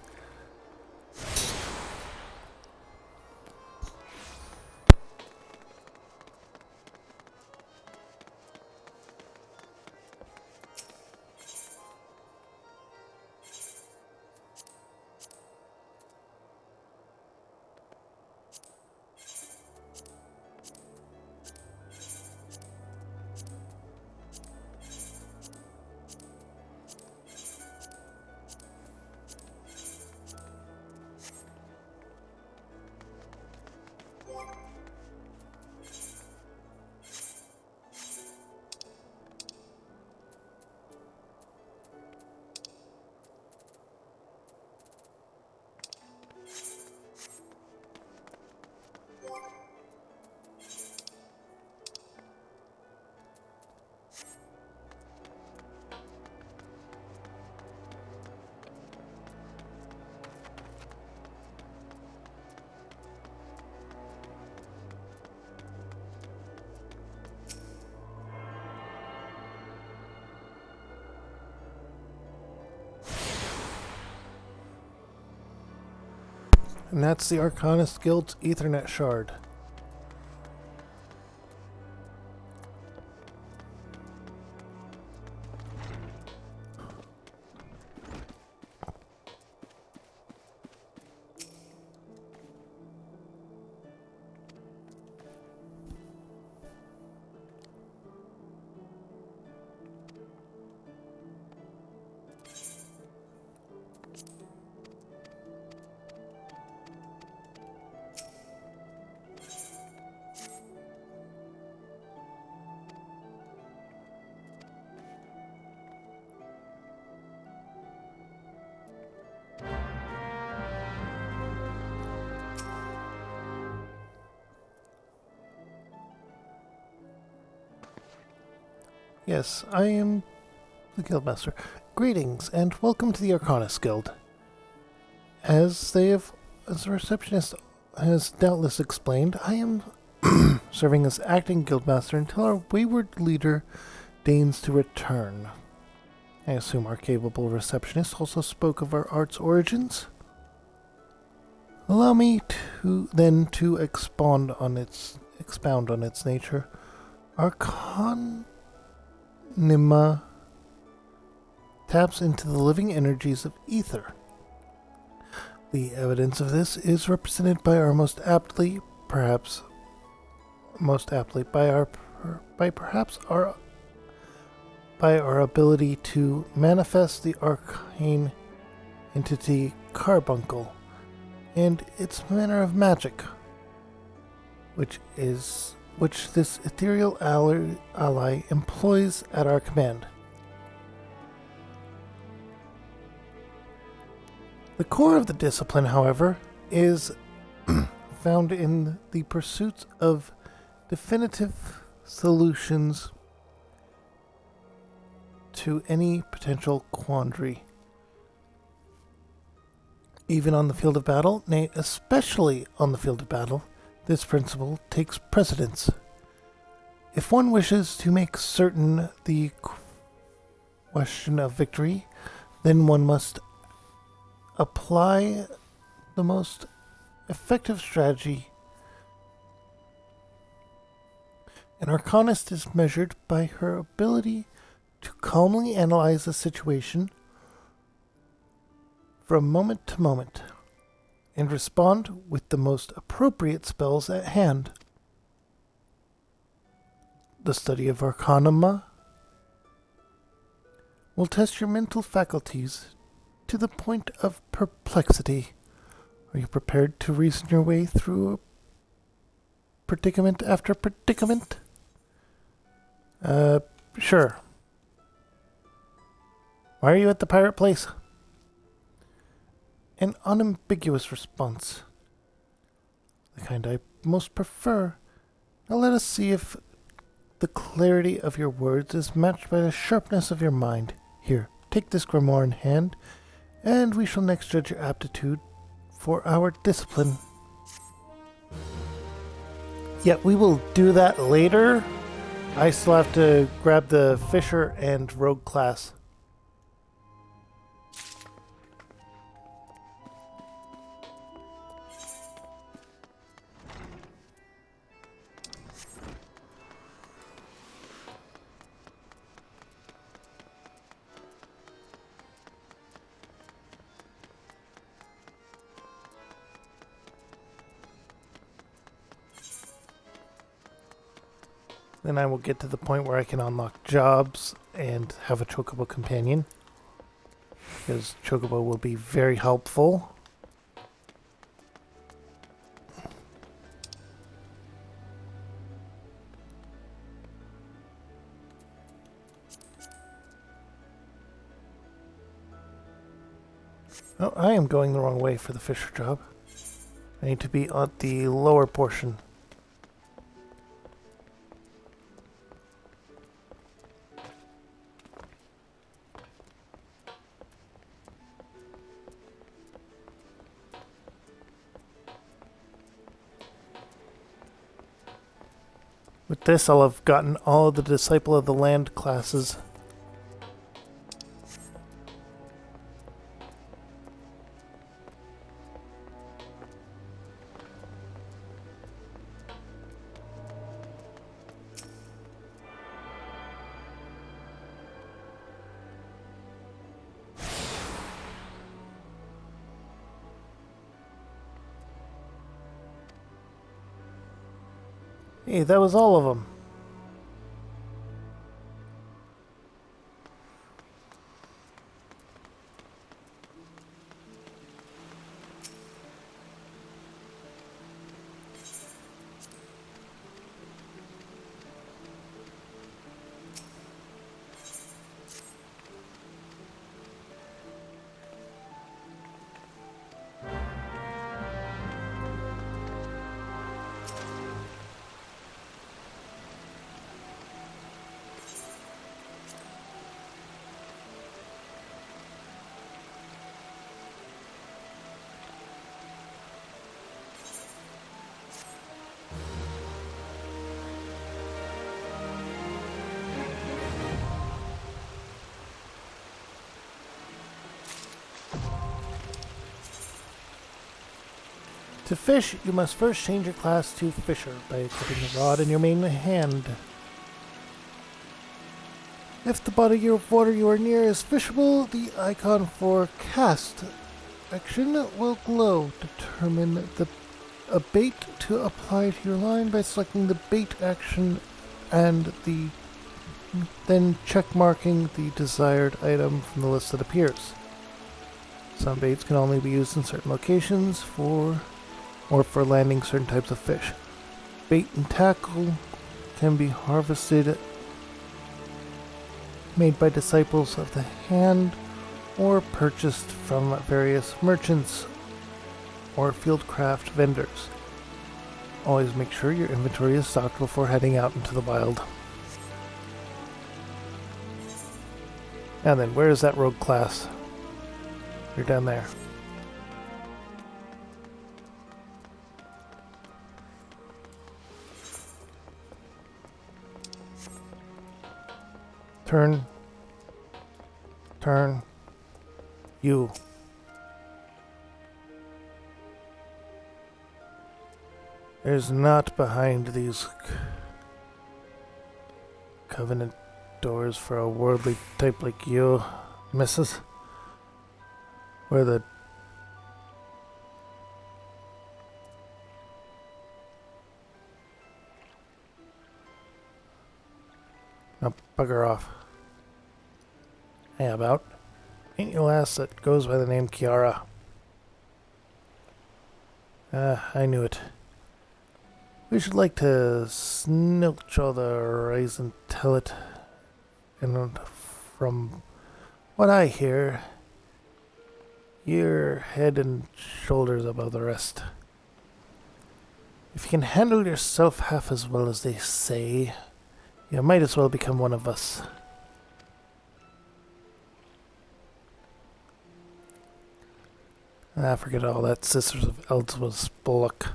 And that's the Arcanist Guild's Ethernet shard. Yes, I am the Guildmaster. Greetings, and welcome to the Arcanist Guild. As the receptionist has doubtless explained, I am serving as acting Guildmaster until our wayward leader deigns to return. I assume our capable receptionist also spoke of our art's origins. Allow me to expound on its nature. Arcanima taps into the living energies of ether. The evidence of this is represented by our by our ability to manifest the arcane entity Carbuncle and its manner of magic, which this ethereal ally employs at our command. The core of the discipline, however, is found in the pursuit of definitive solutions to any potential quandary. Even on the field of battle, nay, especially on the field of battle, this principle takes precedence. If one wishes to make certain the question of victory, then one must apply the most effective strategy. An arcanist is measured by her ability to calmly analyze a situation from moment to moment and respond with the most appropriate spells at hand. The study of Arcanima will test your mental faculties to the point of perplexity. Are you prepared to reason your way through predicament after predicament? Sure. Why are you at the pirate place? An unambiguous response. The kind I most prefer. Now let us see if the clarity of your words is matched by the sharpness of your mind. Here, take this grimoire in hand, and we shall next judge your aptitude for our discipline. Yeah, we will do that later. I still have to grab the Fisher and Rogue class. Then I will get to the point where I can unlock jobs and have a Chocobo companion, because Chocobo will be very helpful. Oh, I am going the wrong way for the Fisher job. I need to be at the lower portion. With this, I'll have gotten all of the Disciple of the Land classes. Hey, that was all of them. To fish, you must first change your class to Fisher by equipping the rod in your main hand. If the body of water you are near is fishable, the icon for Cast action will glow. Determine a bait to apply to your line by selecting the bait action and then check marking the desired item from the list that appears. Some baits can only be used in certain locations or for landing certain types of fish. Bait and tackle can be harvested, made by disciples of the hand, or purchased from various merchants or fieldcraft vendors. Always make sure your inventory is stocked before heading out into the wild. And then, where is that rogue class? You're down there. Turn. Turn. You. There's not behind these covenant doors for a worldly type like you, missus. Where the... Now bugger off. Hey, about. Ain't your lass that goes by the name Kiara? I knew it. We should like to snilch all the rise and tell it. And from what I hear, you're head and shoulders above the rest. If you can handle yourself half as well as they say, you might as well become one of us. Forget all that Sisters of Eldsworth's bullock.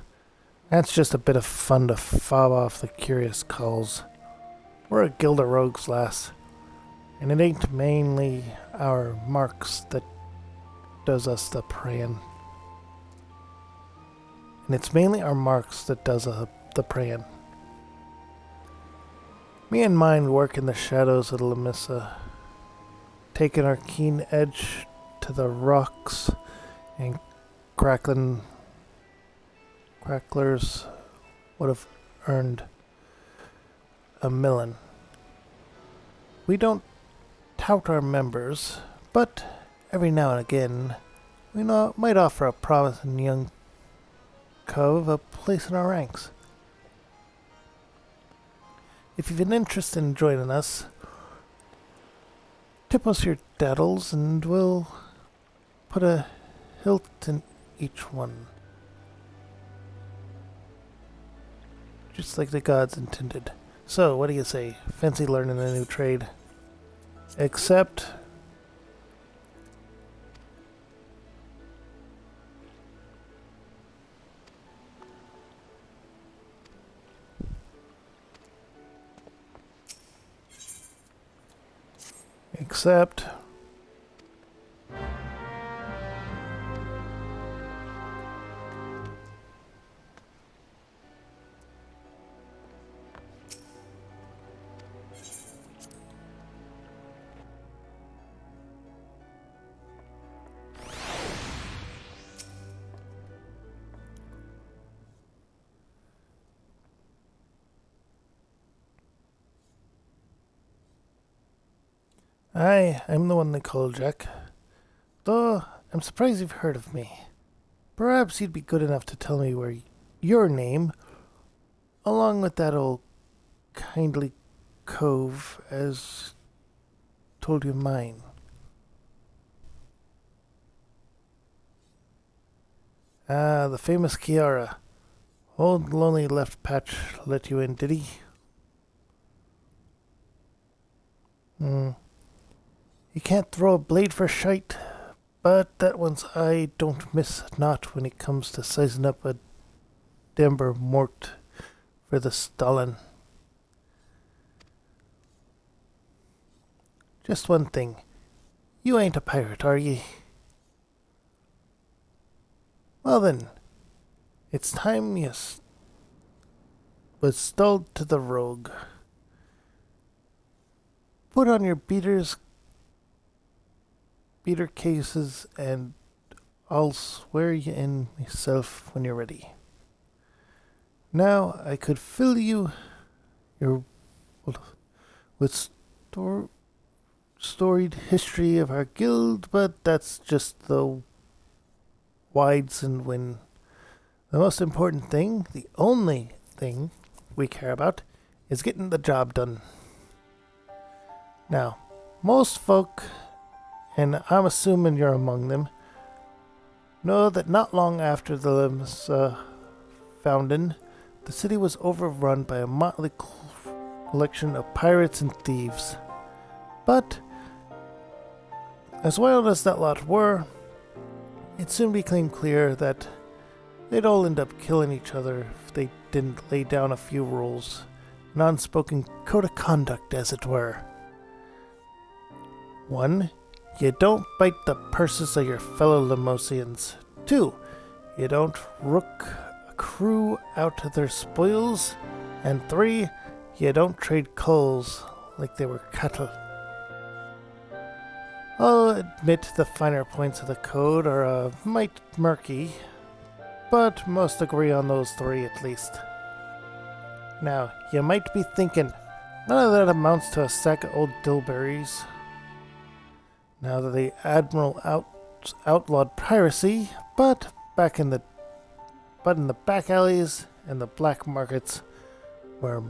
That's just a bit of fun to fob off the curious culls. We're a guild of rogues, lass. And it ain't mainly our marks that does us the praying. And it's mainly our marks that does the praying. Me and mine work in the shadows of Lamissa, taking our keen edge to the rocks and cracklers would have earned a million. We don't tout our members, but every now and again we might offer a promising young cove a place in our ranks. If you've an interest in joining us, tip us your daddles and we'll put a hilt in each one. Just like the gods intended. So, what do you say? Fancy learning a new trade? Except... Except... I'm the one they call Jack. Though, I'm surprised you've heard of me. Perhaps you'd be good enough to tell me where your name, along with that old kindly cove, has told you mine. Ah, the famous Kiara. Old lonely left patch let you in, did he? You can't throw a blade for shite, but that one's eye don't miss not when it comes to sizing up a Denver mort for the Stalin. Just one thing. You ain't a pirate, are ye? Well then, It's time you was stalled to the rogue. Put on your beater cases, and I'll swear you in myself when you're ready. Now I could fill you with storied history of our guild, but that's just the wides and win. The most important thing, the only thing we care about, is getting the job done. Now, most folk, and I'm assuming you're among them, know that not long after the Lim's founding, the city was overrun by a motley collection of pirates and thieves. But, as wild as that lot were, it soon became clear that they'd all end up killing each other if they didn't lay down a few rules, an unspoken code of conduct, as it were. 1. You don't bite the purses of your fellow Lemosians. 2. You don't rook a crew out of their spoils. And 3. You don't trade coals like they were cattle. I'll admit the finer points of the code are a mite murky, but most agree on those 3 at least. Now, you might be thinking, none of that amounts to a sack of old dillberries. Now that the Admiral outlawed piracy, but in the back alleys and the black markets, where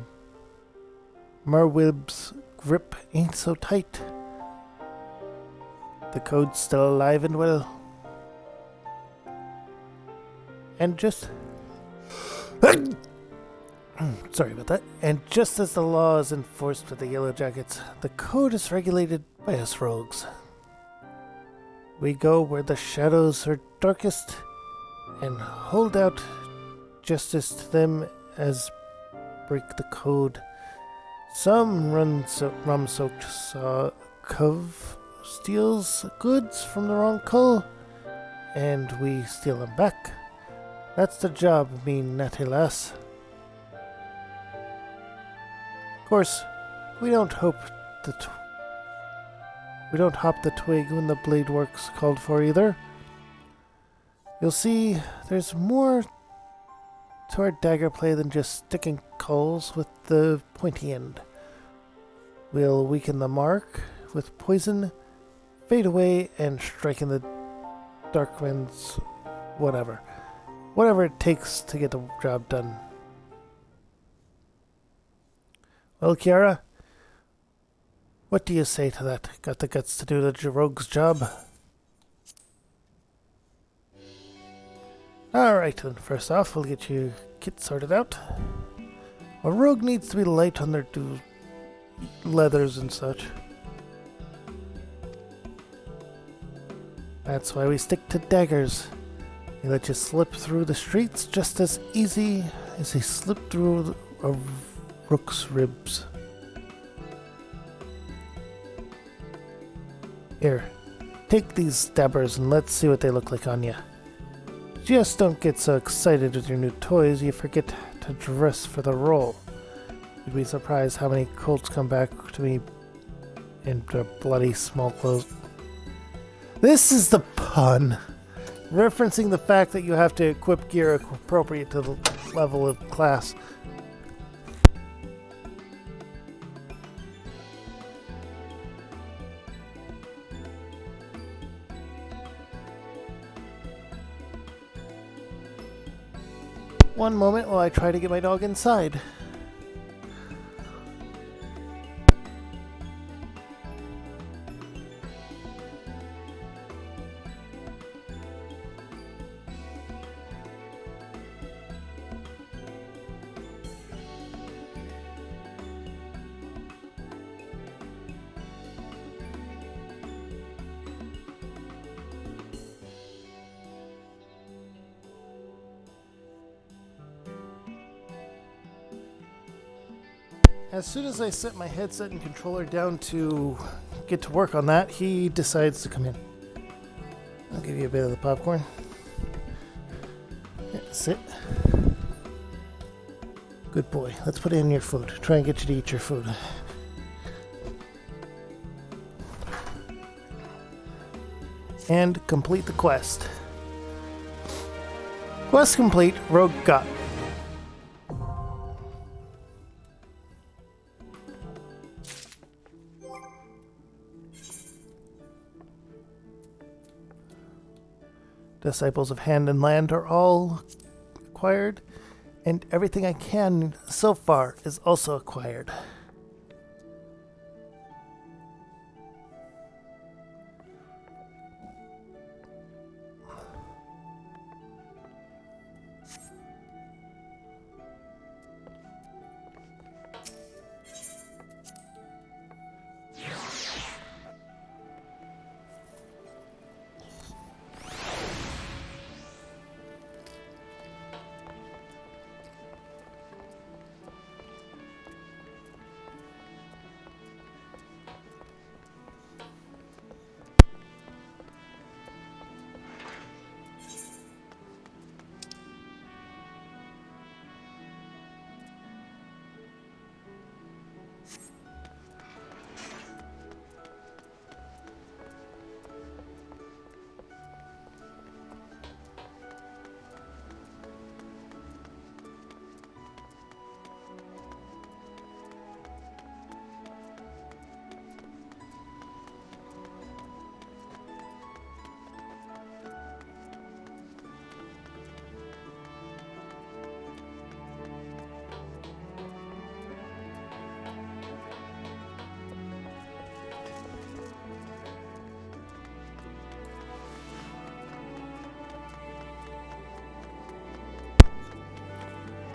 Merwib's grip ain't so tight, the code's still alive and well. And just sorry about that. And just as the law is enforced for the Yellow Jackets, the code is regulated by us rogues. We go where the shadows are darkest and hold out justice to them as break the code. Some rum-soaked cove steals goods from the wrong cull, and we steal them back. That's the job, me natty lass. Of course, we don't hop the twig when the blade work's called for either. You'll see there's more to our dagger play than just sticking culls with the pointy end. We'll weaken the mark with poison, fade away, and strike in the dark winds, whatever it takes to get the job done. Well, Kiara, what do you say to that? Got the guts to do the rogue's job? Alright then, first off, we'll get your kit sorted out. A rogue needs to be light on their leathers and such. That's why we stick to daggers. They let you slip through the streets just as easy as they slip through a rook's ribs. Here, take these stabbers and let's see what they look like on you. Just don't get so excited with your new toys you forget to dress for the role. You'd be surprised how many colts come back to me in their bloody small clothes. This is the pun, referencing the fact that you have to equip gear appropriate to the level of class. One moment while I try to get my dog inside. As soon as I set my headset and controller down to get to work on that, he decides to come in. I'll give you a bit of the popcorn. Yeah, sit. Good boy. Let's put in your food. Try and get you to eat your food. And complete the quest. Quest complete. Rogue got. Disciples of Hand and Land are all acquired, and everything I can so far is also acquired.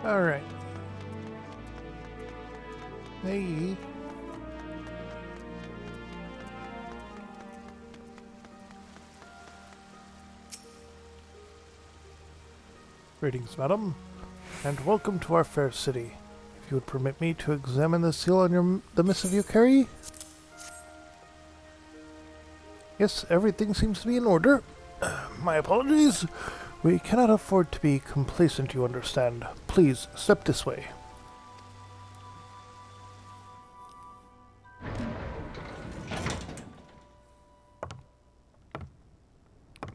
Alright. Hey. Greetings, madam, and welcome to our fair city. If you would permit me to examine the seal on the missive you carry? Yes, everything seems to be in order. My apologies. We cannot afford to be complacent, you understand. Please, step this way.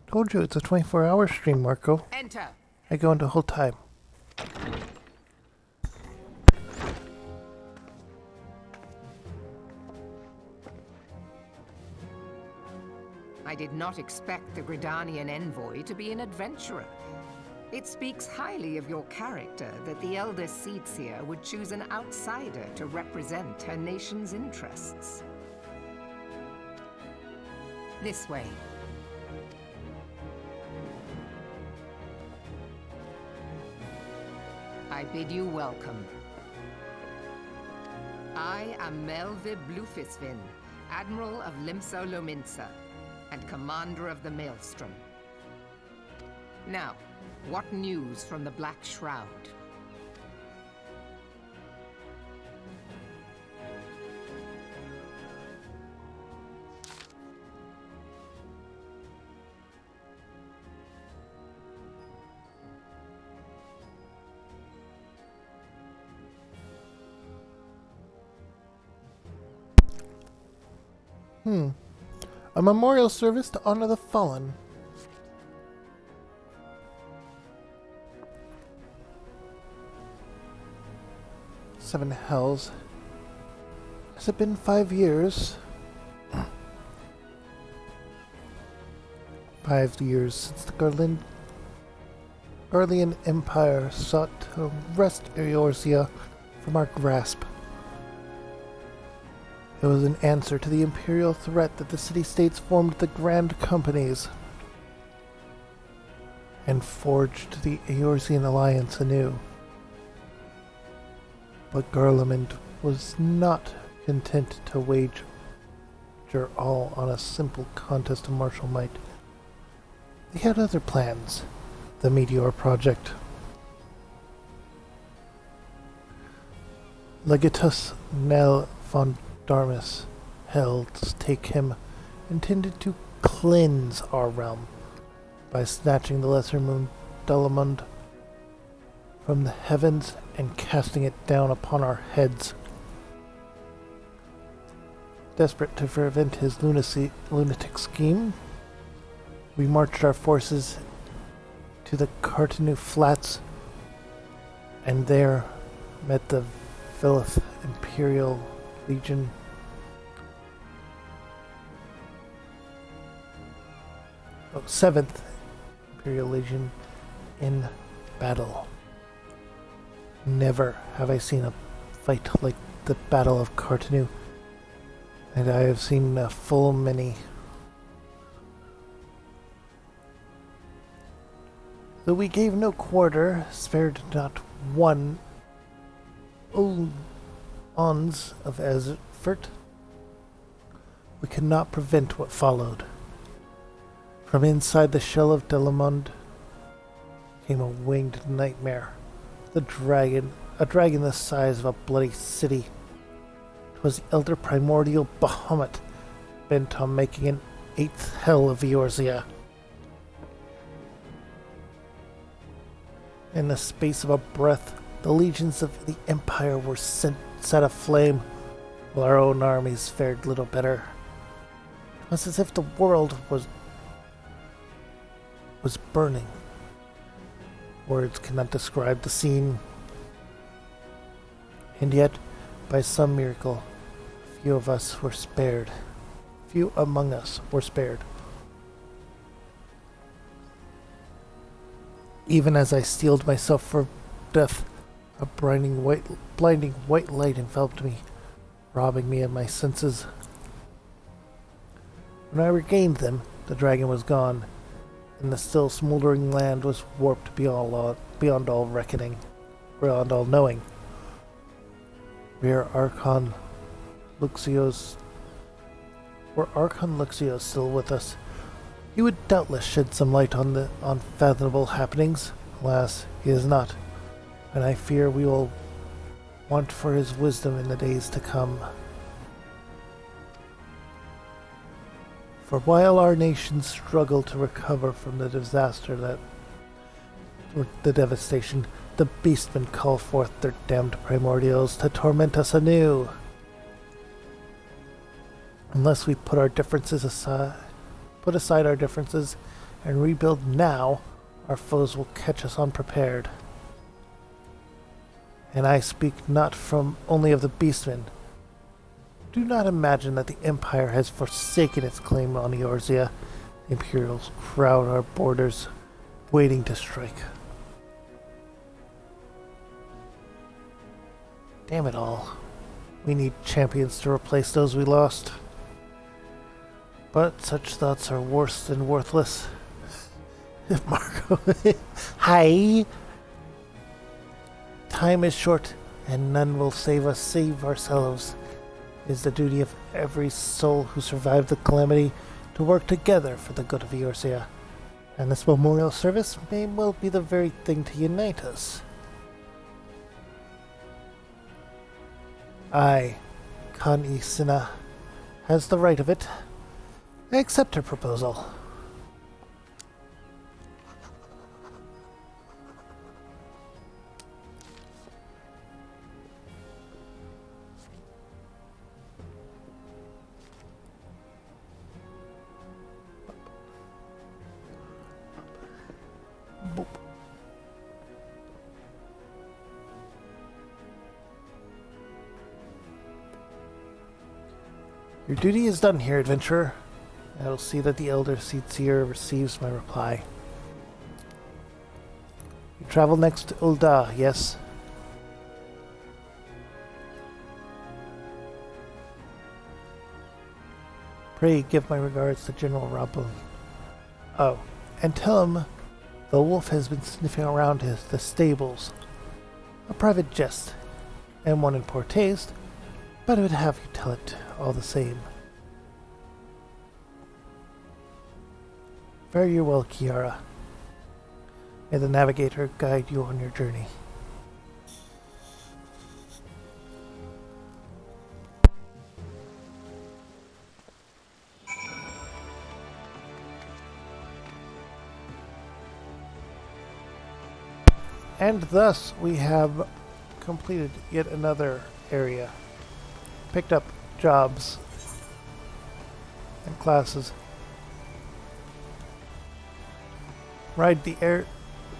Told you it's a 24-hour stream, Marco. Enter. I go into whole time. I did not expect the Gridanian envoy to be an adventurer. It speaks highly of your character that the Elder Seedseer would choose an outsider to represent her nation's interests. This way. I bid you welcome. I am Melvib Blufisvin, Admiral of Limso Lominsa, and Commander of the Maelstrom. Now, what news from the Black Shroud? A memorial service to honor the fallen. Seven hells. Has it been 5 years? 5 years since the Garlean Empire sought to wrest Eorzea from our grasp. It was an answer to the imperial threat that the city-states formed the Grand Companies and forged the Eorzean alliance anew. But Garlemald was not content to wager all on a simple contest of martial might. They had other plans, the Meteor Project. Legatus Nel von Darmus, Hells take him, intended to cleanse our realm by snatching the lesser moon Dalamund from the heavens and casting it down upon our heads. Desperate to prevent his lunatic scheme, we marched our forces to the Cartanu Flats, and there met the Velith Imperial Legion. Oh, 7th Imperial Legion in battle. Never have I seen a fight like the Battle of Cartanu, and I have seen a full many. Though we gave no quarter, spared not one ons of effort, we could not prevent what followed. From inside the shell of Delamond came a winged nightmare. A dragon the size of a bloody city. 'Twas the elder primordial Bahamut, bent on making an 8th hell of Eorzea. In the space of a breath, the legions of the Empire were set aflame, while our own armies fared little better. It was as if the world was burning. Words cannot describe the scene. And yet, by some miracle, few among us were spared. Even as I steeled myself for death, a blinding white light enveloped me, robbing me of my senses. When I regained them, the dragon was gone, and the still smoldering land was warped beyond all reckoning, beyond all knowing. Were Archon Luxios still with us, he would doubtless shed some light on the unfathomable happenings. Alas, he is not, and I fear we will want for his wisdom in the days to come. For while our nation struggled to recover from the devastation, the beastmen call forth their damned primordials to torment us anew. Unless we put aside our differences and rebuild now, our foes will catch us unprepared. And I speak not only of the beastmen. Do not imagine that the Empire has forsaken its claim on Eorzea. The Imperials crowd our borders, waiting to strike. Damn it all. We need champions to replace those we lost. But such thoughts are worse than worthless. Marco. Hi. Time is short, and none will save ourselves. It is the duty of every soul who survived the calamity to work together for the good of Eorzea. And this memorial service may well be the very thing to unite us. I, Khan Isina, has the right of it. I accept her proposal. Your duty is done here, adventurer. I will see that the Elder Seer receives my reply. You travel next to Ul'dah, yes? Pray give my regards to General Rabu. Oh, and tell him the wolf has been sniffing around the stables. A private jest, and one in poor taste, but I would have you tell it all the same. Fare you well, Kiara. May the Navigator guide you on your journey. And thus we have completed yet another area. Picked up jobs and classes. Ride the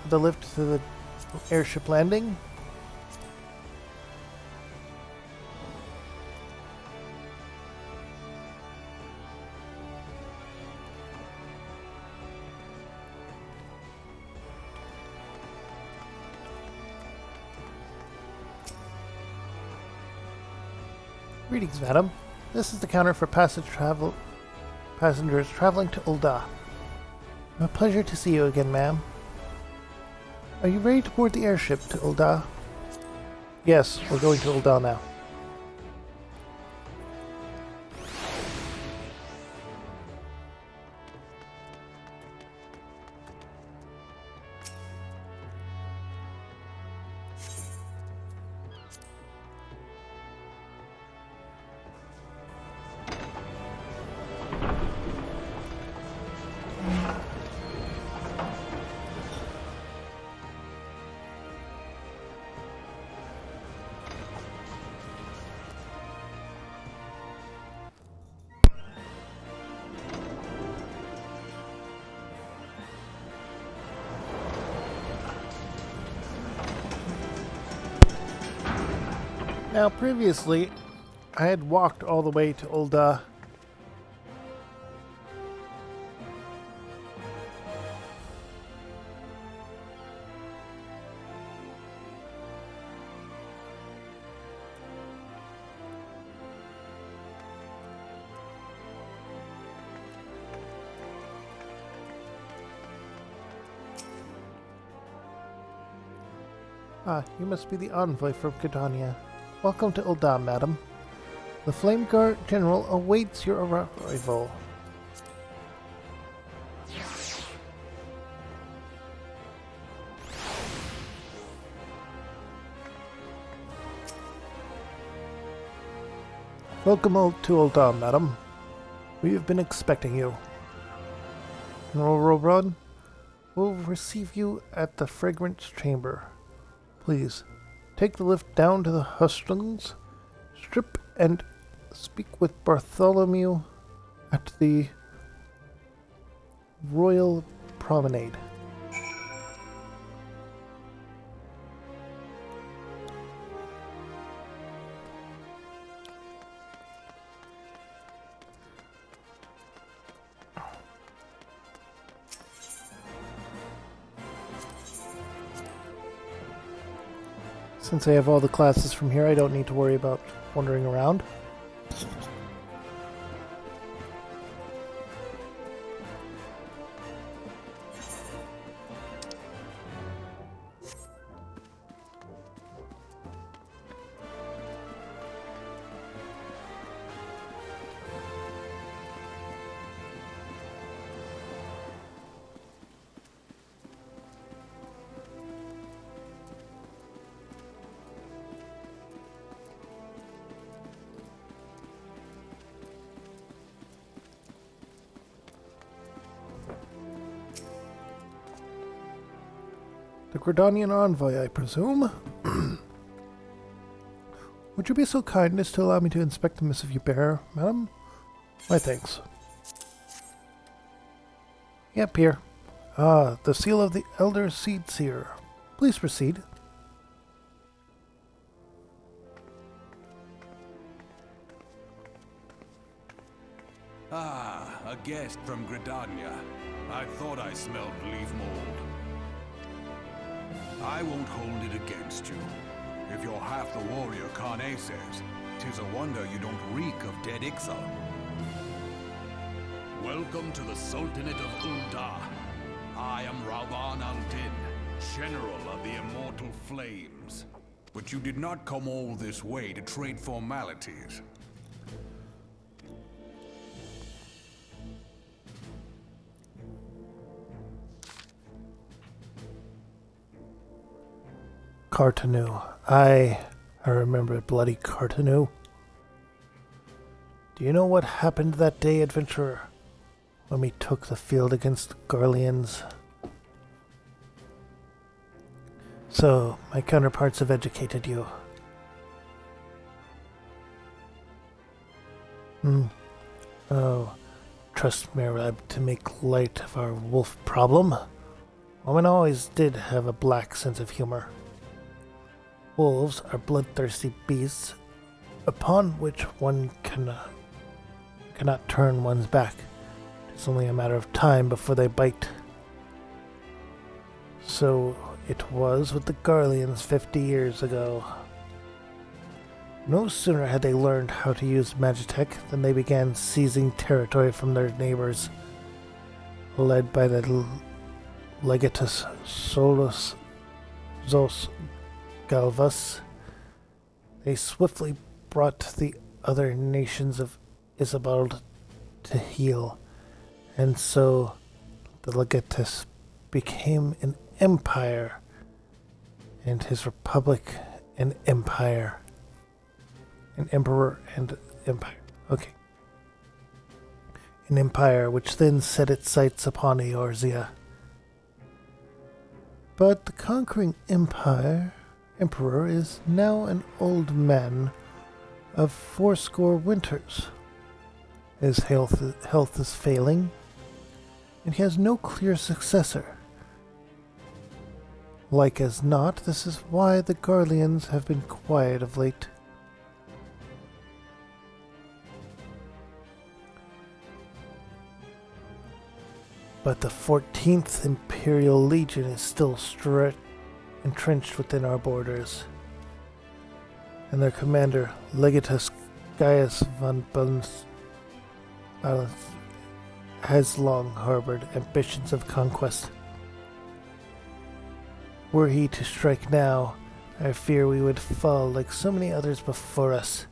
lift to the airship landing. Greetings, madam. This is the counter for passengers traveling to Ul'dah. A pleasure to see you again, ma'am. Are you ready to board the airship to Ul'dah? Yes, we're going to Ul'dah now. Now, previously, I had walked all the way to Ul'dah. Ah, you must be the envoy from Gridania. Welcome to Ul'dah, madam. The Flame Guard General awaits your arrival. Welcome to Ul'dah, madam. We have been expecting you. General Robron will receive you at the Fragrance Chamber. Please, take the lift down to the hustings, strip and speak with Bartholomew at the Royal Promenade. Since I have all the classes from here, I don't need to worry about wandering around. The Gridanian envoy, I presume? Would you be so kind as to allow me to inspect the missive you bear, madam? My thanks. Yep, here. Ah, the seal of the Elder Seed Seer. Please proceed. Ah, a guest from Gridania. I thought I smelled leaf mold. I won't hold it against you. If you're half the warrior Kane says, 'tis a wonder you don't reek of dead Ixal. Welcome to the Sultanate of Ul'dah. I am Rauban al-Din, General of the Immortal Flames. But you did not come all this way to trade formalities. Cartanu. I remember bloody Cartanu. Do you know what happened that day, adventurer? When we took the field against the Garleans? So, my counterparts have educated you. Oh, trust Merab to make light of our wolf problem. Women always did have a black sense of humor. Wolves are bloodthirsty beasts upon which one cannot turn one's back. It's only a matter of time before they bite. So it was with the Garleans 50 years ago. No sooner had they learned how to use Magitech than they began seizing territory from their neighbors. Led by the Legatus Solus Zos Galvas, they swiftly brought the other nations of Isabald to heel, and so the Legatus became an empire, and his republic an empire. An emperor and empire. Okay. An empire which then set its sights upon Eorzea. But the conquering emperor is now an old man of 80 winters. His health is failing, and he has no clear successor. Like as not, this is why the Garleans have been quiet of late. But the 14th Imperial Legion is still entrenched within our borders, and their commander, Legatus Gaius von Balance, has long harbored ambitions of conquest. Were he to strike now, I fear we would fall like so many others before us,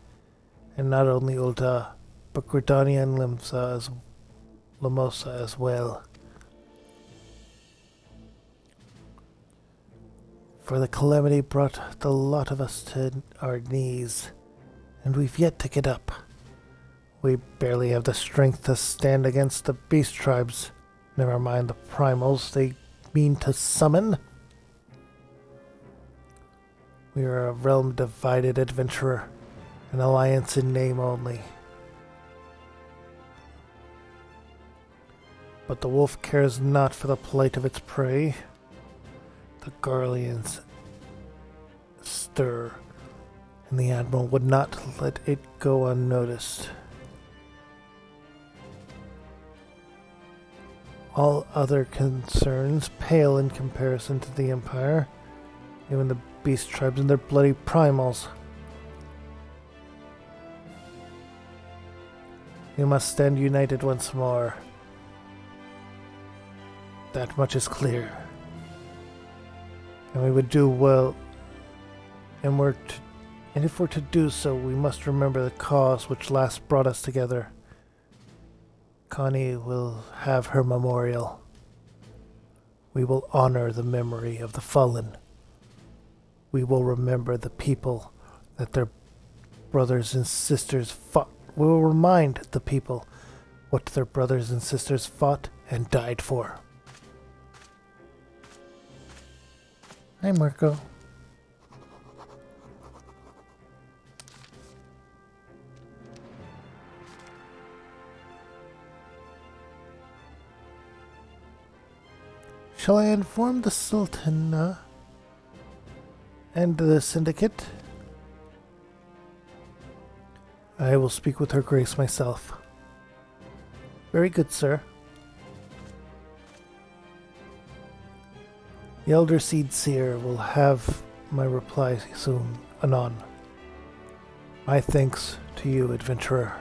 and not only Ul'dah, but Gridania and Lamosa as well. For the calamity brought the lot of us to our knees, and we've yet to get up. We barely have the strength to stand against the beast tribes, never mind the primals they mean to summon. We are a realm divided adventurer, an alliance in name only. But the wolf cares not for the plight of its prey. The Garleans stir, and the Admiral would not let it go unnoticed. All other concerns pale in comparison to the Empire, even the beast tribes and their bloody primals. We must stand united once more. That much is clear. And we would do well, and if we're to do so, we must remember the cause which last brought us together. Connie will have her memorial. We will honor the memory of the fallen. We will remember the people that their brothers and sisters fought. We will remind the people what their brothers and sisters fought and died for. Hi, Marco. Shall I inform the Sultan and the Syndicate? I will speak with Her Grace myself. Very good, sir. The Elder Seed Seer will have my reply soon, anon. My thanks to you, adventurer.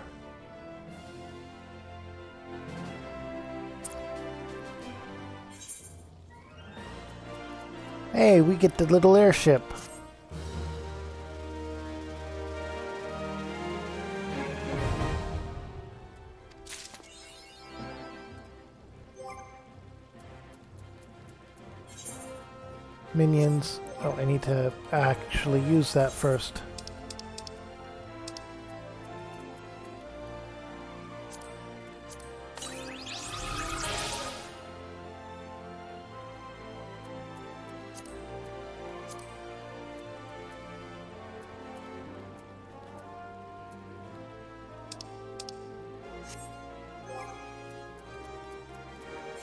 Hey, we get the little airship. Minions. Oh, I need to actually use that first.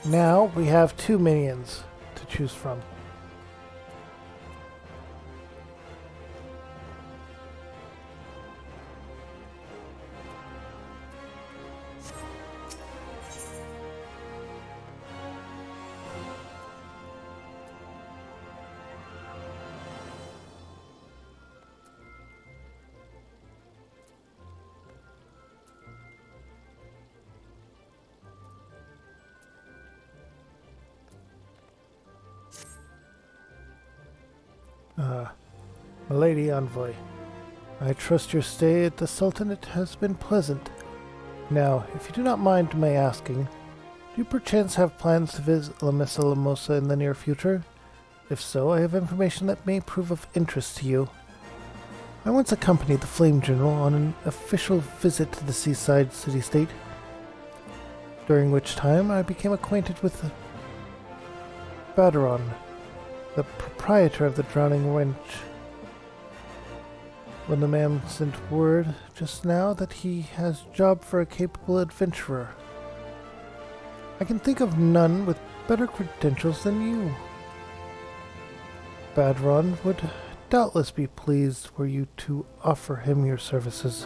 Now we have 2 minions to choose from. Milady Envoy, I trust your stay at the Sultanate has been pleasant. Now, if you do not mind my asking, do you perchance have plans to visit La Mesa Lamosa in the near future? If so, I have information that may prove of interest to you. I once accompanied the Flame General on an official visit to the seaside city-state, during which time I became acquainted with Baderon, the proprietor of the Drowning Wench. When the man sent word just now that he has job for a capable adventurer. I can think of none with better credentials than you. Baderon would doubtless be pleased were you to offer him your services.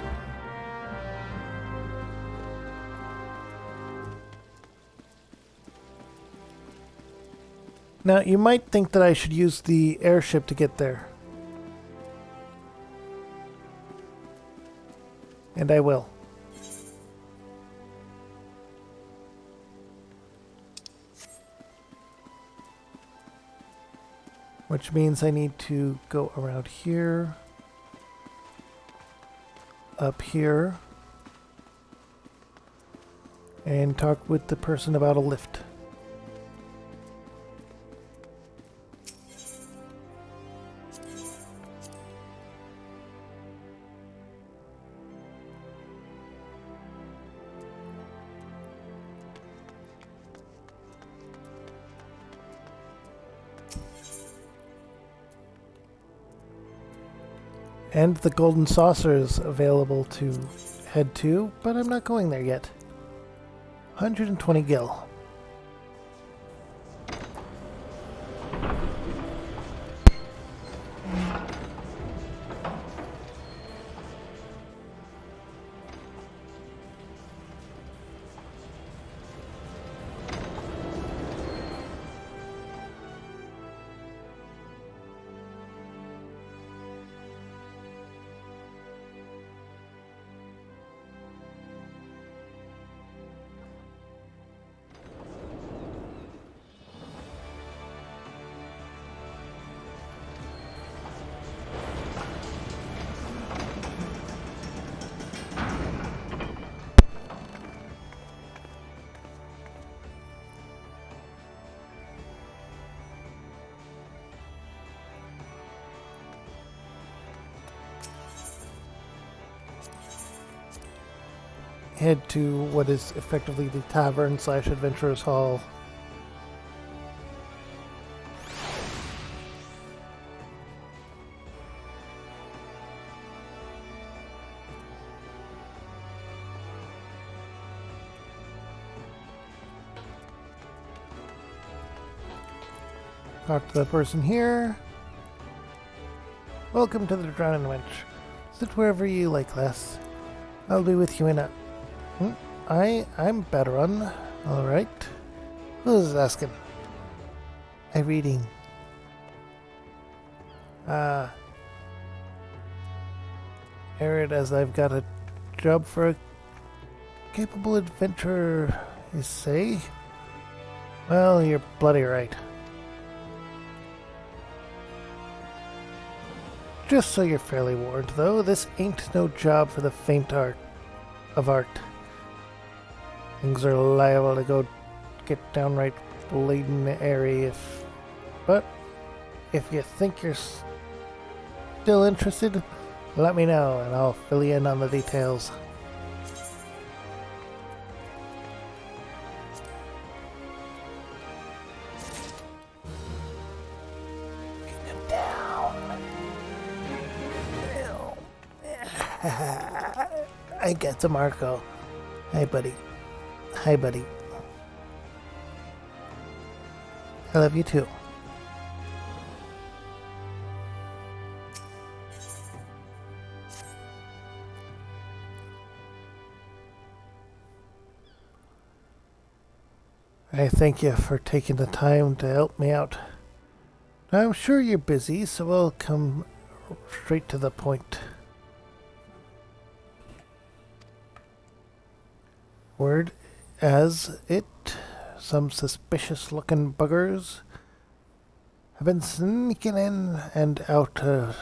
Now, you might think that I should use the airship to get there. And I will. Which means I need to go around here, up here, and talk with the person about a lift. And the Golden Saucer is available to head to, but I'm not going there yet. 120 gil. Head to what is effectively the tavern / adventurers hall. Talk to the person here. Welcome to the Drowning Wench. Sit wherever you like, lass. I'll be with you in a... I'm Baderon. Alright. Who's asking? I'm reading. Arid, as I've got a job for a capable adventurer, you say? Well, you're bloody right. Just so you're fairly warned, though, this ain't no job for the faint of art. Things are liable to go get downright blatant airy but if you think you're still interested, let me know and I'll fill you in on the details. Get him down. I get to Marco. Hey, buddy. Hi, buddy. I love you too. I thank you for taking the time to help me out. I'm sure you're busy, so we'll come straight to the point. Word as it, some suspicious-looking buggers have been sneaking in and out of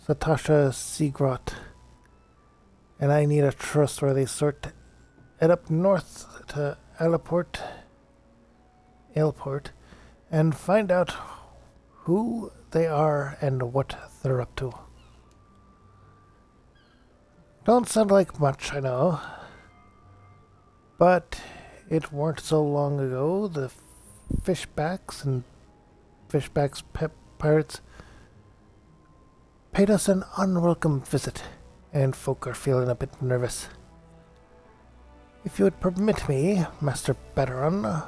Satasha Seagrot, and I need a trustworthy sort to head up north to Aleport, and find out who they are and what they're up to. Don't sound like much, I know, but it weren't so long ago the Fishbacks and Fishbacks pet pirates paid us an unwelcome visit, and folk are feeling a bit nervous. If you would permit me, Master Baderon,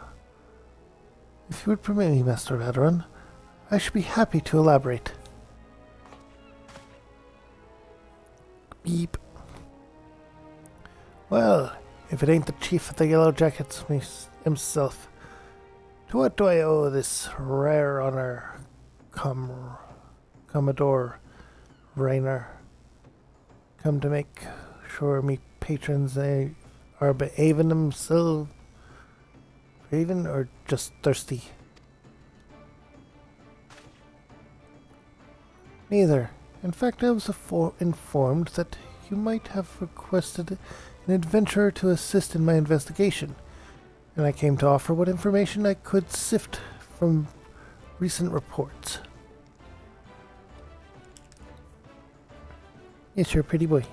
I should be happy to elaborate. Beep. Well, if it ain't the chief of the Yellow Jackets himself, to what do I owe this rare honor, Commodore Raynor? Come to make sure me patrons are behaving themselves, even or just thirsty? Neither. In fact, I was informed that you might have requested an adventurer to assist in my investigation, and I came to offer what information I could sift from recent reports. Yes, you're a pretty boy.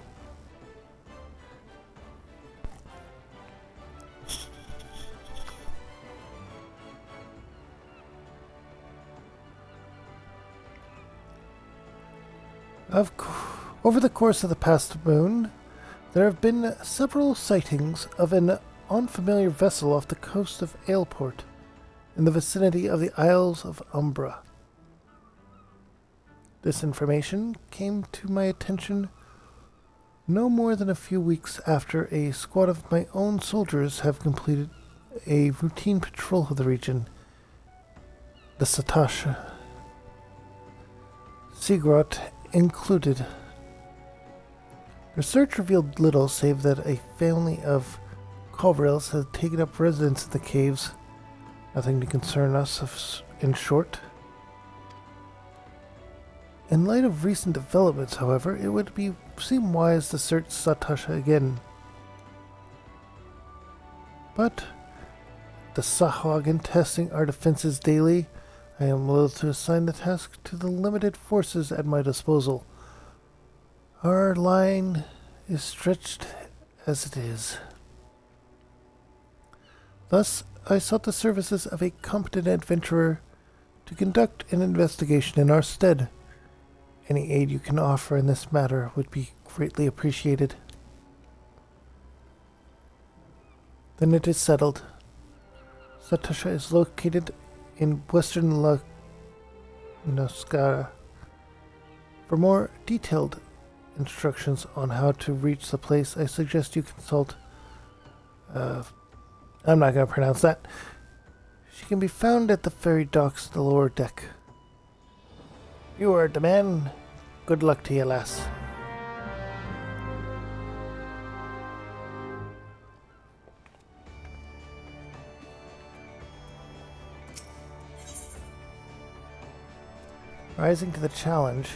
Over the course of the past moon, there have been several sightings of an unfamiliar vessel off the coast of Aleport, in the vicinity of the Isles of Umbra. This information came to my attention no more than a few weeks after a squad of my own soldiers have completed a routine patrol of the region. The Satasha Seagrot included. Their search revealed little save that a family of Covrils had taken up residence in the caves. Nothing to concern us, in short. In light of recent developments, however, it would seem wise to search Satasha again. But the Sahuagin testing our defenses daily, I am loath to assign the task to the limited forces at my disposal. Our line is stretched as it is. Thus, I sought the services of a competent adventurer to conduct an investigation in our stead. Any aid you can offer in this matter would be greatly appreciated. Then it is settled. Satasha is located in western La Noscara. For more detailed instructions on how to reach the place, I suggest you consult... I'm not going to pronounce that. She can be found at the ferry docks, the lower deck. You are the man. Good luck to you, lass. Rising to the challenge.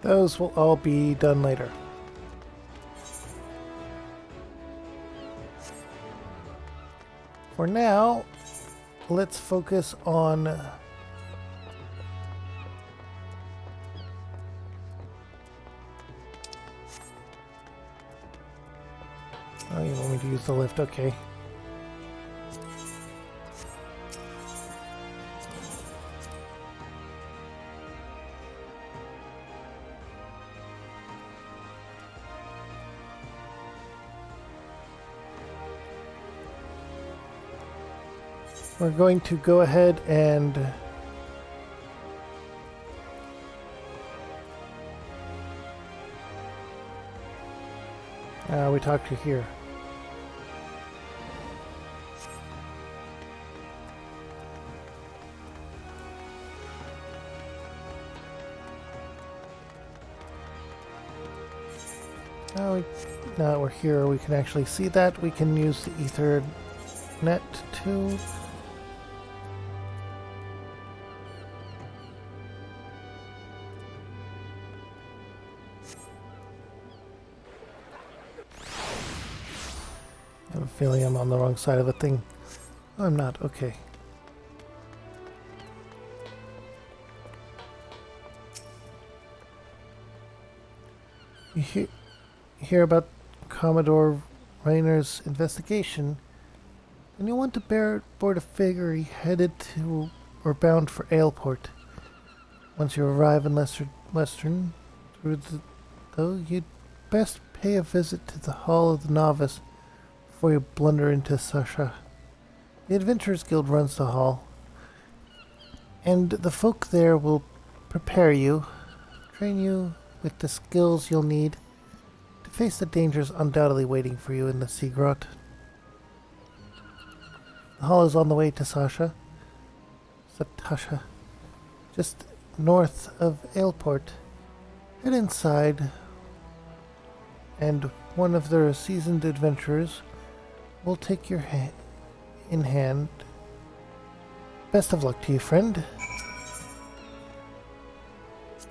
Those will all be done later. For now, let's focus on oh, you want me to use the lift? Okay. We're going to go ahead and we talked to here. Now that we're here, we can actually see that. We can use the Ether net to I have a feeling I'm on the wrong side of the thing. Oh, I'm not. Okay. You hear about Commodore Rayner's investigation, and you want to board a ferry headed to or bound for Aleport. Once you arrive in Western, though, you'd best pay a visit to the Hall of the Novice before you blunder into Sasha. The Adventurers Guild runs the hall, and the folk there will prepare you, train you with the skills you'll need to face the dangers undoubtedly waiting for you in the Sea Grot. The hall is on the way to Satasha, just north of Aleport. Head inside, and one of their seasoned adventurers will take your in hand. Best of luck to you, friend.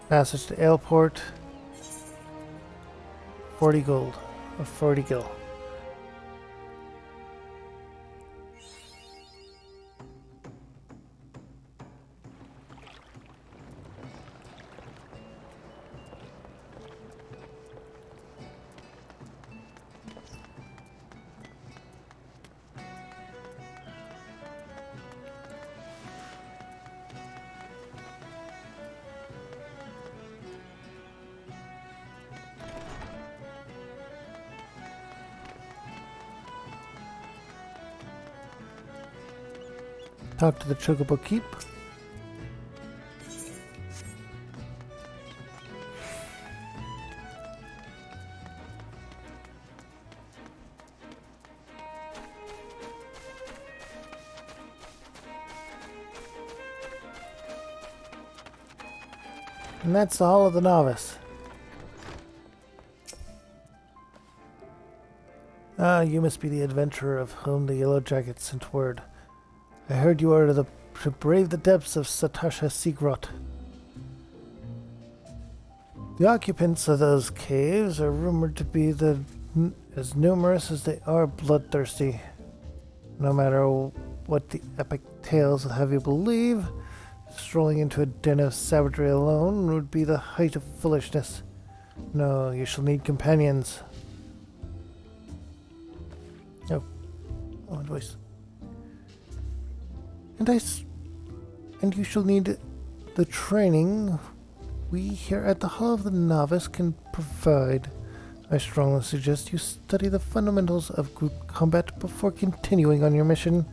Passage to Aleport. 40 gold, or 40 gil. Talk to the Chocobo Keep. And that's the Hall of the Novice. Ah, you must be the adventurer of whom the Yellow Jackets sent word. I heard you are to brave the depths of Satasha Sea Grot. The occupants of those caves are rumored to be as numerous as they are bloodthirsty. No matter what the epic tales will have you believe, strolling into a den of savagery alone would be the height of foolishness. No, you shall need companions. Oh, my voice. And you shall need the training we here at the Hall of the Novice can provide. I strongly suggest you study the fundamentals of group combat before continuing on your mission.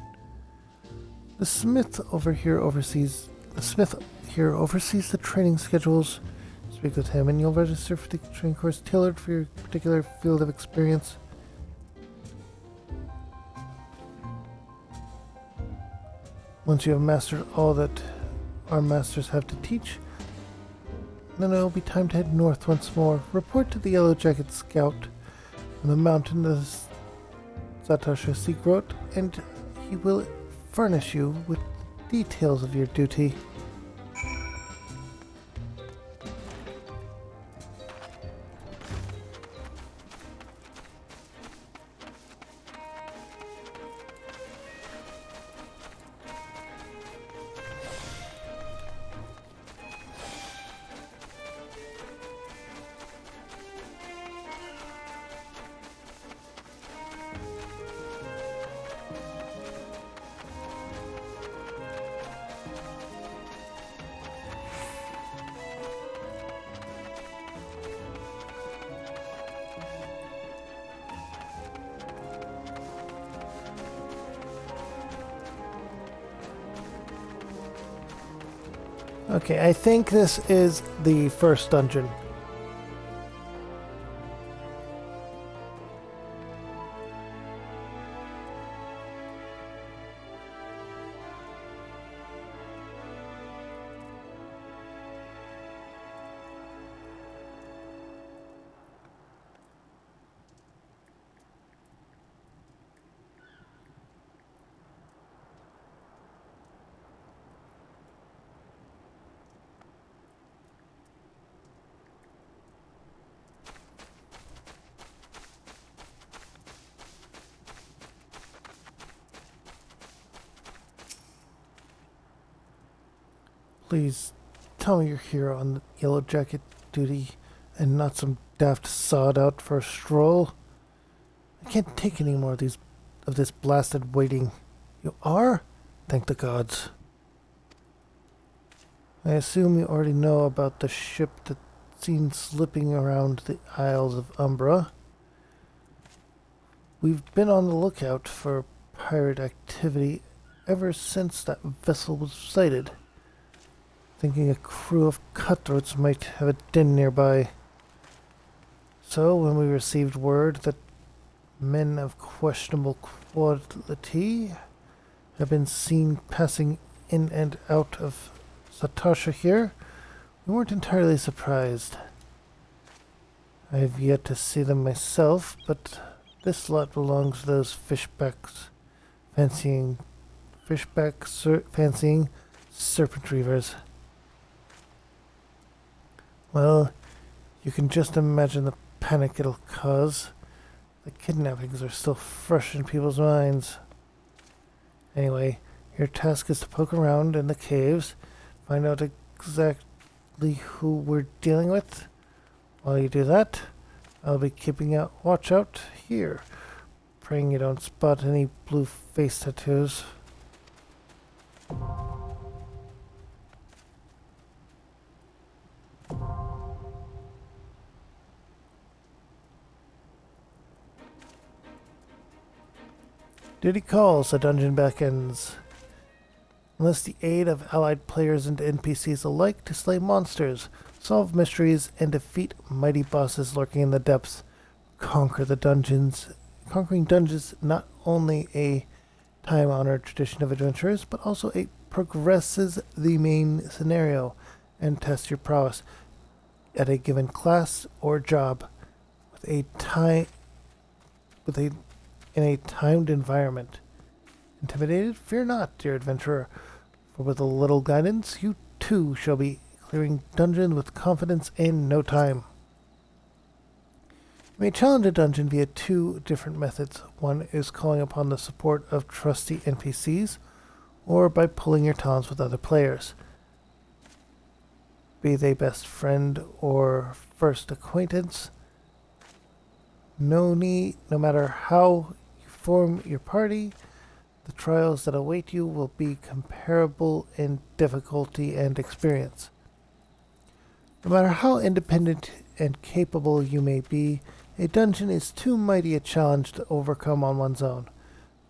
The smith here oversees the training schedules. Speak with him and you'll register for the training course tailored for your particular field of experience. Once you have mastered all that our masters have to teach, then it will be time to head north once more. Report to the Yellow Jacket Scout on the mountain of Satasha Sea Grot, and he will furnish you with details of your duty. Okay, I think this is the first dungeon. Please tell me you're here on the Yellow Jacket duty and not some daft sod out for a stroll. I can't take any more of this blasted waiting. You are? Thank the gods. I assume you already know about the ship that's seen slipping around the Isles of Umbra. We've been on the lookout for pirate activity ever since that vessel was sighted, thinking a crew of cutthroats might have a den nearby. So when we received word that men of questionable quality have been seen passing in and out of Satasha here, we weren't entirely surprised. I've yet to see them myself, but this lot belongs to those fancying serpent reavers. Well, you can just imagine the panic it'll cause. The kidnappings are still fresh in people's minds. Anyway, your task is to poke around in the caves, find out exactly who we're dealing with. While you do that, I'll be keeping watch out here, praying you don't spot any blue face tattoos. Duty calls, the dungeon beckons. Enlist the aid of allied players and NPCs alike to slay monsters, solve mysteries, and defeat mighty bosses lurking in the depths. Conquering dungeons not only a time-honored tradition of adventurers, but also it progresses the main scenario and tests your prowess at a given class or job in a timed environment. Intimidated? Fear not, dear adventurer, for with a little guidance, you too shall be clearing dungeons with confidence in no time. You may challenge a dungeon via two different methods. One is calling upon the support of trusty NPCs, or by pulling your talents with other players, be they best friend or first acquaintance. No matter how you form your party, the trials that await you will be comparable in difficulty and experience. No matter how independent and capable you may be, a dungeon is too mighty a challenge to overcome on one's own.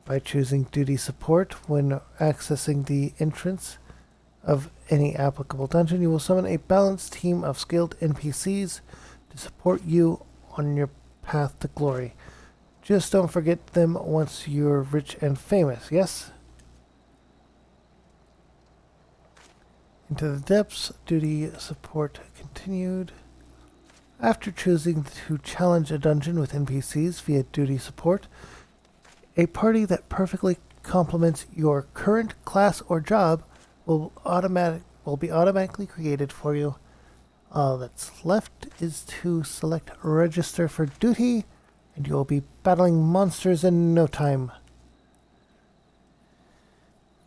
By choosing duty support when accessing the entrance of any applicable dungeon, you will summon a balanced team of skilled NPCs to support you on your path to glory. Just don't forget them once you're rich and famous, yes? Into the depths, duty support continued. After choosing to challenge a dungeon with NPCs via duty support, a party that perfectly complements your current class or job will be automatically created for you. All that's left is to select register for duty, and you'll be battling monsters in no time.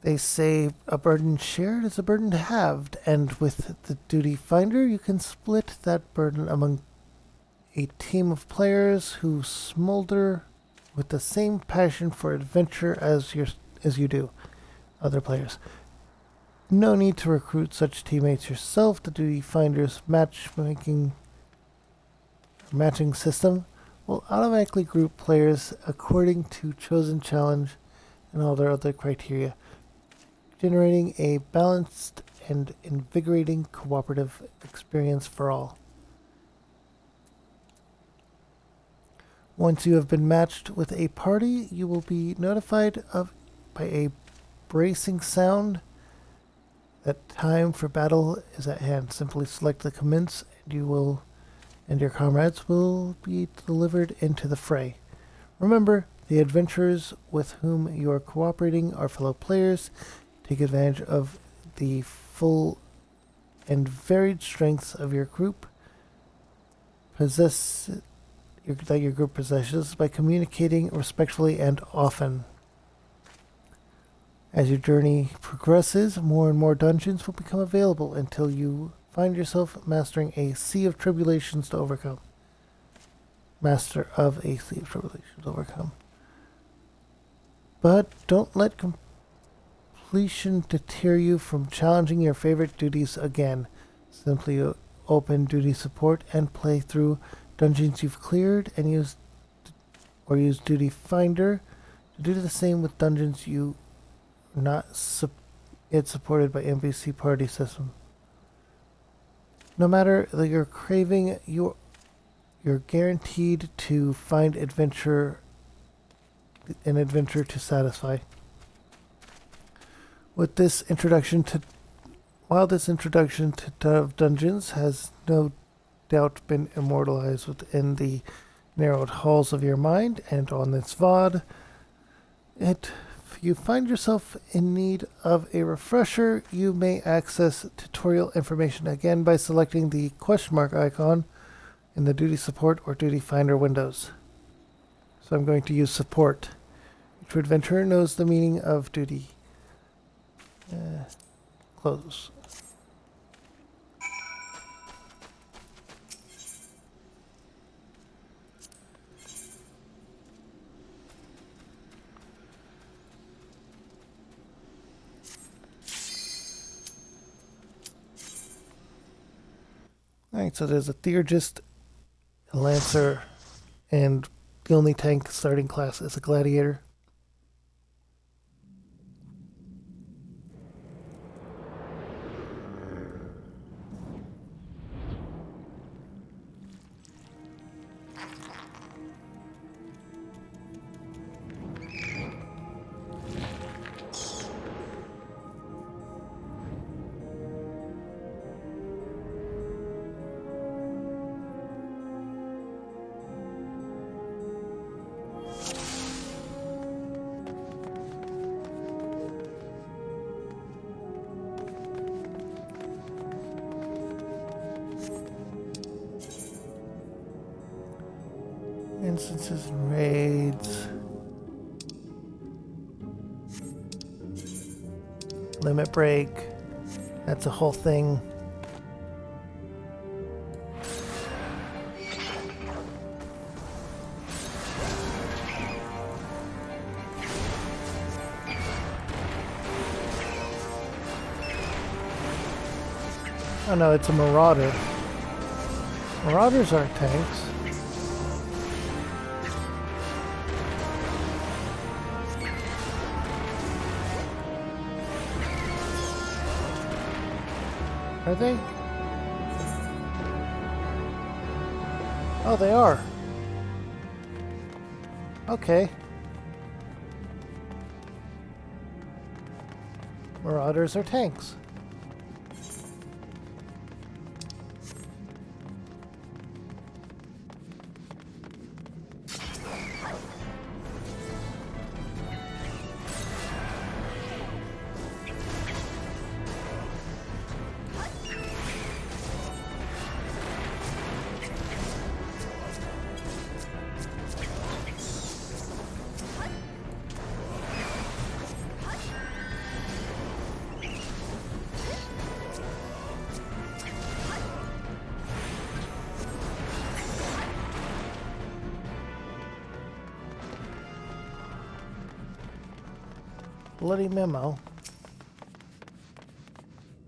They say a burden shared is a burden halved, and with the duty finder, you can split that burden among a team of players who smolder with the same passion for adventure as you do, other players. No need to recruit such teammates yourself. The duty finder's matching system will automatically group players according to chosen challenge and all their other criteria, generating a balanced and invigorating cooperative experience for all. Once you have been matched with a party, you will be notified by a bracing sound that time for battle is at hand. Simply select the commence and your comrades will be delivered into the fray. Remember, the adventurers with whom you are cooperating are fellow players. Take advantage of the full and varied strengths of your group that your group possesses by communicating respectfully and often. As your journey progresses, more and more dungeons will become available until you find yourself mastering a sea of tribulations to overcome. Master of a sea of tribulations to overcome. But don't let completion deter you from challenging your favorite duties again. Simply open duty support and play through dungeons you've cleared and use Duty Finder to do the same with dungeons you are not supported by NPC party system. No matter your craving, you're guaranteed to find an adventure to satisfy. While this introduction to dungeons has no doubt been immortalized within the narrowed halls of your mind and on this VOD, if you find yourself in need of a refresher, you may access tutorial information again by selecting the question mark icon in the Duty Support or Duty Finder windows. So I'm going to use support. Each adventurer knows the meaning of duty. Close. Alright, so there's a Theurgist, a Lancer, and the only tank starting class is a Gladiator. Instances and raids. Limit break. That's a whole thing. Oh no, it's a Marauder. Marauders aren't tanks. Are they? Oh, they are. Okay. Marauders are tanks. Bloody memo.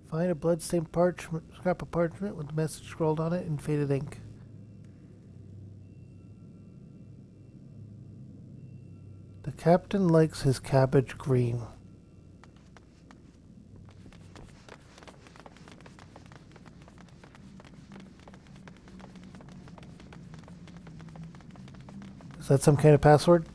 Find a bloodstained scrap of parchment with the message scrawled on it in faded ink. The captain likes his cabbage green. Is that some kind of password?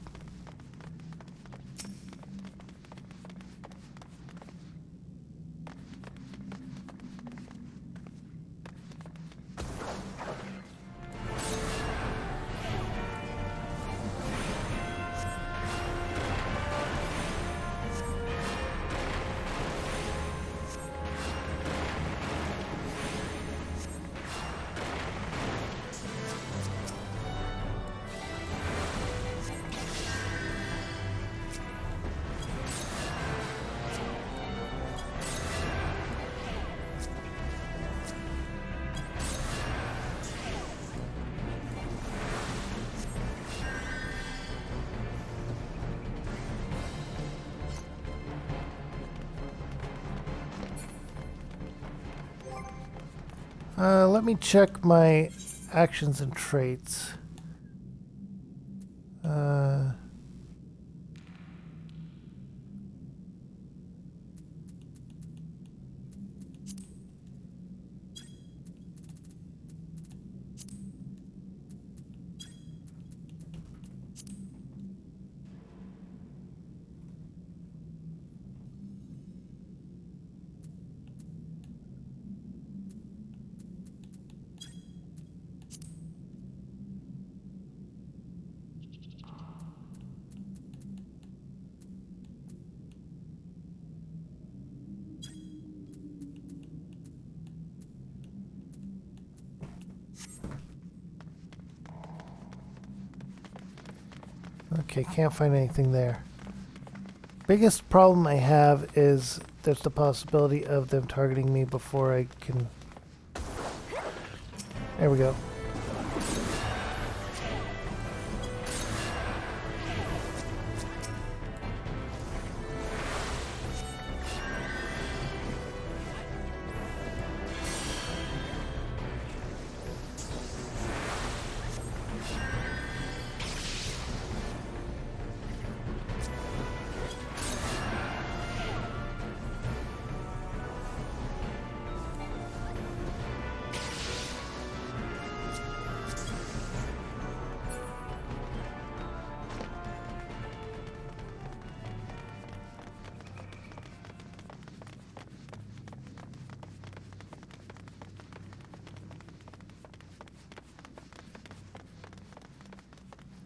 Let me check my actions and traits. Okay, can't find anything there. Biggest problem I have is there's the possibility of them targeting me before I can... There we go.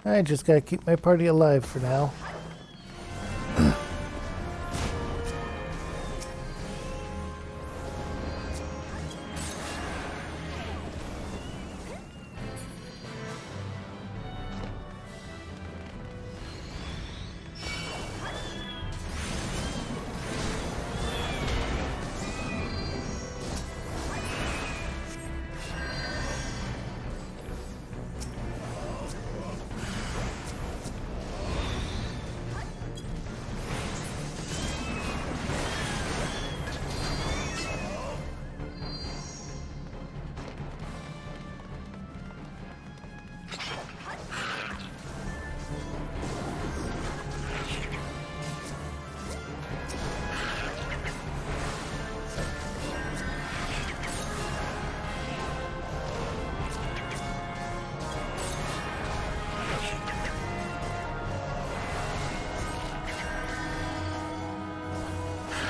I just gotta keep my party alive for now.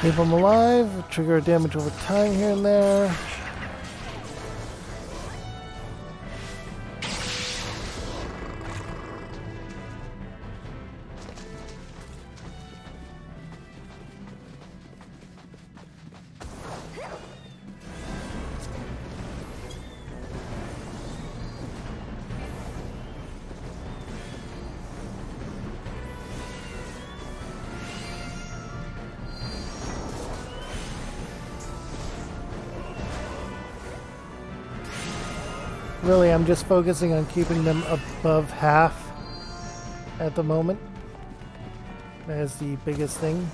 Keep them alive, trigger damage over time here and there. Really, I'm just focusing on keeping them above half at the moment. That is the biggest thing.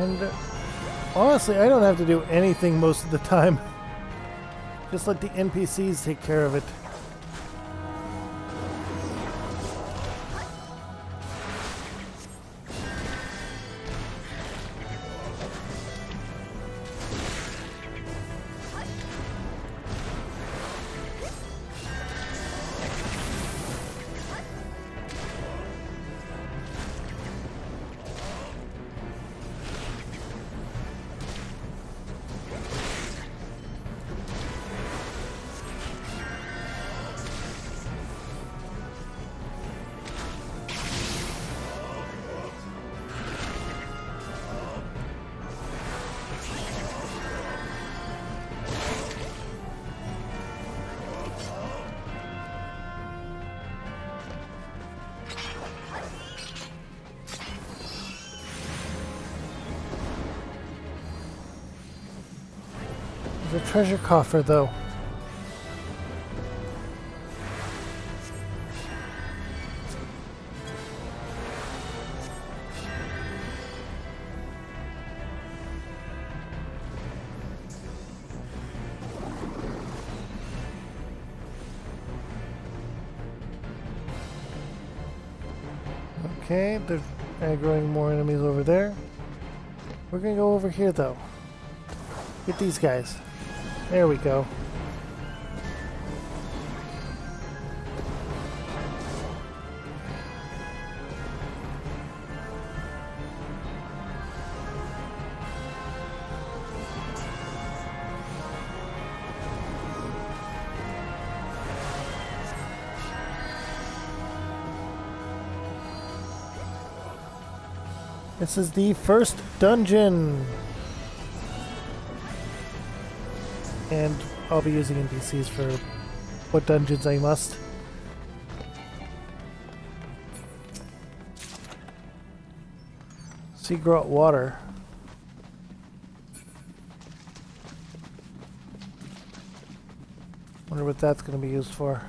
And honestly, I don't have to do anything most of the time. Just let the NPCs take care of it. There's a treasure coffer, though. Okay, they're aggroing more enemies over there. We're gonna go over here, though. Get these guys. There we go. This is the first dungeon. And I'll be using NPCs for what dungeons I must. Seagrot water. Wonder what that's going to be used for.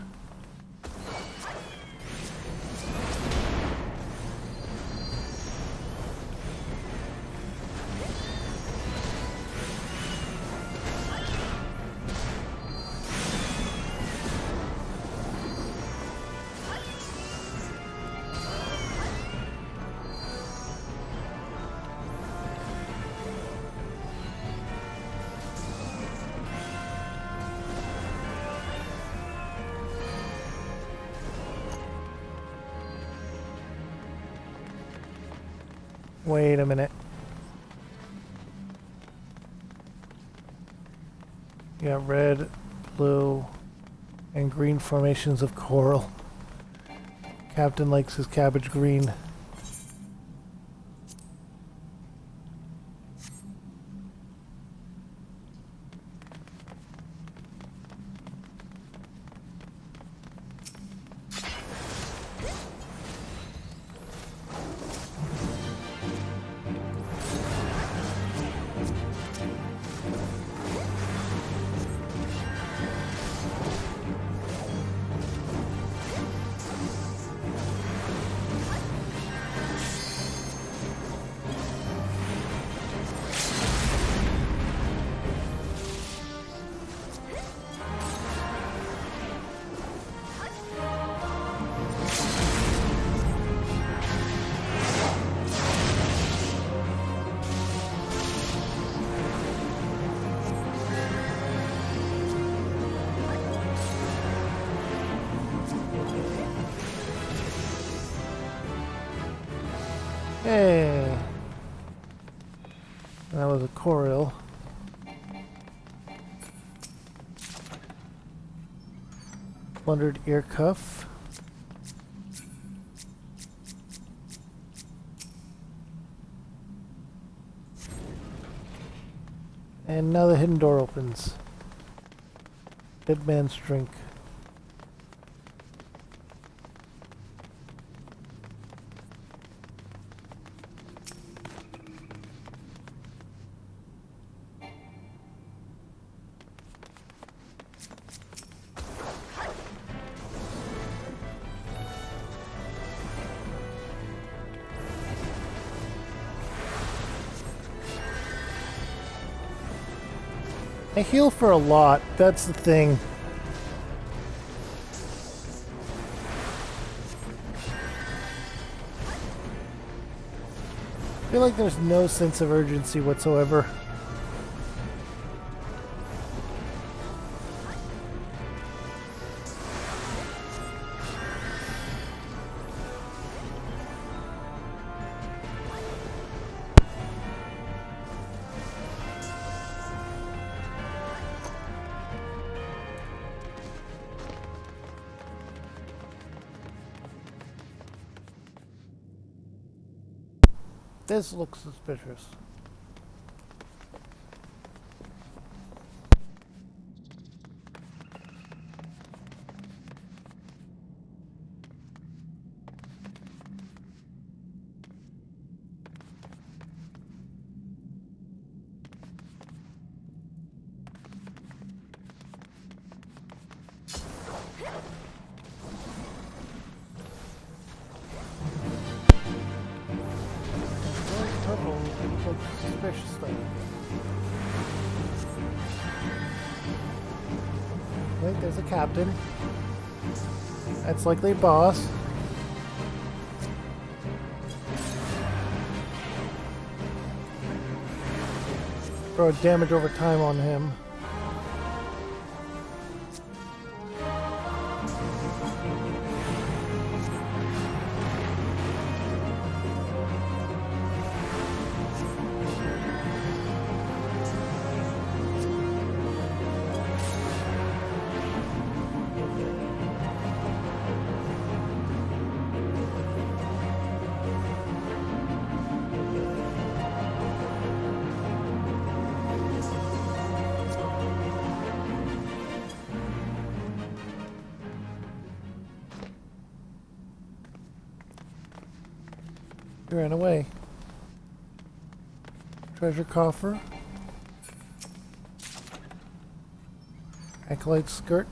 Wait a minute. You got red, blue, and green formations of coral. Captain likes his cabbage green. Hey, that was a coral. Plundered ear cuff. And now the hidden door opens. Dead man's drink. I heal for a lot, that's the thing. I feel like there's no sense of urgency whatsoever. This looks suspicious. Suspicious thing. Wait, there's a captain. That's likely a boss. Throw damage over time on him. He ran away. Treasure coffer. Acolyte skirt.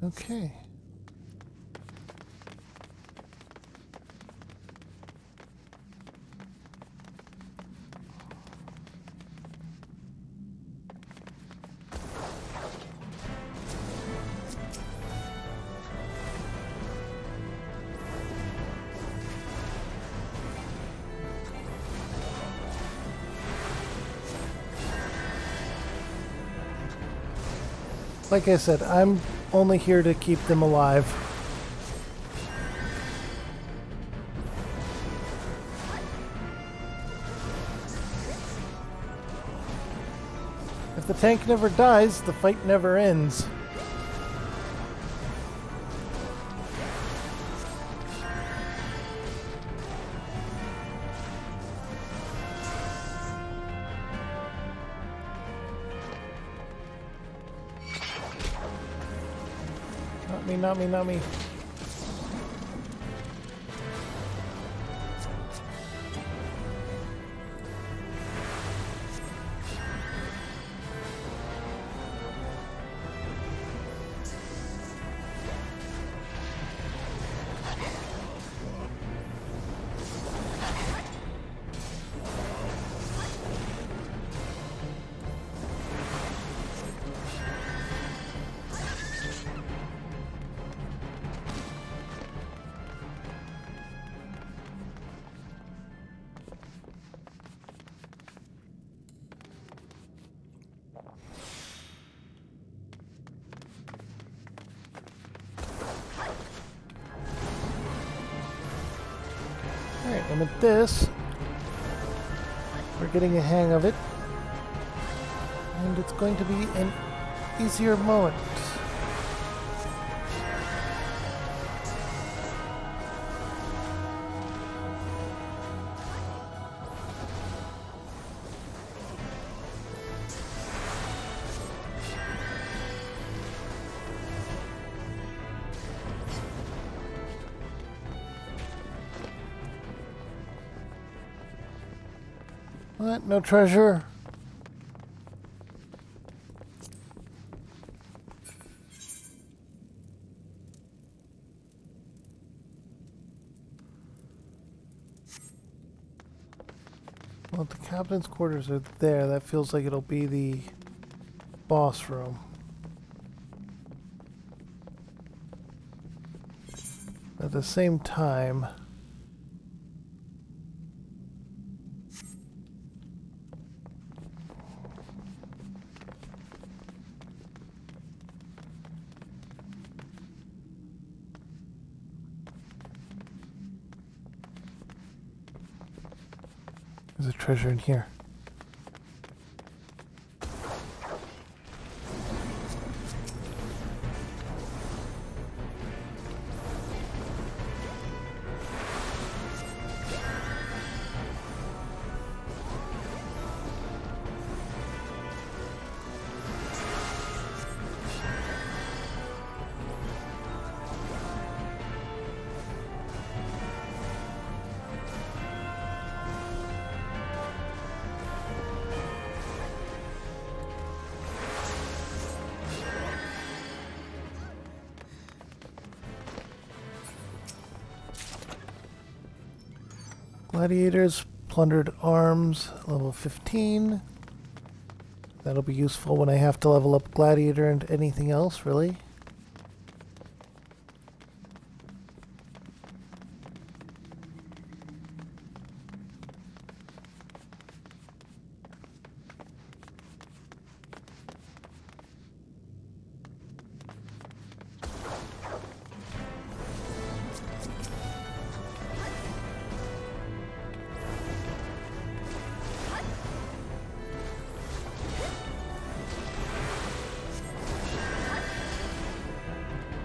Okay. Like I said, I'm only here to keep them alive. If the tank never dies, the fight never ends. Not me, not me. Alright, and with this, we're getting a hang of it, and it's going to be an easier moment. What? No treasure? Well, the captain's quarters are there. That feels like it'll be the boss room. At the same time, there's a treasure in here. Gladiators, plundered arms, level 15. That'll be useful when I have to level up Gladiator and anything else, really.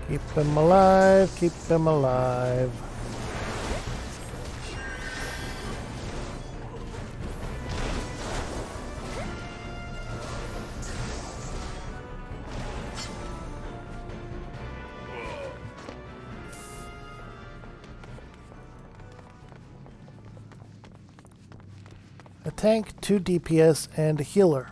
Keep them alive, keep them alive. A tank, 2 DPS, and a healer.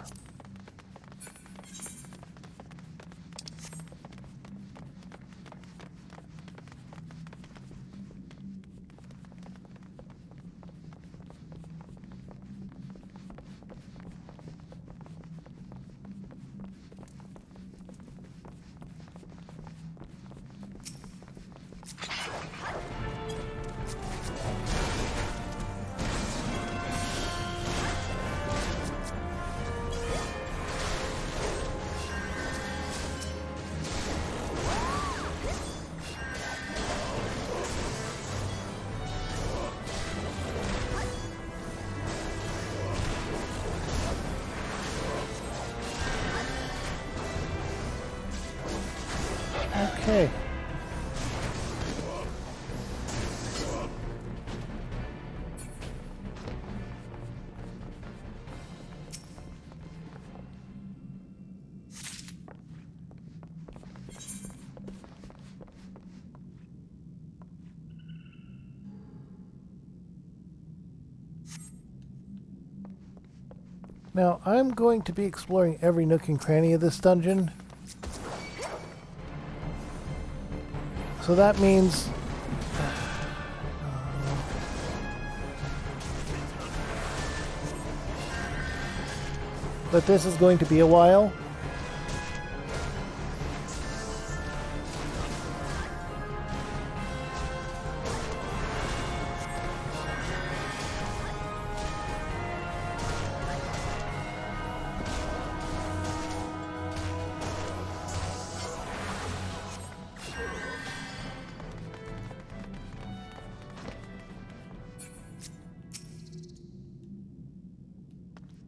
Okay. Now, I'm going to be exploring every nook and cranny of this dungeon. So that means that this is going to be a while.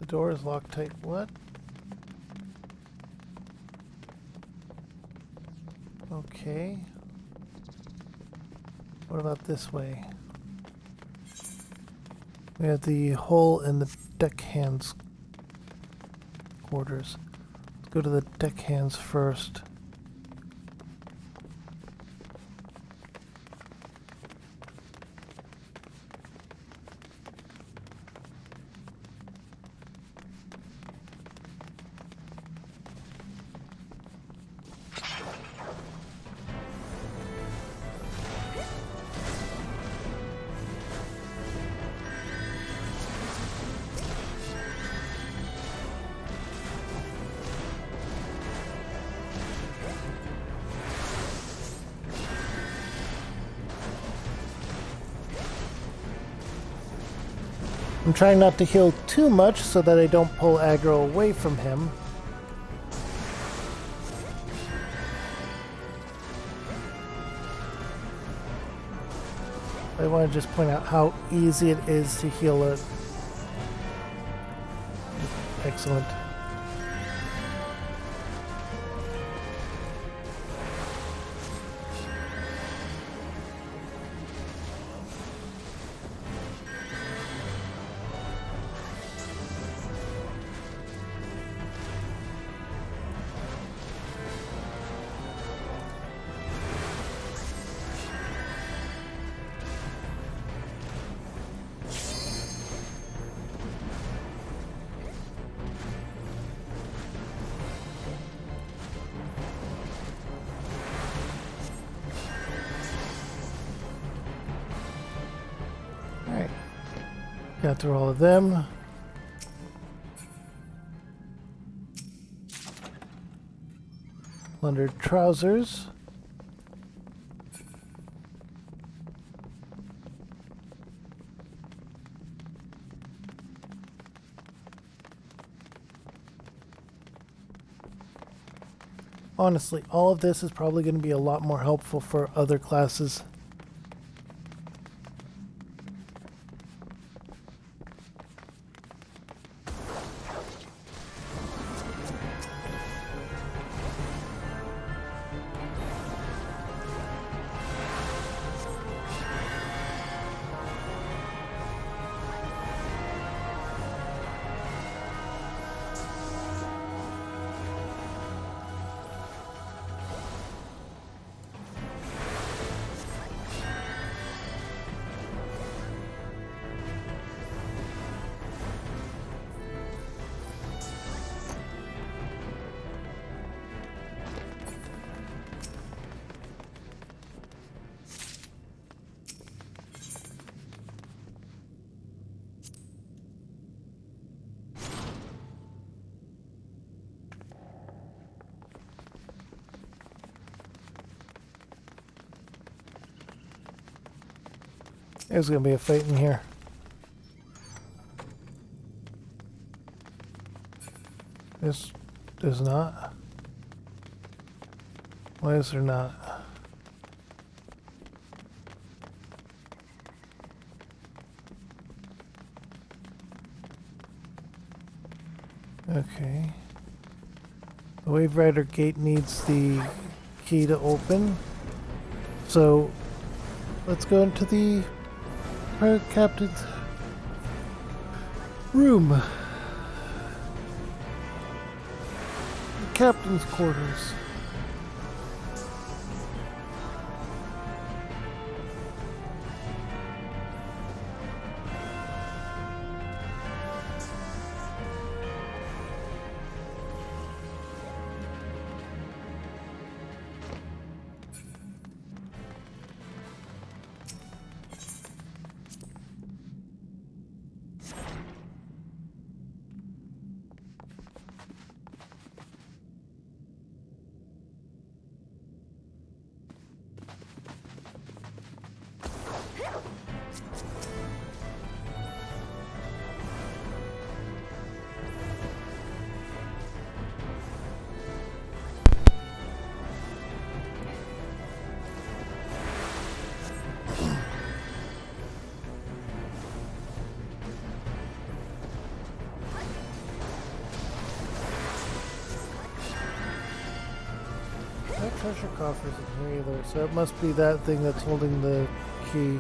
The door is locked tight. What? Okay. What about this way? We have the hole in the deckhands' quarters. Let's go to the deckhands first. I'm trying not to heal too much so that I don't pull aggro away from him. I want to just point out how easy it is to heal it. Excellent. Got through all of them. Plundered trousers. Honestly, all of this is probably going to be a lot more helpful for other classes. There's gonna be a fight in here. There's not. Why is there not? Okay. The Wave Rider gate needs the key to open. So let's go into the pirate captain's room. The captain's quarters. No treasure coffers in here either, so it must be that thing that's holding the key.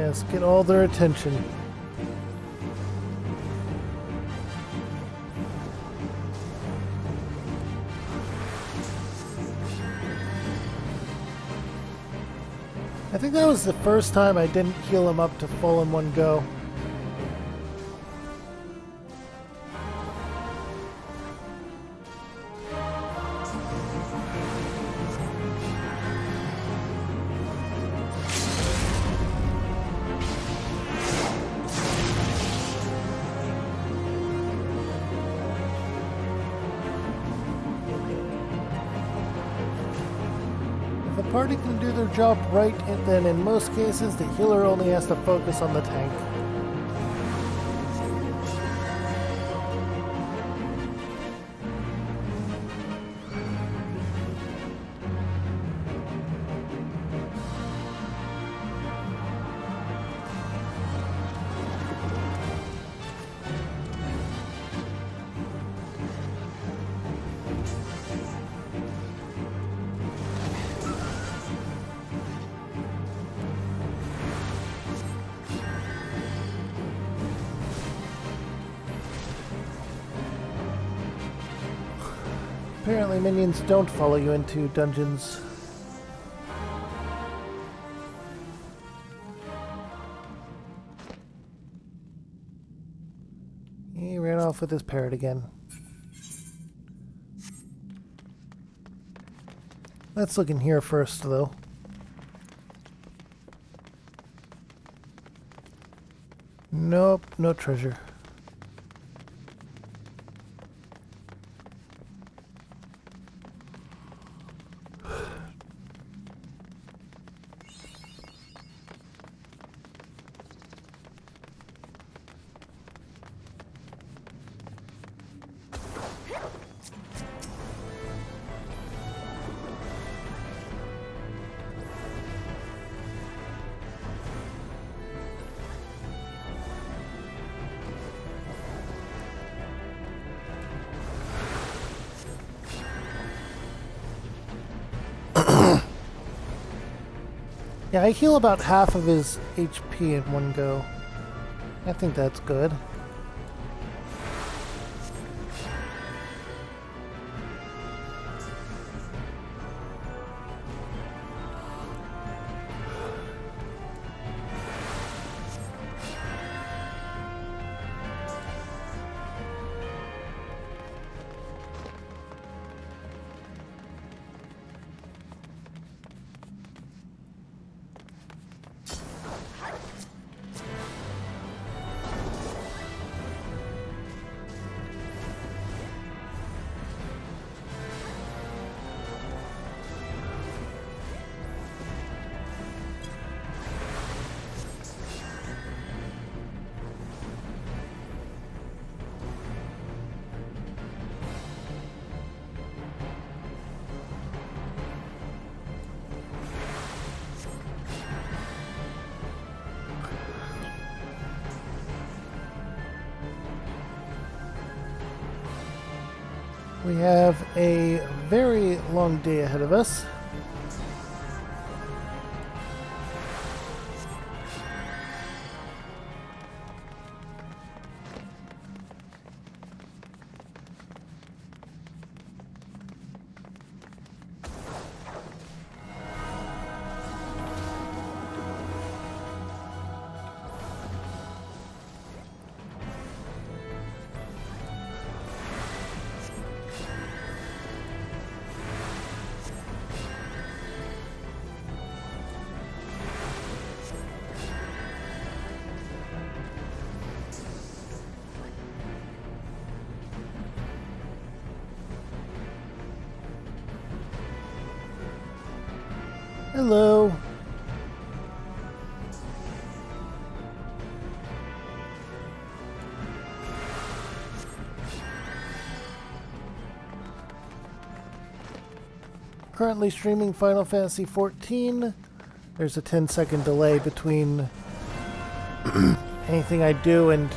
Yes, get all their attention. I think that was the first time I didn't heal him up to full in one go. If the party can do their job right, then in most cases the healer only has to focus on the tank. Apparently minions don't follow you into dungeons. He ran off with his parrot again. Let's look in here first, though. Nope, no treasure. Yeah, I heal about half of his HP in one go. I think that's good. We have a very long day ahead of us. Hello. Currently streaming Final Fantasy XIV. There's a 10-second delay between anything I do and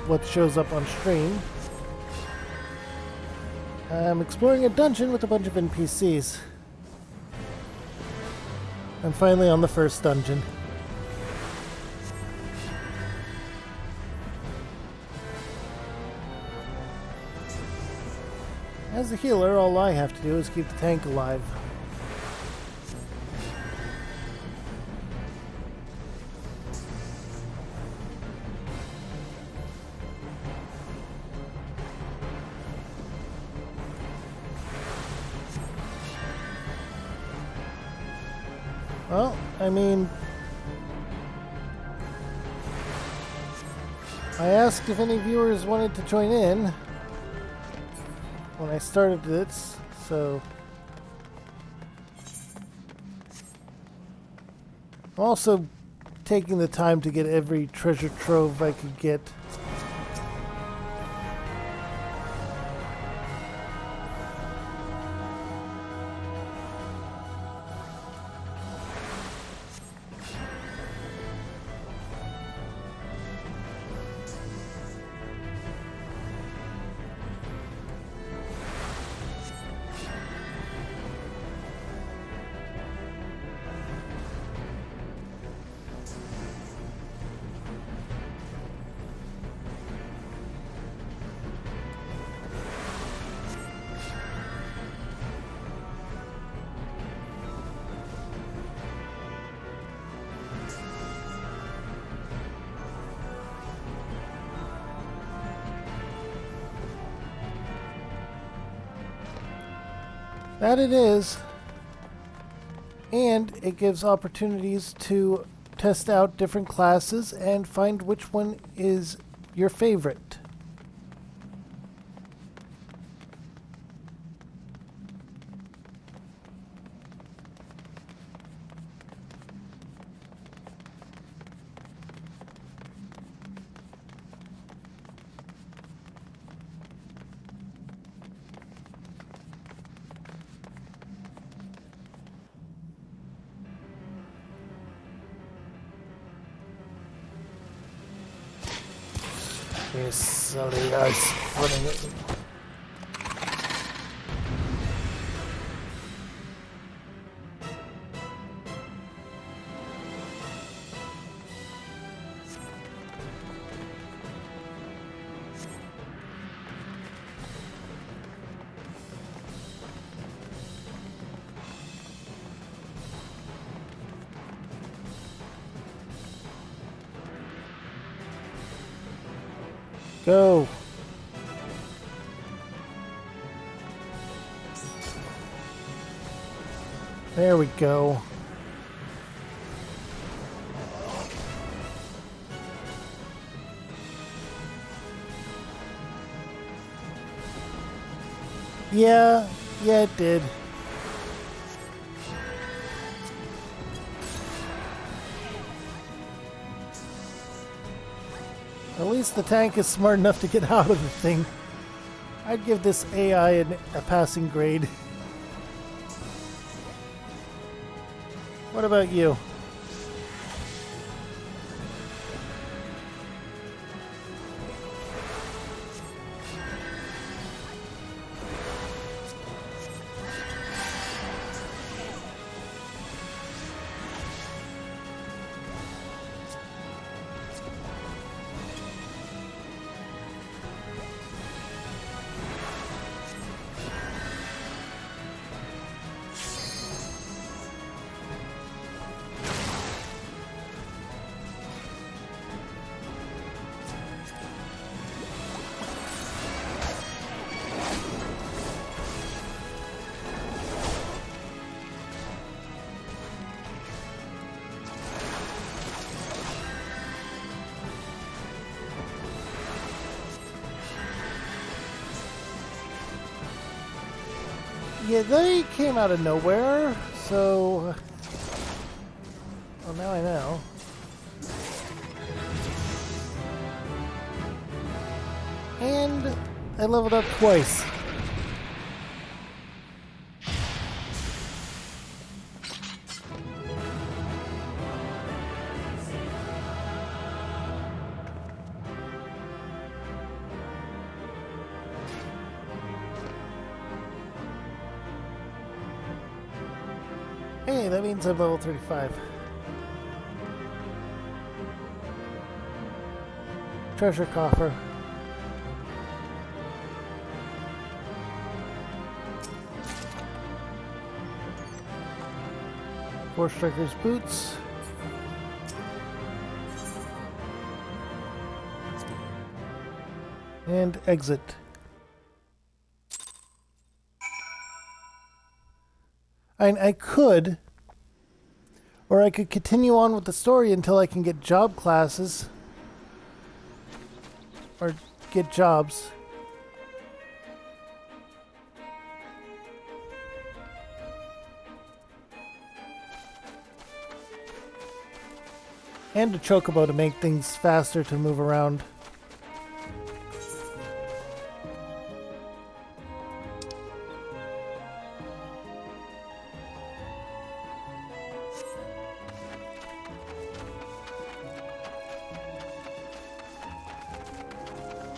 what shows up on stream. I'm exploring a dungeon with a bunch of NPCs. I'm finally on the first dungeon. As a healer, all I have to do is keep the tank alive. Well, I mean, I asked if any viewers wanted to join in when I started this, so I'm also taking the time to get every treasure trove I could get. That it is, and it gives opportunities to test out different classes and find which one is your favorite. You're silly guys running it. Go. There we go. Yeah, it did. At least the tank is smart enough to get out of the thing. I'd give this AI a passing grade. What about you? Yeah, they came out of nowhere, so... Well, now I know. And I leveled up twice. Hey, that means I'm level 35. Treasure coffer. Four Striker's boots. And exit. I could, or I could continue on with the story until I can get job classes, or get jobs. And a chocobo to make things faster to move around.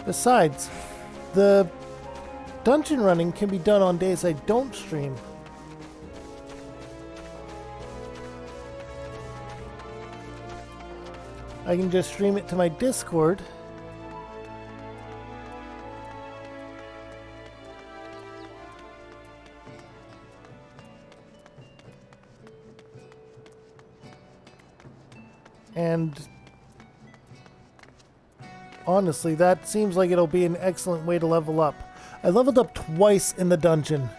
Besides, the dungeon running can be done on days I don't stream. I can just stream it to my Discord. And honestly, that seems like it'll be an excellent way to level up. I leveled up twice in the dungeon.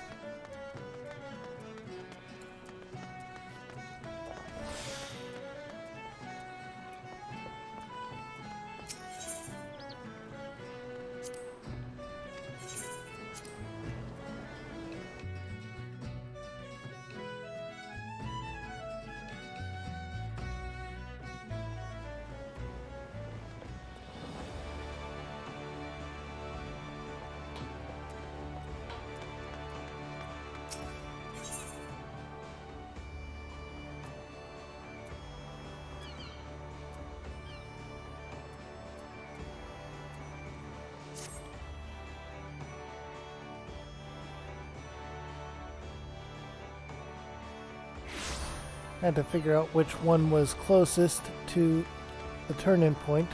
Had to figure out which one was closest to the turn-in point.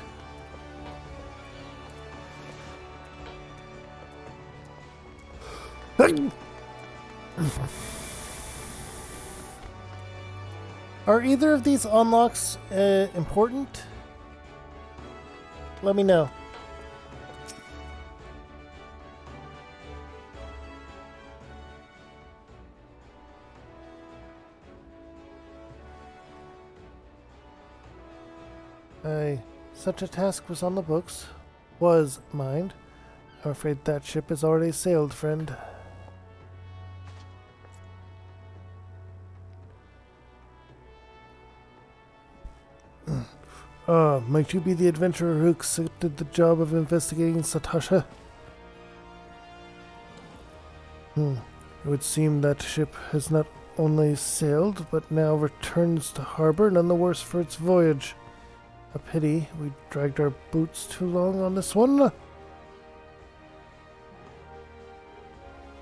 Are either of these unlocks important? Let me know. Such a task was on the books. Was, mind. I'm afraid that ship has already sailed, friend. Might you be the adventurer who accepted the job of investigating Satasha? It would seem that ship has not only sailed, but now returns to harbor, none the worse for its voyage. A pity we dragged our boots too long on this one.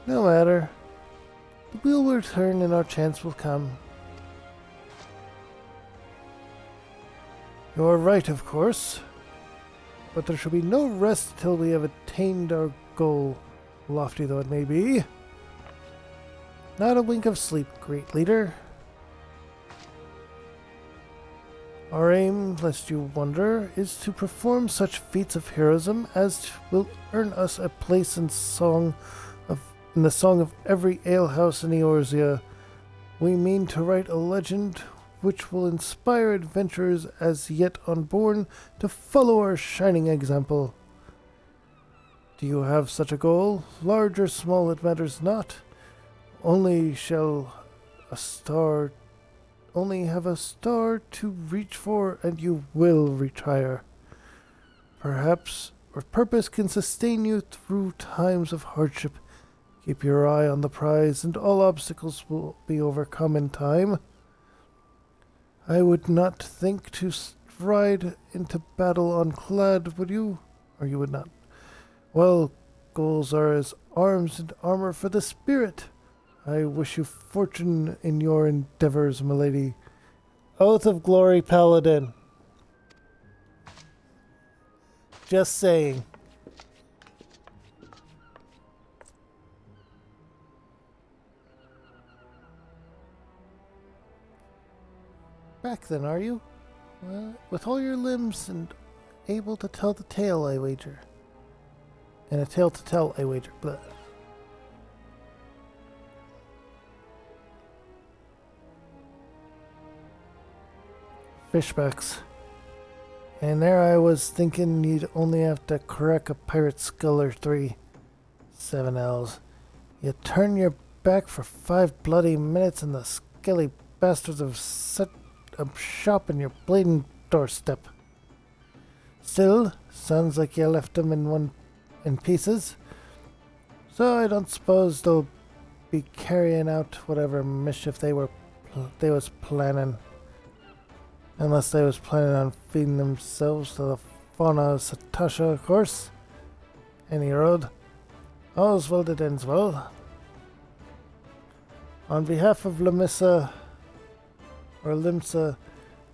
No matter. We'll return and our chance will come. You're right, of course. But there shall be no rest till we have attained our goal, lofty though it may be. Not a wink of sleep, great leader. Our aim, lest you wonder, is to perform such feats of heroism as will earn us a place in the song of every alehouse in Eorzea. We mean to write a legend which will inspire adventurers as yet unborn to follow our shining example. Do you have such a goal? Large or small, it matters not. Only have a star to reach for, and you will retire. Perhaps our purpose can sustain you through times of hardship. Keep your eye on the prize, and all obstacles will be overcome in time. I would not think to ride into battle unclad, would you? Or you would not? Well, goals are as arms and armor for the spirit. I wish you fortune in your endeavors, milady. Oath of Glory, Paladin. Just saying. back then, are you? Well, with all your limbs and able to tell the tale, I wager. And a tale to tell, I wager. Blah. Fishbacks. And there I was thinking you'd only have to crack a pirate skull or 3. 7 L's. You turn your back for 5 bloody minutes and the skelly bastards have set up shop in your bleeding doorstep. Still, sounds like you left them in pieces. So I don't suppose they'll be carrying out whatever mischief they was planning. Unless they was planning on feeding themselves to the fauna of Satasha, of course. Any road. All's well that ends well. On behalf of Limsa,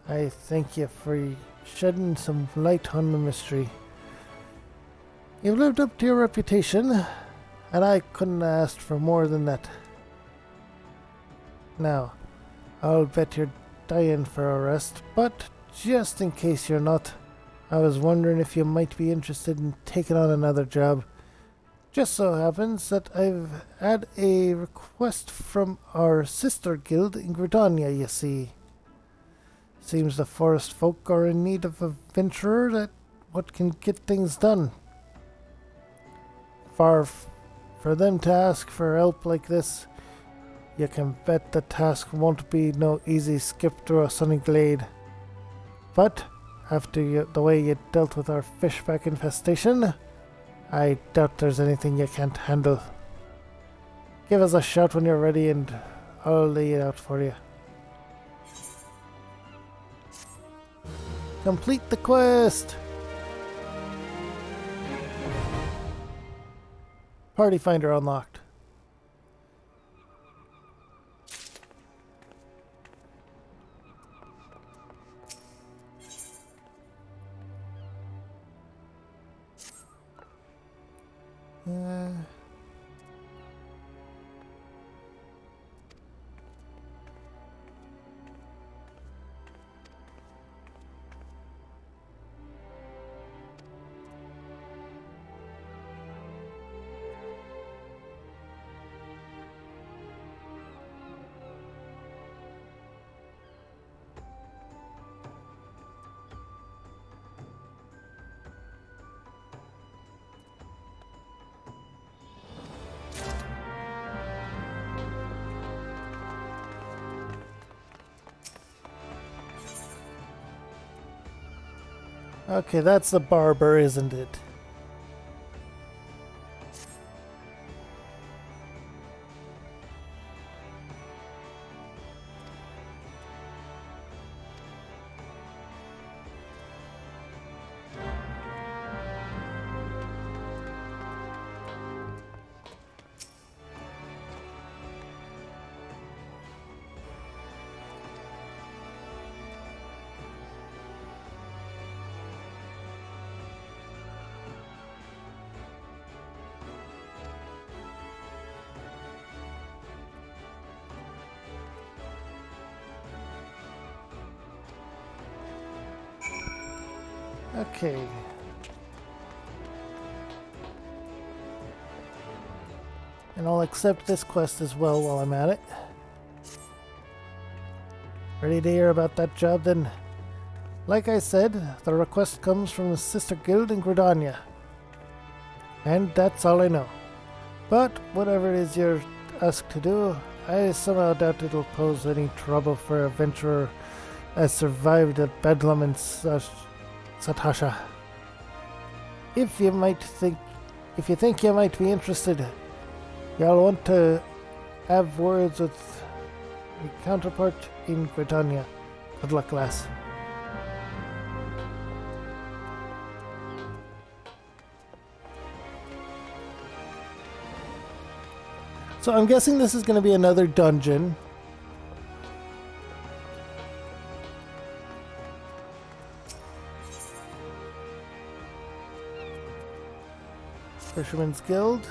I thank you for shedding some light on the mystery. You've lived up to your reputation, and I couldn't have asked for more than that. Now, I'll bet you're dying for a rest, but just in case you're not, I was wondering if you might be interested in taking on another job. Just so happens that I've had a request from our sister guild in Gridania, you see. Seems the forest folk are in need of a venturer that what can get things done. For them to ask for help like this, you can bet the task won't be no easy skip through a sunny glade. But after the way you dealt with our fishback infestation, I doubt there's anything you can't handle. Give us a shout when you're ready and I'll lay it out for you. Complete the quest! Party Finder unlocked. Okay, that's the barber, isn't it? Okay. And I'll accept this quest as well while I'm at it. Ready to hear about that job then? Like I said, the request comes from the Sister Guild in Gridania. And that's all I know. But whatever it is you're asked to do, I somehow doubt it'll pose any trouble for a venturer that survived the bedlam in Satasha. If you think you might be interested, you'll want to have words with your counterpart in Gridania. Good luck, lass. So I'm guessing this is going to be another dungeon. Fisherman's Guild.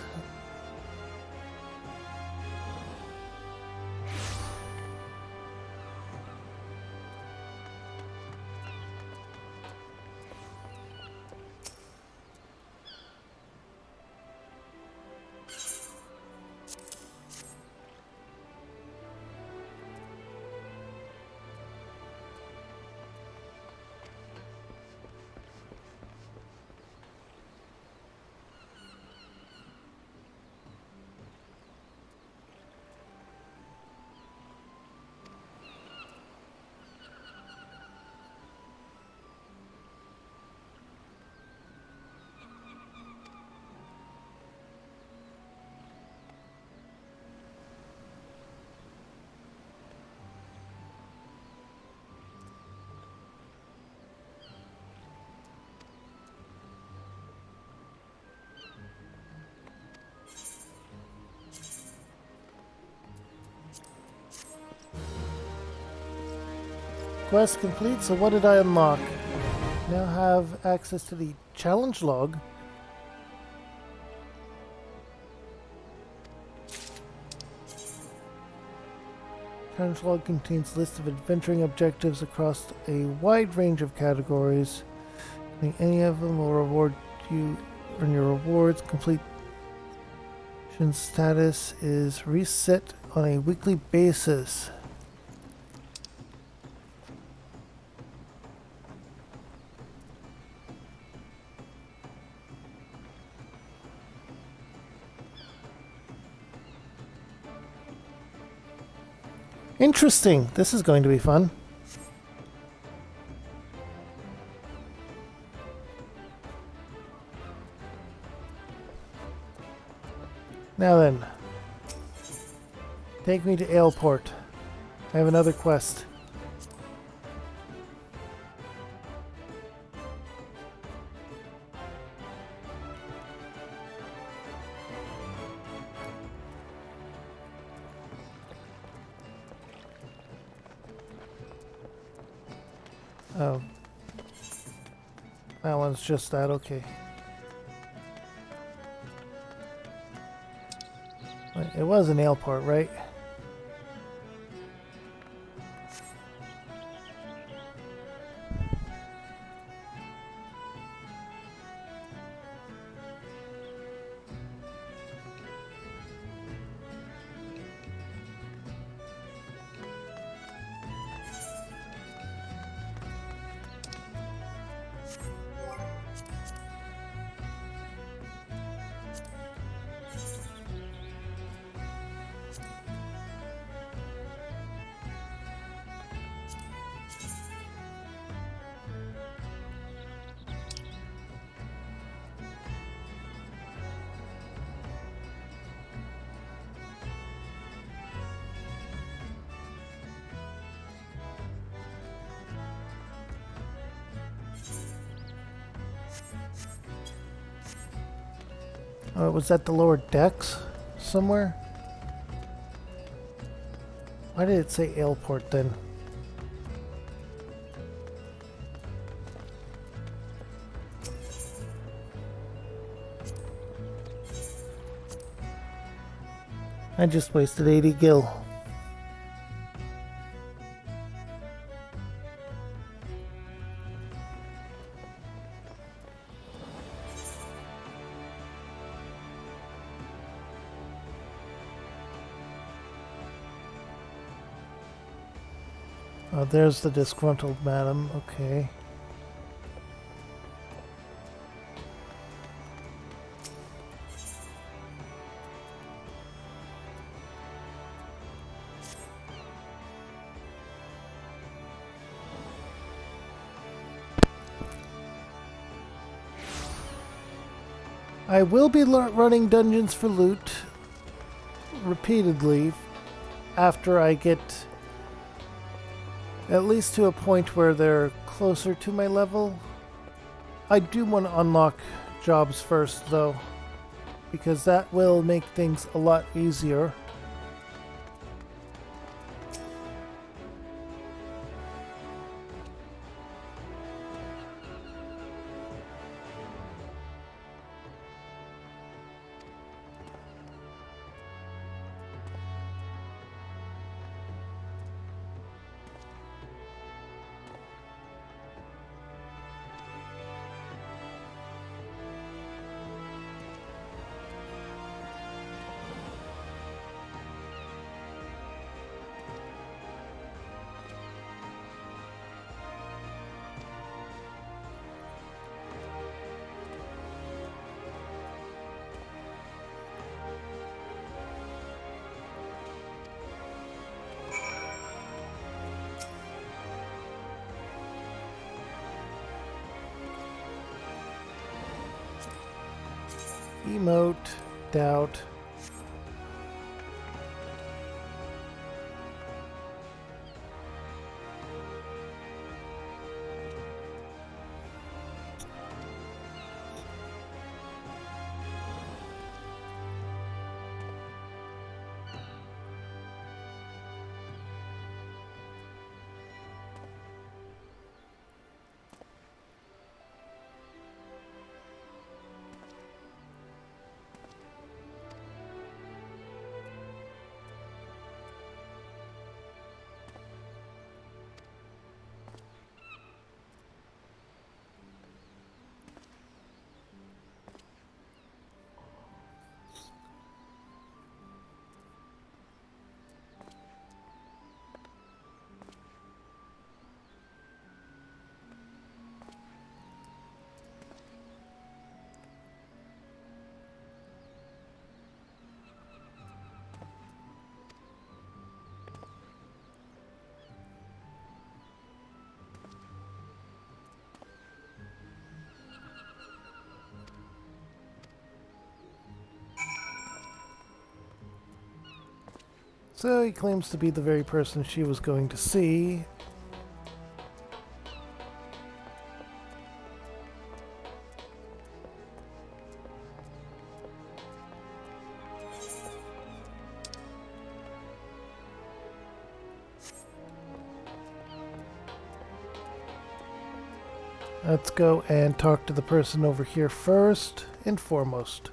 Quest complete, so what did I unlock? Now have access to the challenge log. Challenge log contains a list of adventuring objectives across a wide range of categories. I think any of them will reward you earn your rewards. Completion status is reset on a weekly basis. Interesting. This is going to be fun. Now then, take me to Aleport. I have another quest. Oh. That one's just that, okay. Wait, it was an Aleport, right? Oh, was that the lower decks somewhere? Why did it say Aleport then? I just wasted 80 gil. Oh, there's the disgruntled madam. Okay. I will be running dungeons for loot repeatedly after I get at least to a point where they're closer to my level. I do want to unlock jobs first though, because that will make things a lot easier. Emote, doubt. So he claims to be the very person she was going to see. Let's go and talk to the person over here first and foremost.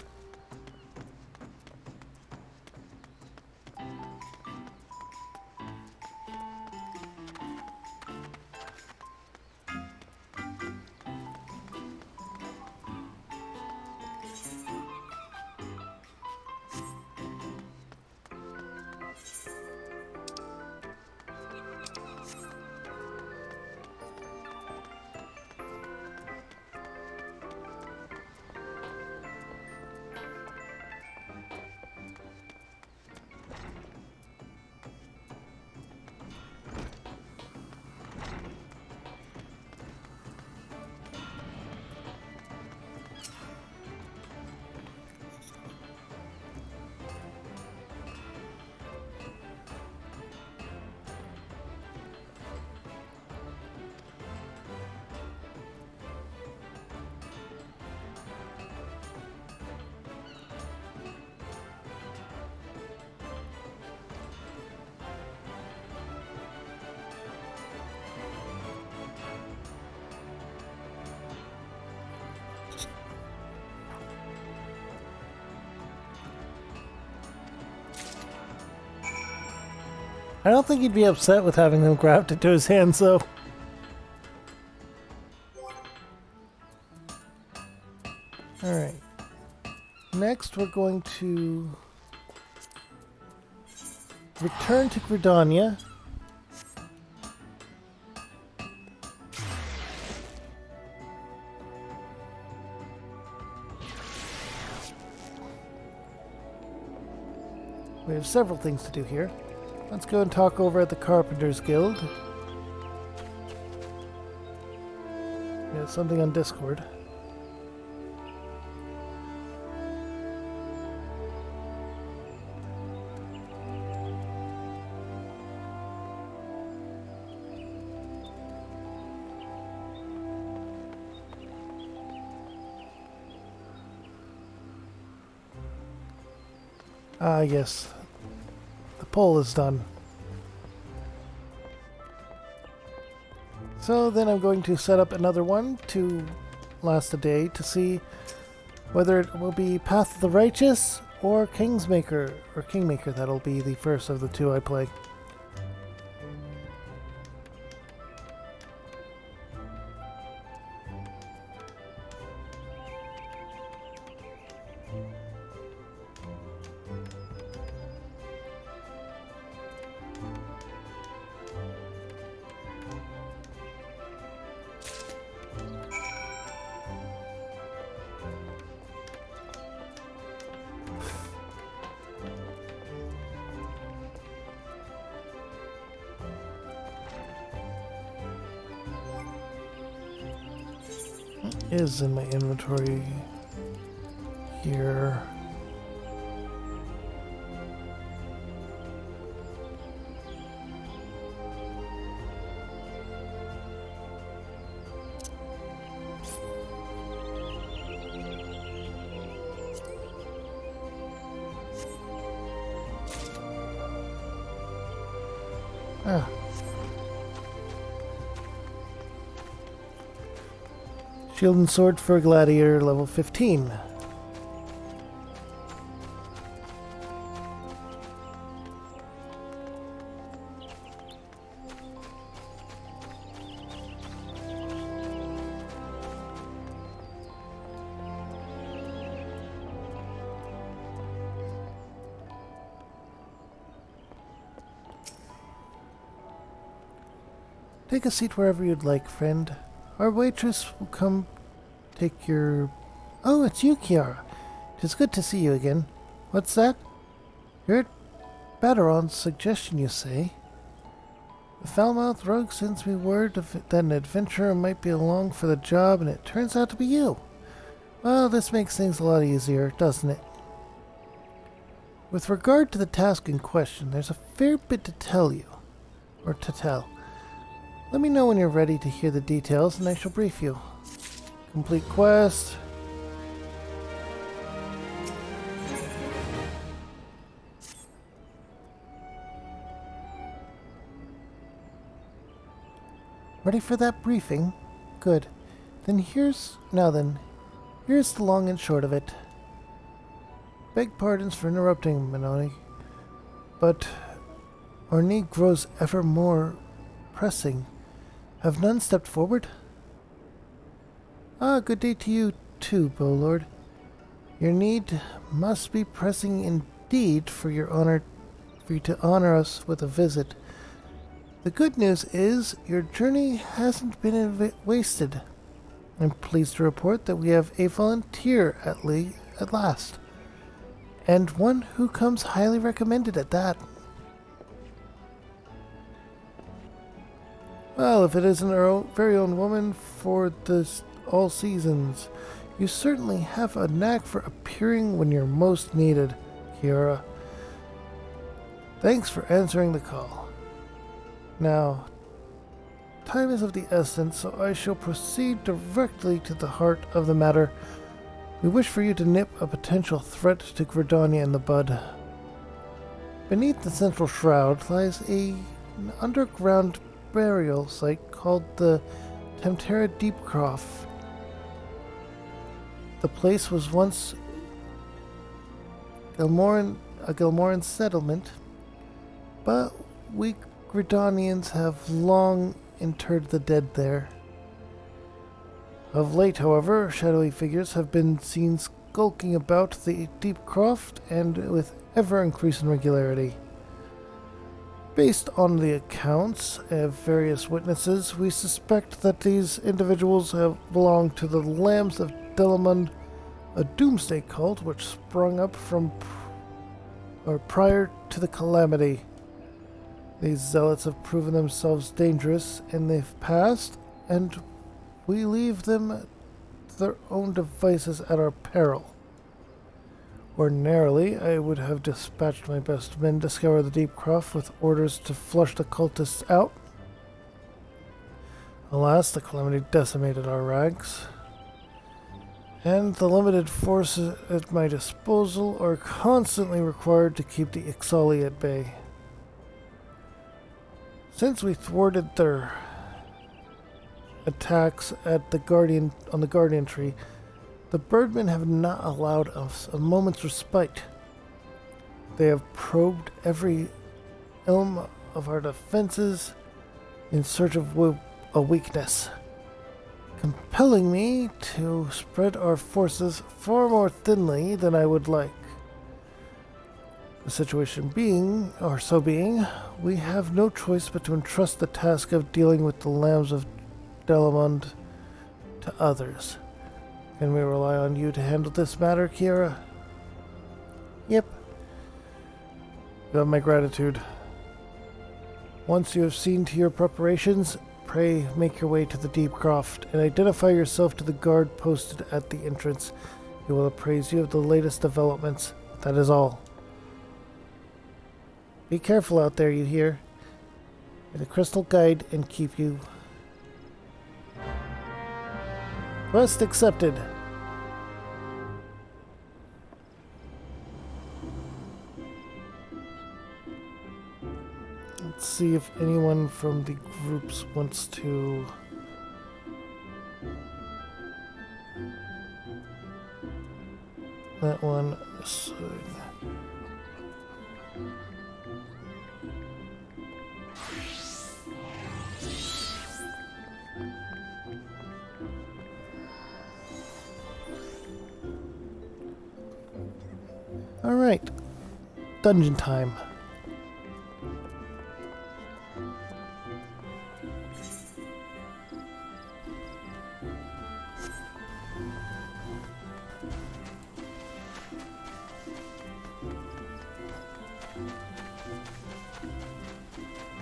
I don't think he'd be upset with having them grabbed into his hands, though. Alright. Next, we're going to return to Gridania. We have several things to do here. Let's go and talk over at the Carpenters Guild. Yeah, something on Discord. Ah, yes. The poll is done. So then I'm going to set up another one to last a day to see whether it will be Path of the Righteous or Kingmaker. That'll be the first of the two I play. Is in my inventory here. Ah. Shield and Sword for Gladiator, level 15. Take a seat wherever you'd like, friend. Our waitress will come take your... Oh, it's you, Kiara. It is good to see you again. What's that? You're at Baderon's suggestion, you say? The foul-mouthed rogue sends me word that an adventurer might be along for the job, and it turns out to be you. Well, this makes things a lot easier, doesn't it? With regard to the task in question, there's a fair bit to tell you. Or to tell. Let me know when you're ready to hear the details and I shall brief you. Complete quest. Ready for that briefing? Good. Here's the long and short of it. Beg pardons for interrupting, Minoni, but our need grows ever more pressing. Have none stepped forward? Ah, good day to you too, Bowlord. Your need must be pressing indeed for you to honor us with a visit. The good news is your journey hasn't been wasted. I'm pleased to report that we have a volunteer at last. And one who comes highly recommended at that. Well, if it isn't our very own woman for all seasons, you certainly have a knack for appearing when you're most needed, Kiara. Thanks for answering the call. Now, time is of the essence, so I shall proceed directly to the heart of the matter. We wish for you to nip a potential threat to Gridania in the bud. Beneath the central shroud lies an underground burial site called the Tempterra Deepcroft. The place was once a Gilmoran settlement, but we Gridanians have long interred the dead there. Of late, however, shadowy figures have been seen skulking about the Deepcroft, and with ever-increasing regularity. Based on the accounts of various witnesses, we suspect that these individuals have belonged to the Lambs of Delamund, a doomsday cult which sprung up prior to the calamity. These zealots have proven themselves dangerous in the past, and we leave them to their own devices at our peril. Ordinarily, I would have dispatched my best men to scour the Deepcroft with orders to flush the cultists out. Alas, the calamity decimated our ranks, and the limited forces at my disposal are constantly required to keep the Ixali at bay. Since we thwarted their attacks at the Guardian Tree, the Birdmen have not allowed us a moment's respite. They have probed every elm of our defenses in search of a weakness, compelling me to spread our forces far more thinly than I would like. The situation being, we have no choice but to entrust the task of dealing with the Lambs of Delamund to others. Can we rely on you to handle this matter, Kiara? Yep. You have my gratitude. Once you have seen to your preparations, pray make your way to the Deepcroft and identify yourself to the guard posted at the entrance. He will appraise you of the latest developments. That is all. Be careful out there, you hear? May the crystal guide and keep you. Quest accepted. Let's see if anyone from the groups wants to. That one. So Alright, dungeon time.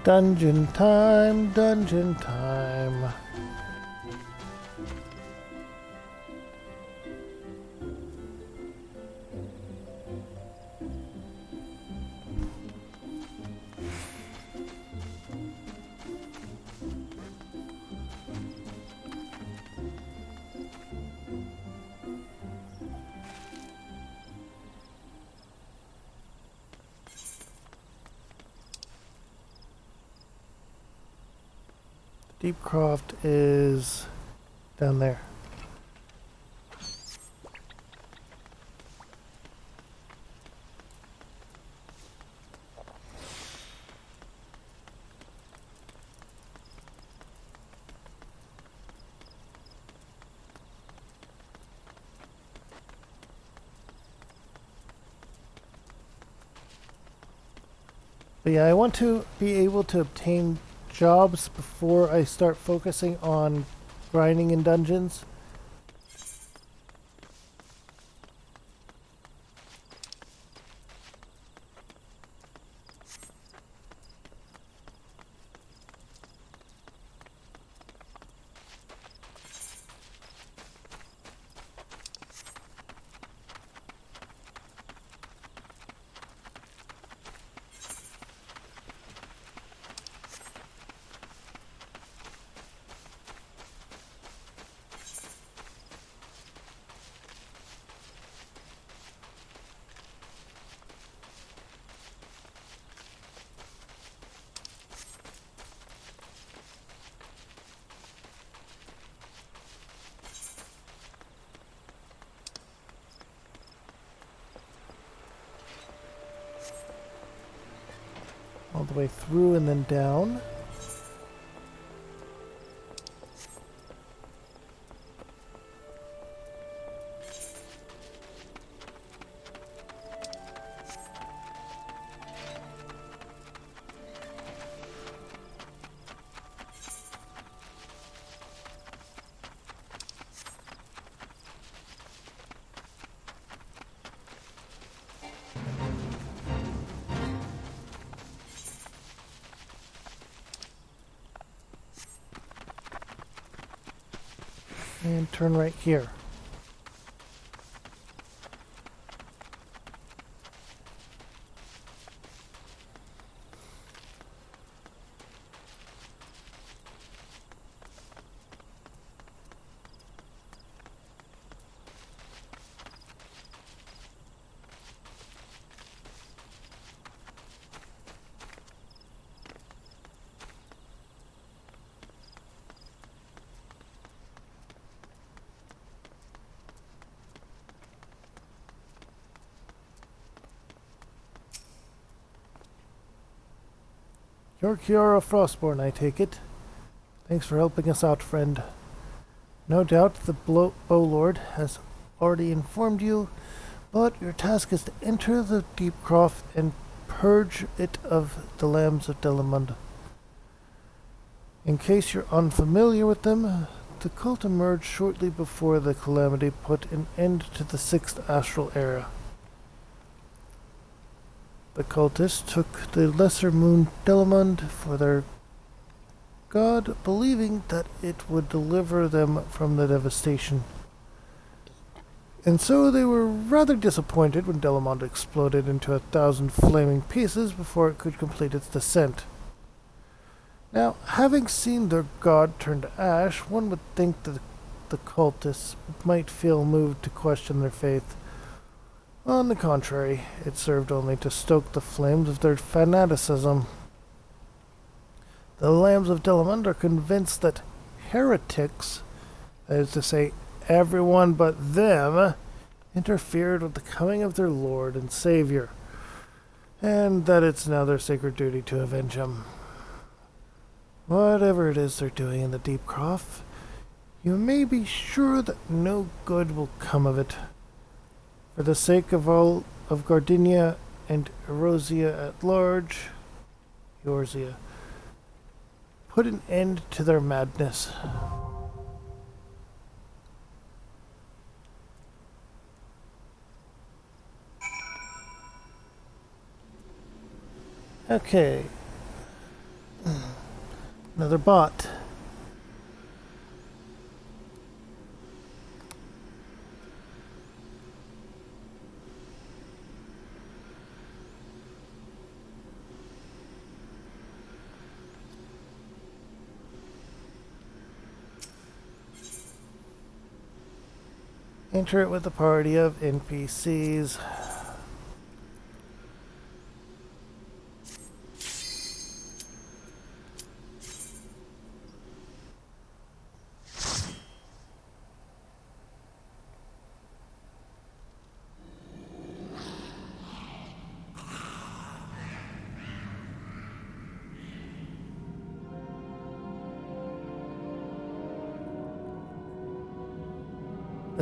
Dungeon time, dungeon time. Deepcroft is down there. But yeah, I want to be able to obtain jobs before I start focusing on grinding in dungeons. All the way through and then down. And turn right here. You're Kiara Frostborn, I take it. Thanks for helping us out, friend. No doubt the Bowlord has already informed you, but your task is to enter the Deepcroft and purge it of the Lambs of Delamund. In case you're unfamiliar with them, the cult emerged shortly before the Calamity put an end to the 6th Astral Era. The cultists took the lesser moon Delamund for their god, believing that it would deliver them from the devastation. And so they were rather disappointed when Delamund exploded into 1,000 flaming pieces before it could complete its descent. Now, having seen their god turn to ash, one would think that the cultists might feel moved to question their faith. On the contrary, it served only to stoke the flames of their fanaticism. The Lambs of Delamund are convinced that heretics, that is to say, everyone but them, interfered with the coming of their Lord and Savior, and that it's now their sacred duty to avenge him. Whatever it is they're doing in the Deepcroft, you may be sure that no good will come of it. For the sake of all of Gardinia and Eorzea at large, Eorzea, put an end to their madness. Okay. Another bot. Enter it with a party of NPCs.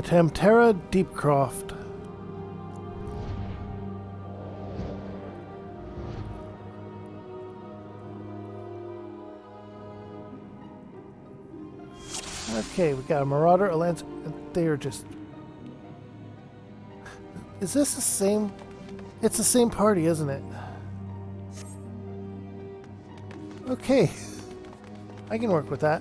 The Tamtera Deepcroft. Okay, we got a Marauder, a Lance. They are just... Is this the same? It's the same party, isn't it? Okay. I can work with that.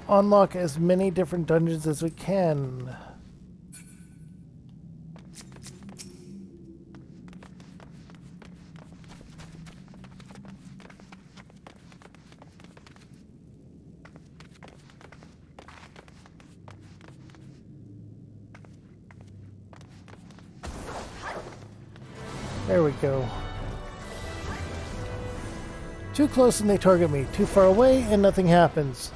Unlock as many different dungeons as we can. There we go. Too close and they target me. Too far away and nothing happens.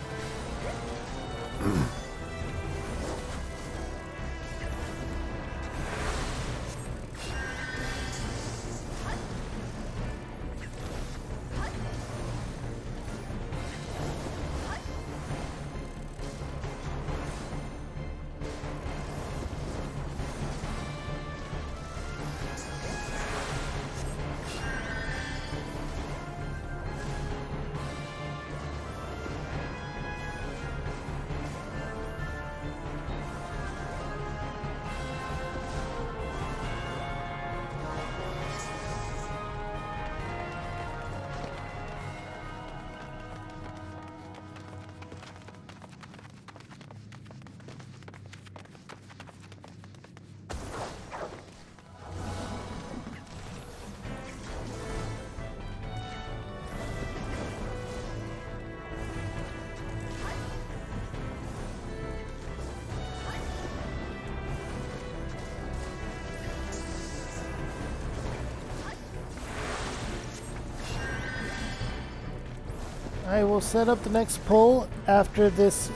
I will set up the next pull after this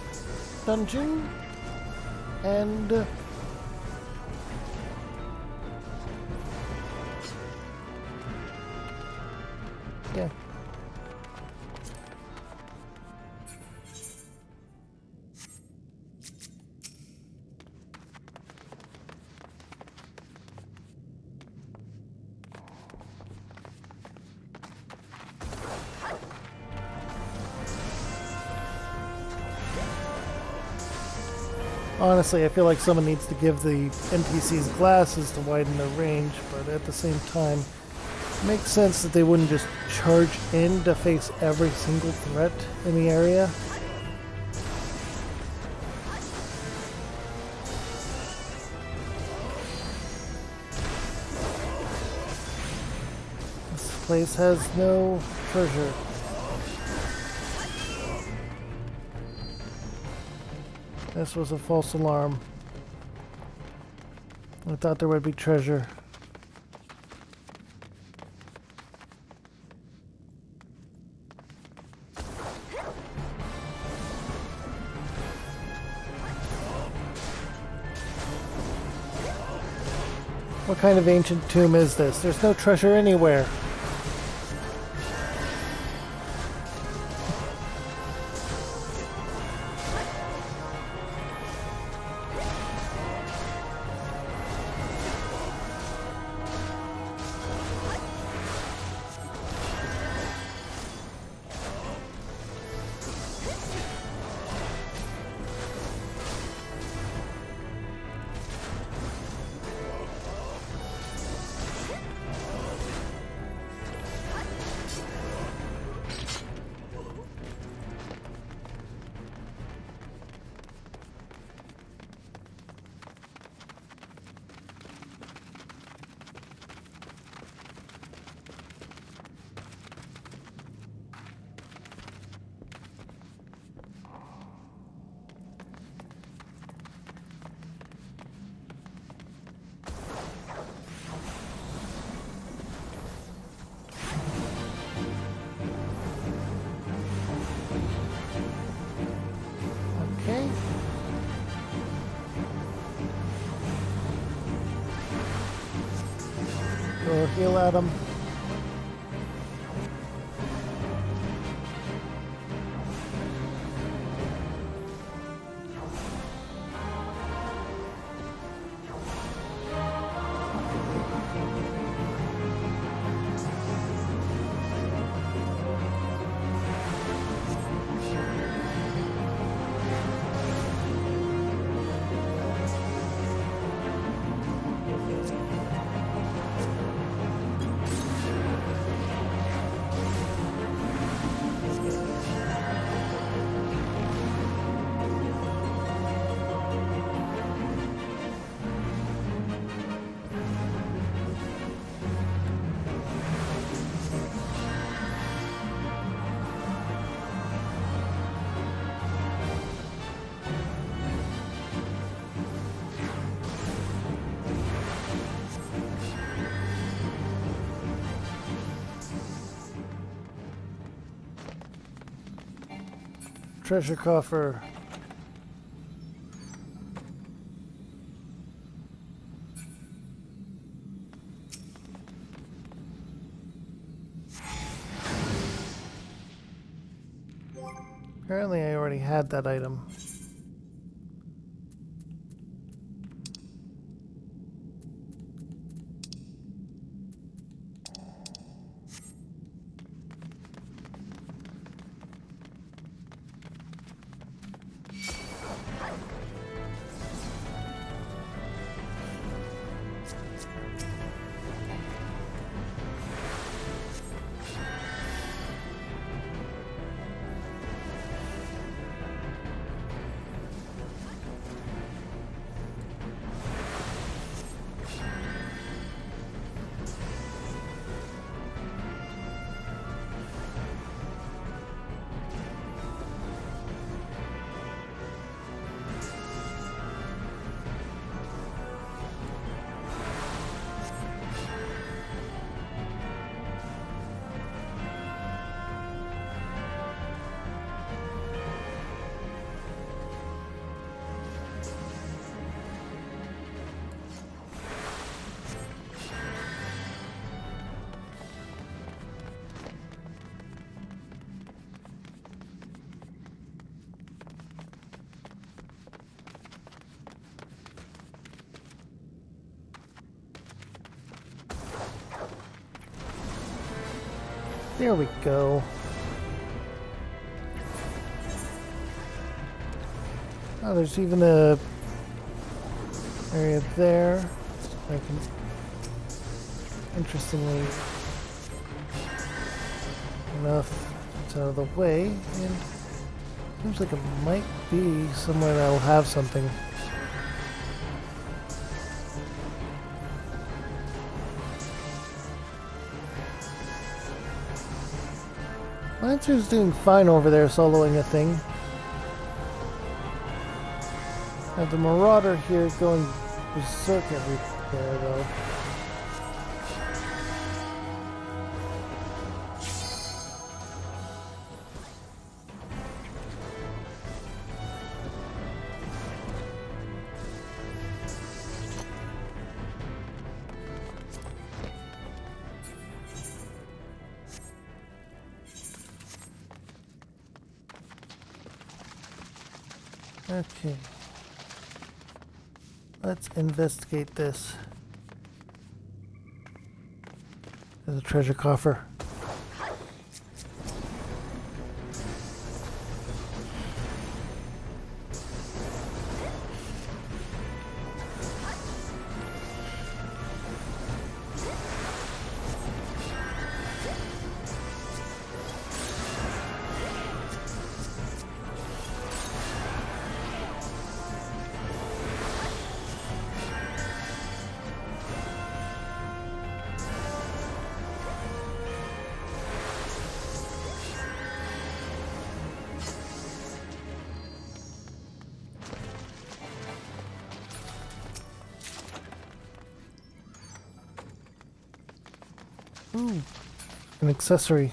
dungeon, and yeah. Honestly, I feel like someone needs to give the NPCs glasses to widen their range, but at the same time, it makes sense that they wouldn't just charge in to face every single threat in the area. This place has no treasure. This was a false alarm. I thought there would be treasure. What kind of ancient tomb is this? There's no treasure anywhere. Okay. Go heal Adam. Treasure coffer. Apparently I already had that item. There we go. Oh, there's even a area there. I can, interestingly enough, it's out of the way, and seems like it might be somewhere that'll have something. Lancer's doing fine over there, soloing a thing. Have the Marauder here going berserk everywhere, though. Okay. Let's investigate this. There's a treasure coffer. Ooh, an accessory.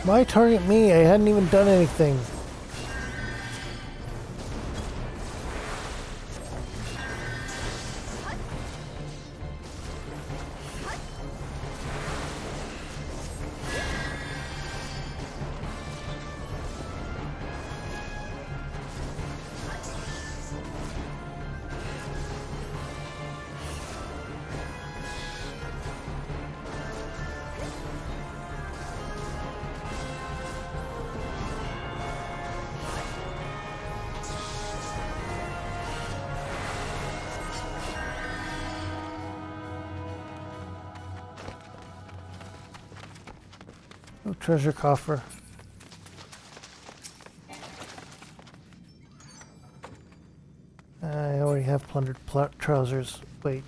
Why target me? I hadn't even done anything. Oh, treasure coffer. I already have plundered trousers. Wait.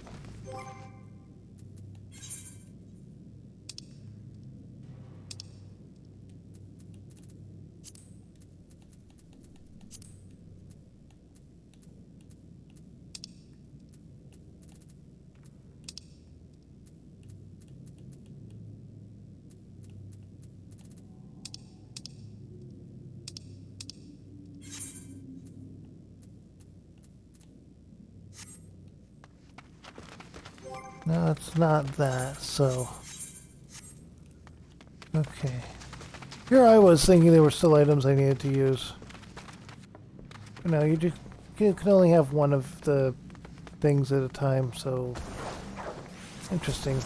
No, it's not that, so... Okay. Here I was thinking there were still items I needed to use. But no, you can only have one of the things at a time, so... Interesting.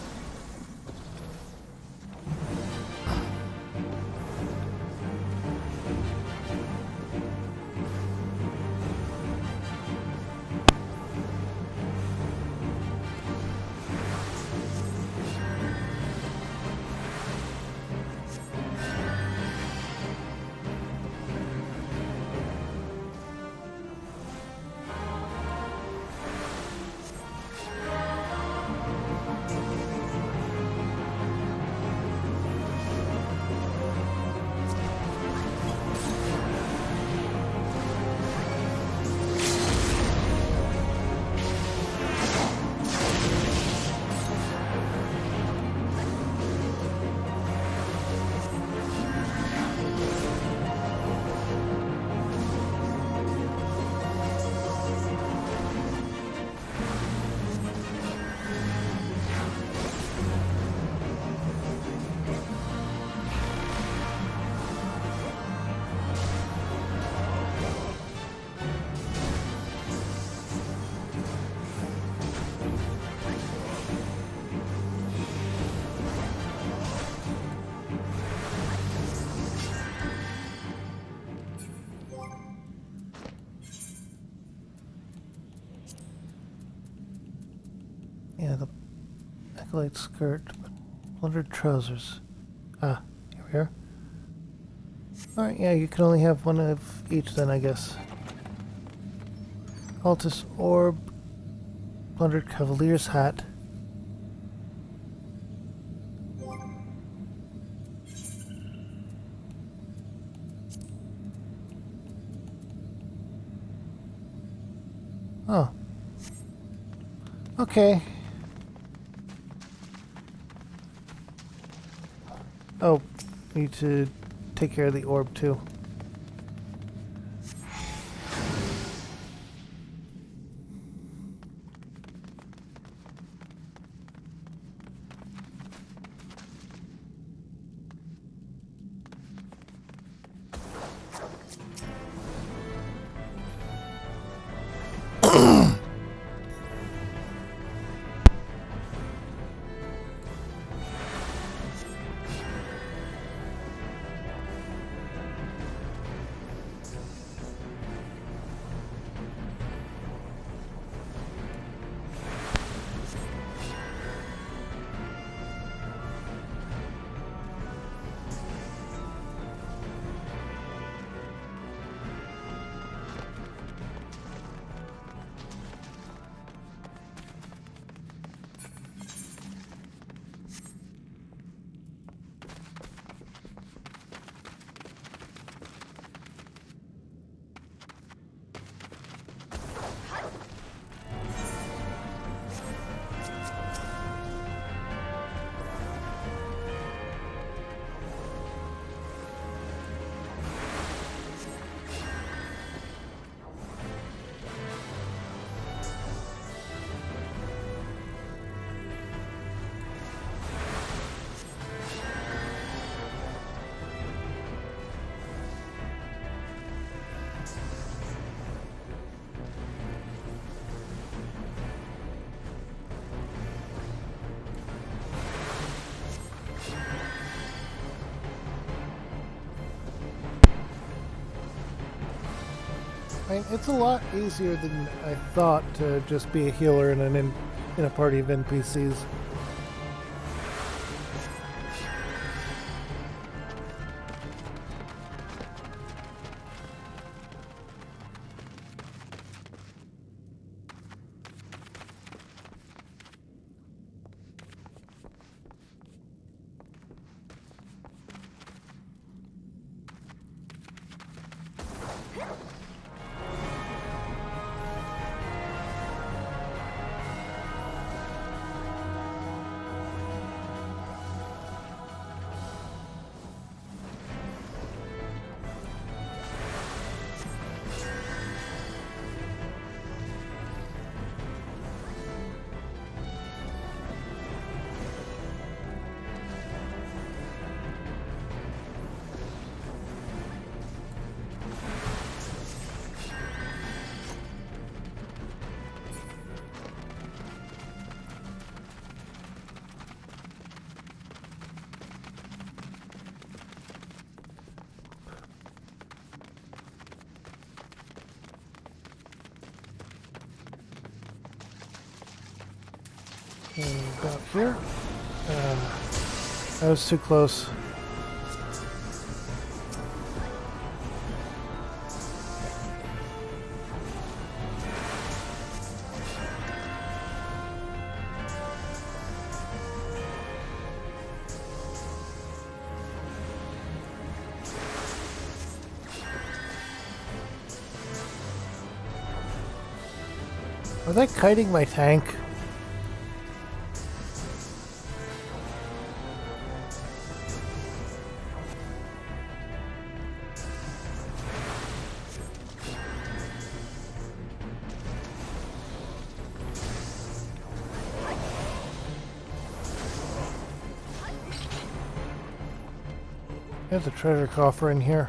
Yeah, the acolyte skirt, but plundered trousers. Ah, here we are. Alright, yeah, you can only have one of each then, I guess. Cultist orb, plundered cavalier's hat. Oh. Oh, need to take care of the orb too. I mean, it's a lot easier than I thought to just be a healer in a party of NPCs. About here. That was too close. Are they kiting my tank? There's a treasure coffer in here.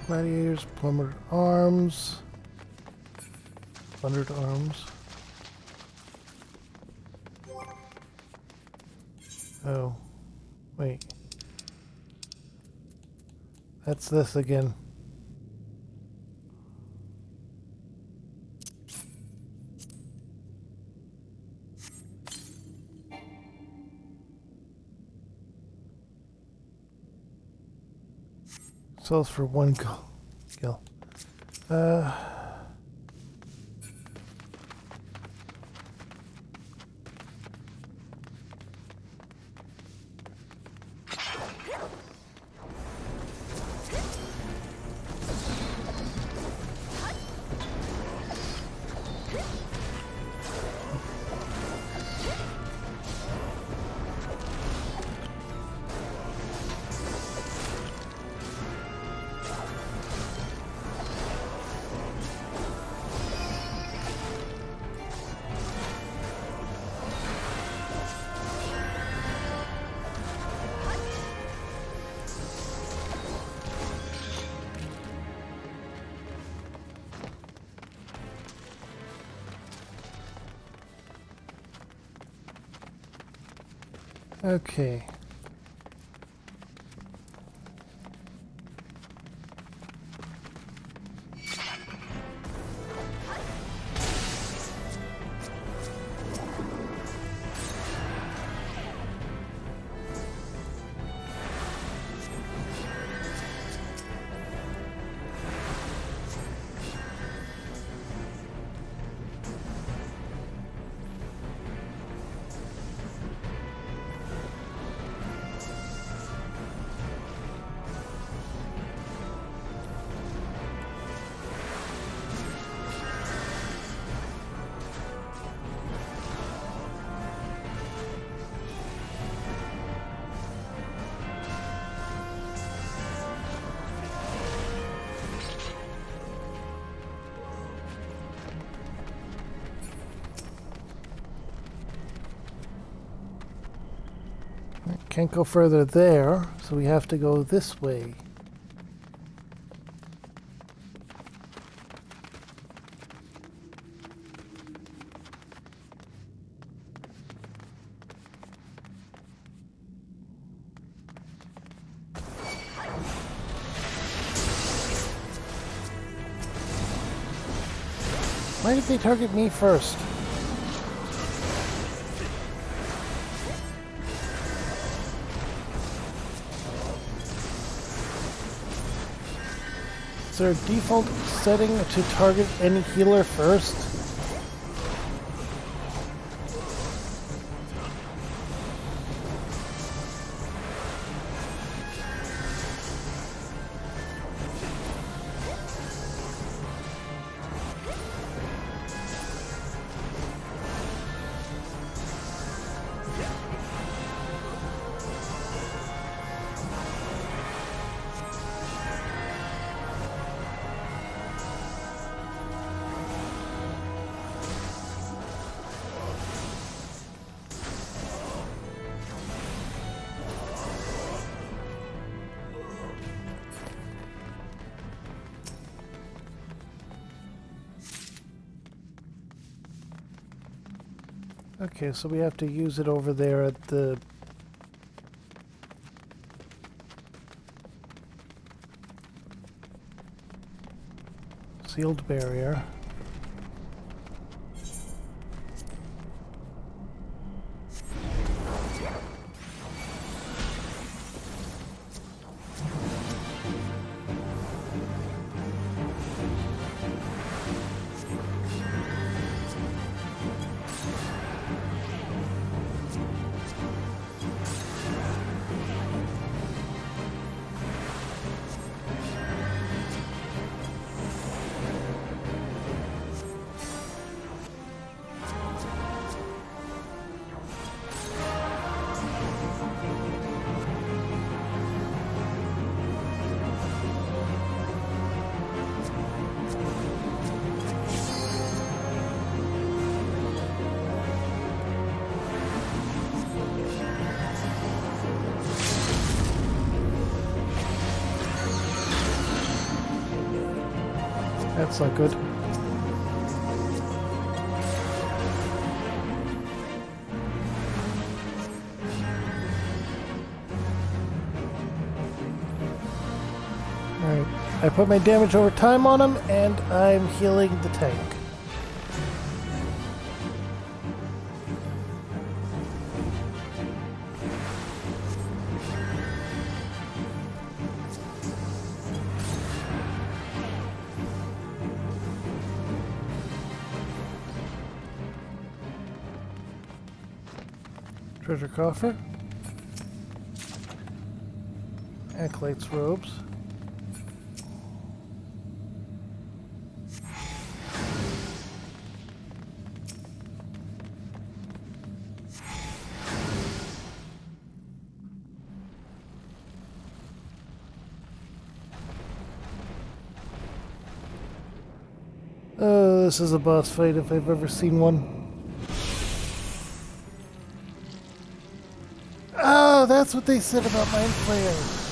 Gladiators, plumbered arms, plundered arms. Oh, wait. That's this again. Sells for 1 gil. Okay. Can't go further there, so we have to go this way. Why did they target me first? Is there a default setting to target any healer first? Okay, so we have to use it over there at the sealed barrier. That's not good. Alright, I put my damage over time on him, and I'm healing the tank. Treasure coffer. Acolyte's robes. Oh, this is a boss fight if I've ever seen one. Oh, that's what they said about Mind Flayer.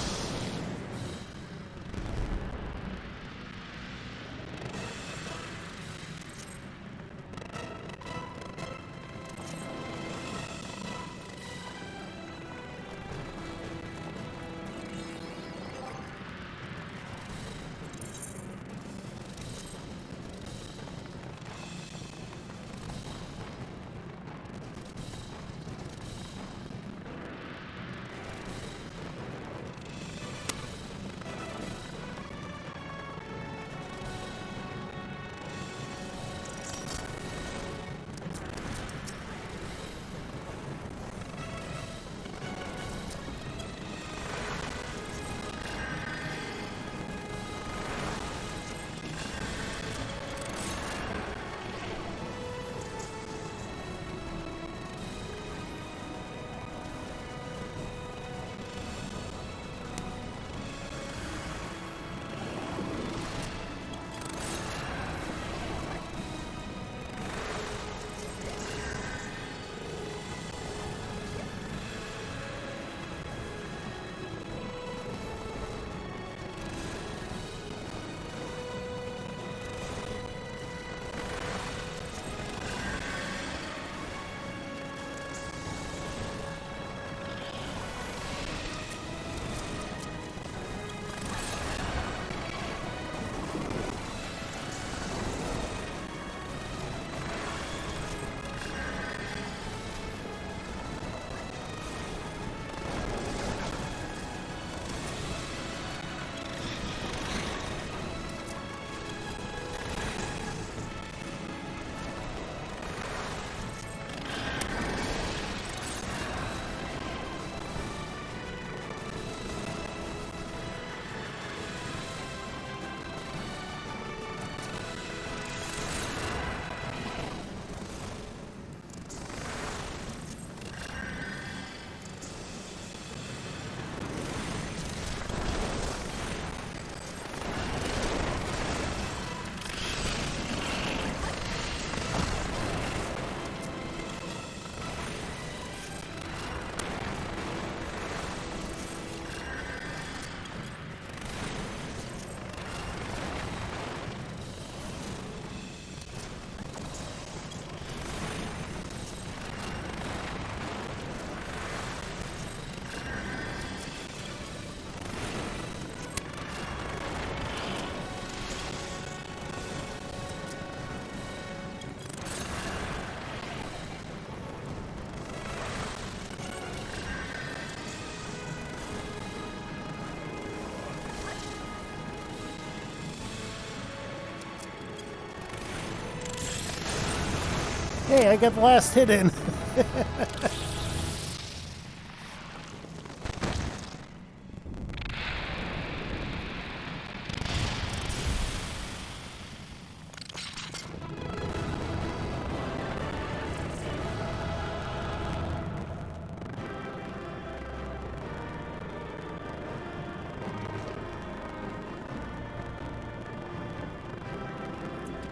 Hey, I got the last hit in.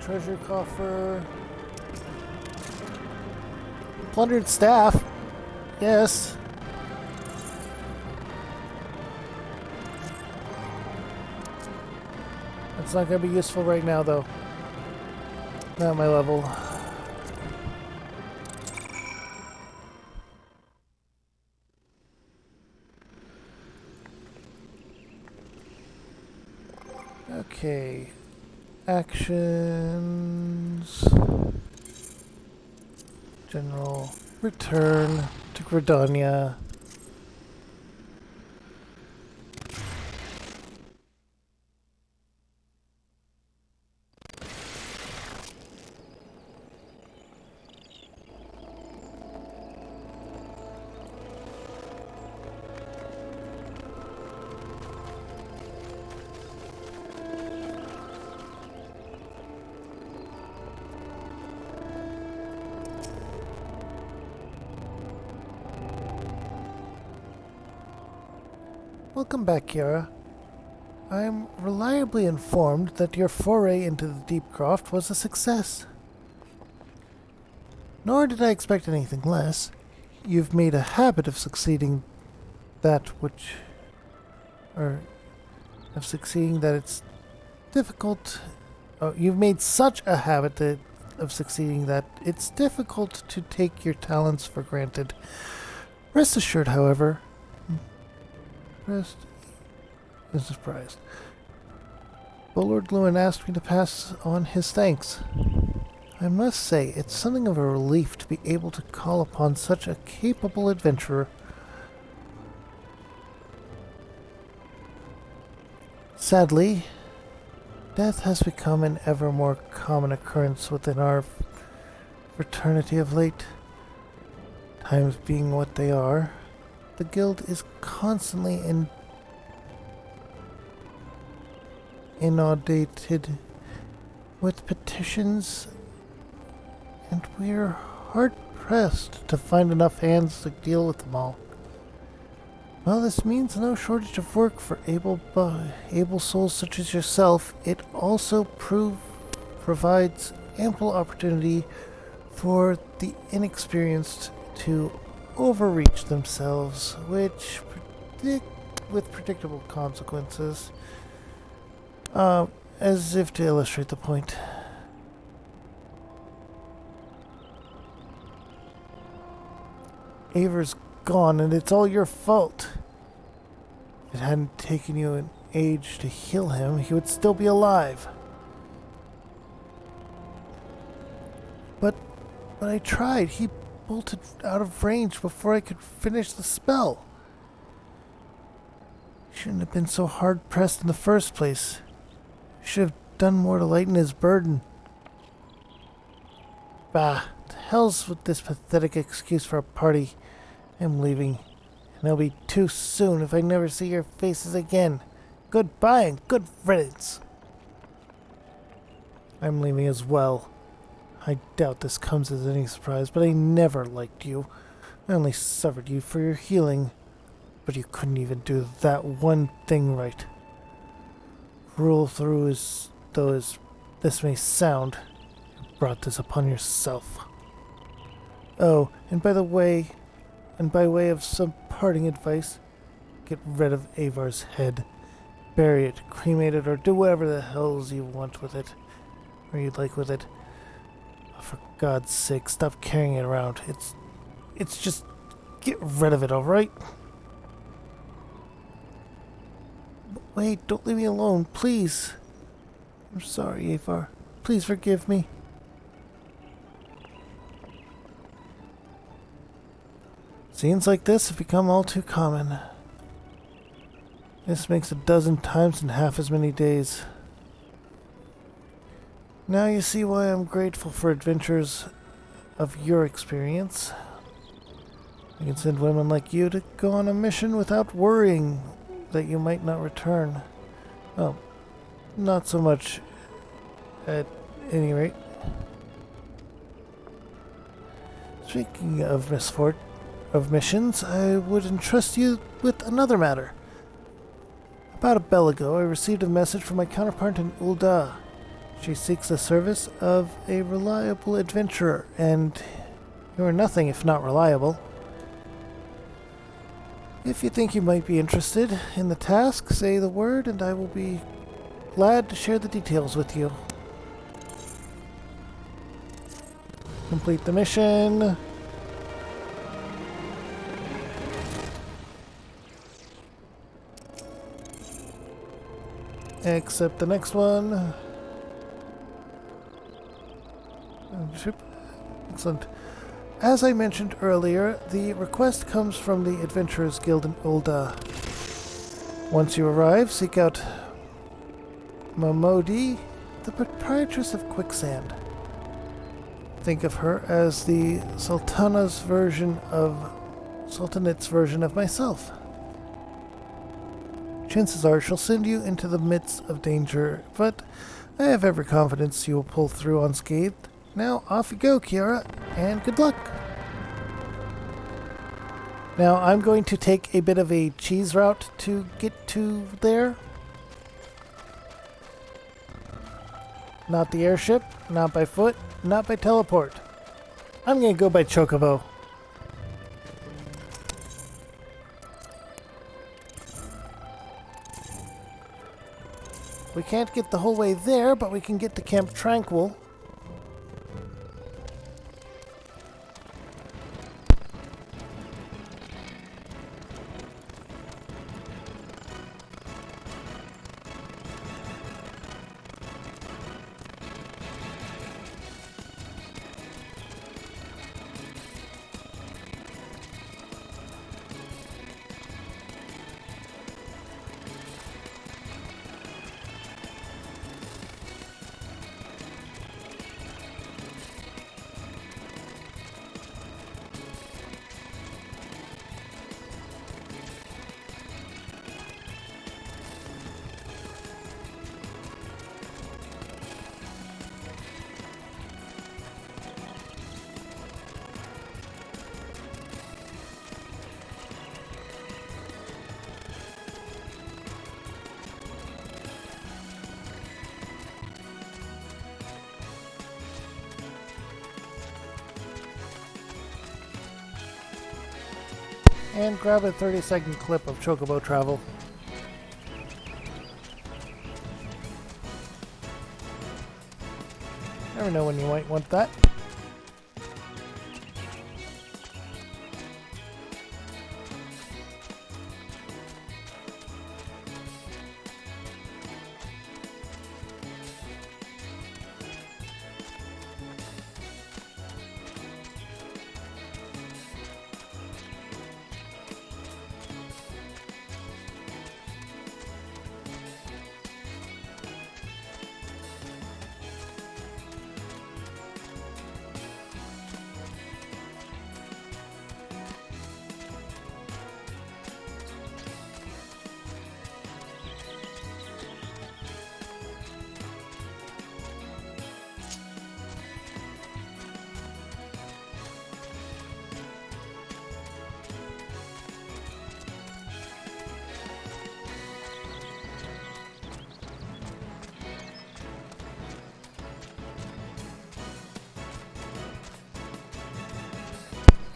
Treasure coffer. Plundered staff. Yes. That's not going to be useful right now, though. Not at my level. Okay. Actions. General. Return to Gridania. Welcome back, Kiara. I'm reliably informed that your foray into the Deepcroft was a success. Nor did I expect anything less. You've made a habit of succeeding that it's difficult. Oh, you've made such a habit of succeeding that it's difficult to take your talents for granted. Rest assured, however, is surprised. Lord Lewin asked me to pass on his thanks. I must say, it's something of a relief to be able to call upon such a capable adventurer. Sadly, death has become an ever more common occurrence within our fraternity of late. Times being what they are, the guild is constantly inundated with petitions, and we're hard-pressed to find enough hands to deal with them all. Well, this means no shortage of work for able souls such as yourself. It also provides ample opportunity for the inexperienced to overreach themselves, with predictable consequences. As if to illustrate the point. Aver's gone, and it's all your fault. If it hadn't taken you an age to heal him, he would still be alive. But I tried. He bolted out of range before I could finish the spell. Shouldn't have been so hard-pressed in the first place. Should have done more to lighten his burden. Bah, to hell's with this pathetic excuse for a party. I'm leaving, and it'll be too soon if I never see your faces again. Goodbye and good riddance. I'm leaving as well. I doubt this comes as any surprise, but I never liked you. I only suffered you for your healing, but you couldn't even do that one thing right. Rule through as though as this may sound, you brought this upon yourself. Oh, and by way of some parting advice, get rid of Avar's head. Bury it, cremate it, or do whatever the hells you want with it. Or you'd like with it. Oh, for God's sake, stop carrying it around. It's just... get rid of it, alright? Wait, don't leave me alone, please. I'm sorry, Avar. Please forgive me. Scenes like this have become all too common. This makes 12 times in half as many days. Now you see why I'm grateful for adventures of your experience. I can send women like you to go on a mission without worrying that you might not return. Well, not so much at any rate. Speaking of missions, I would entrust you with another matter. About a bell ago, I received a message from my counterpart in Ul'dah. She seeks the service of a reliable adventurer, and you are nothing if not reliable. If you think you might be interested in the task, say the word, and I will be glad to share the details with you. Complete the mission. Except the next one. Excellent. As I mentioned earlier, the request comes from the Adventurers Guild in Ul'dah. Once you arrive, seek out Momodi, the proprietress of Quicksand. Think of her as the Sultanate's version of myself. Chances are she'll send you into the midst of danger, but I have every confidence you will pull through unscathed. Now off you go, Kiara, and good luck! Now I'm going to take a bit of a cheese route to get to there. Not the airship, not by foot, not by teleport. I'm going to go by Chocobo. We can't get the whole way there, but we can get to Camp Tranquil. And grab a 30-second clip of Chocobo travel. Never know when you might want that.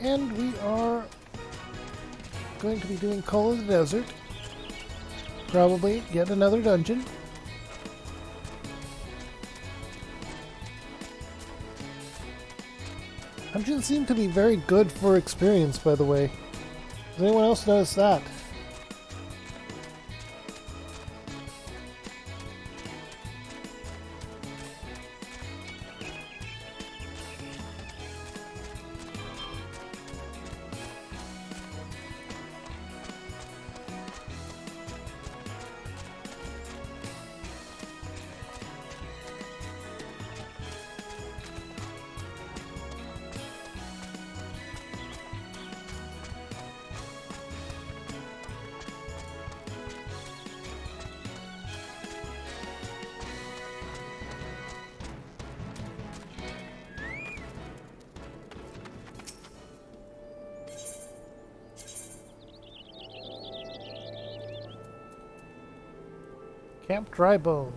And we are going to be doing Call of the Desert. Probably yet another dungeon. Dungeons seem to be very good for experience, by the way. Does anyone else notice that? Camp Drybone.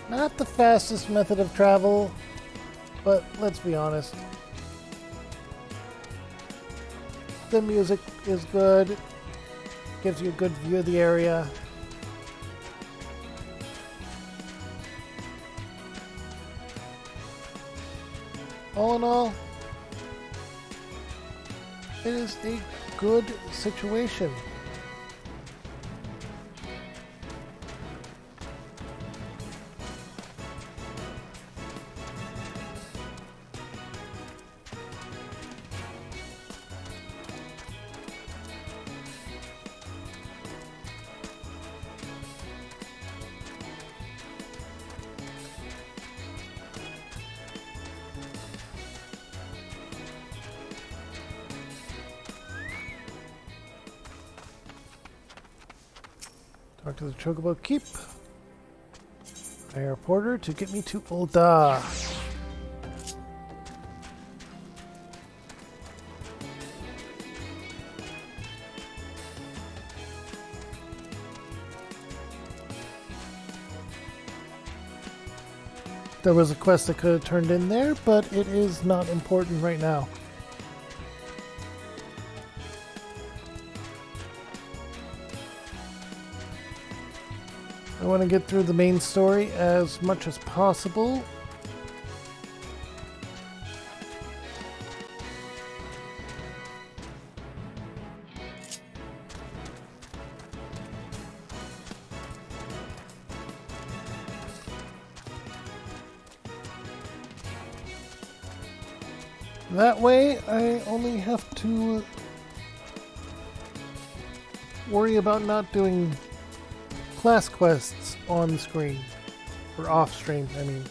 Not the fastest method of travel, but let's be honest. The music is good, gives you a good view of the area. All in all, it is a good situation. Talk to the Chocobo Keep. Hire a porter to get me to Ul'dah. There was a quest I could have turned in there, but it is not important right now. I want to get through the main story as much as possible. That way, I only have to worry about not doing class quests on screen, or off stream, I mean.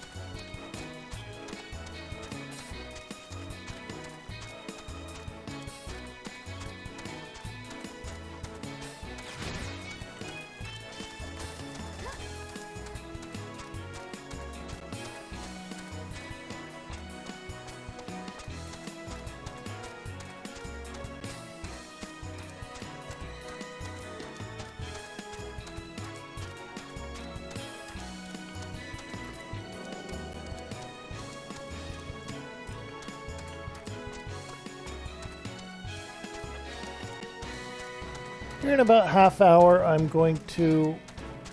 Here in about half hour, I'm going to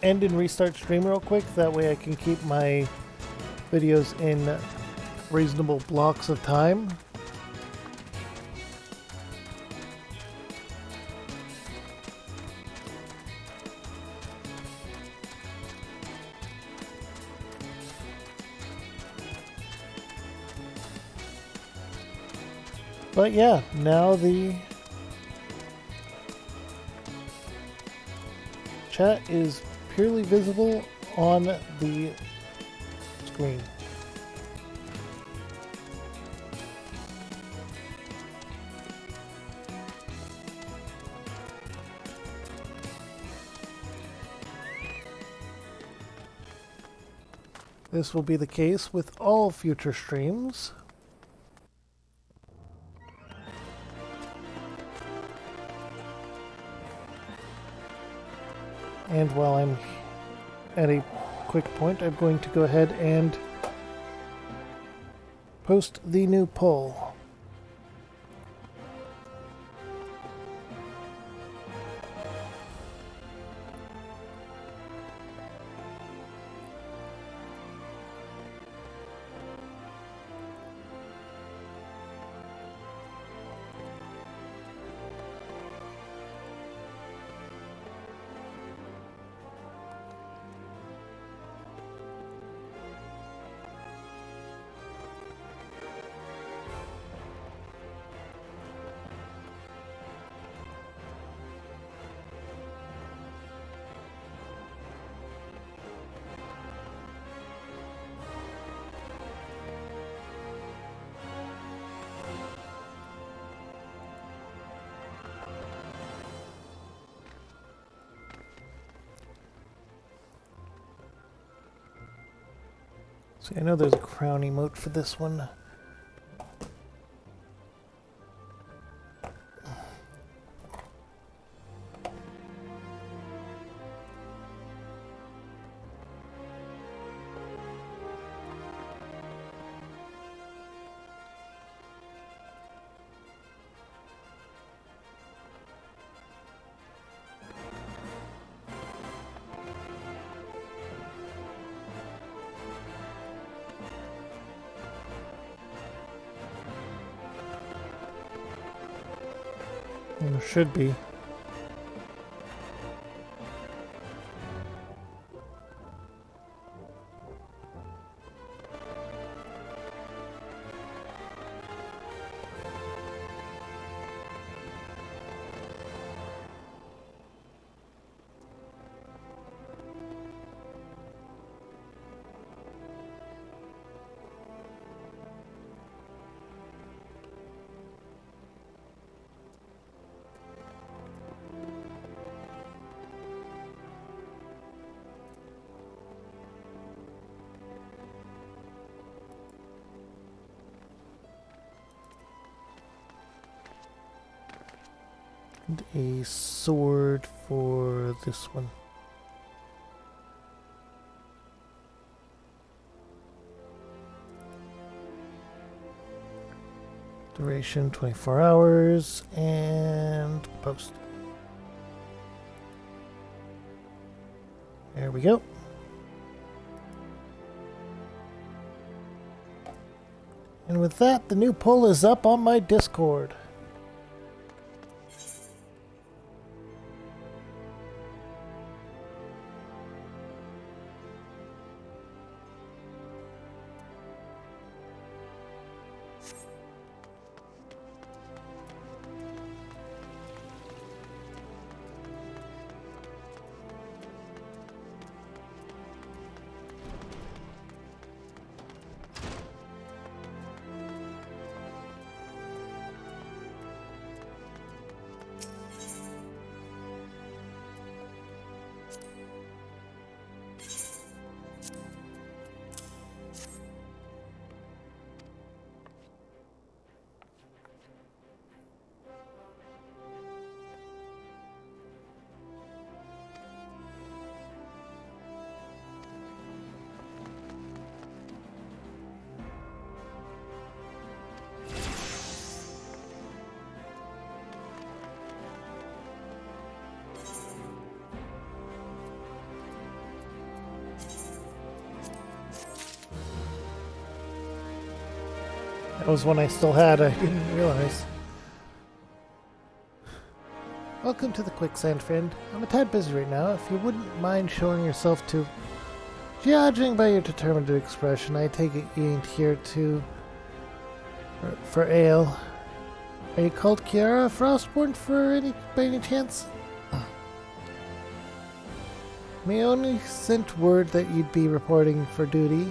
end and restart stream real quick. That way I can keep my videos in reasonable blocks of time. But yeah, now the chat is purely visible on the screen. This will be the case with all future streams. And while I'm at a quick point, I'm going to go ahead and post the new poll. See, I know there's a crown emote for this one. There should be. And a sword for this one. Duration 24 hours and post. There we go. And with that, the new poll is up on my Discord. That was one I still had, I didn't realize. Welcome to the Quicksand, friend. I'm a tad busy right now. If you wouldn't mind showing yourself to... Judging by your determined expression, I take it you ain't here to... for ale. Are you called Kiara Frostborn by any chance? Meoni sent word that you'd be reporting for duty.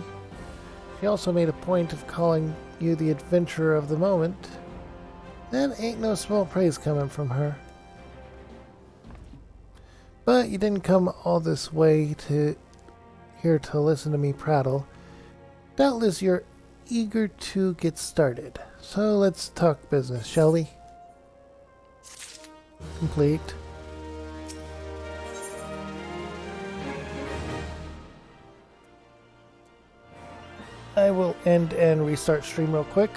She also made a point of calling you the adventurer of the moment. That ain't no small praise coming from her. But you didn't come all this way here to listen to me prattle. Doubtless you're eager to get started. So let's talk business, shall we? Complete. I will end and restart stream real quick.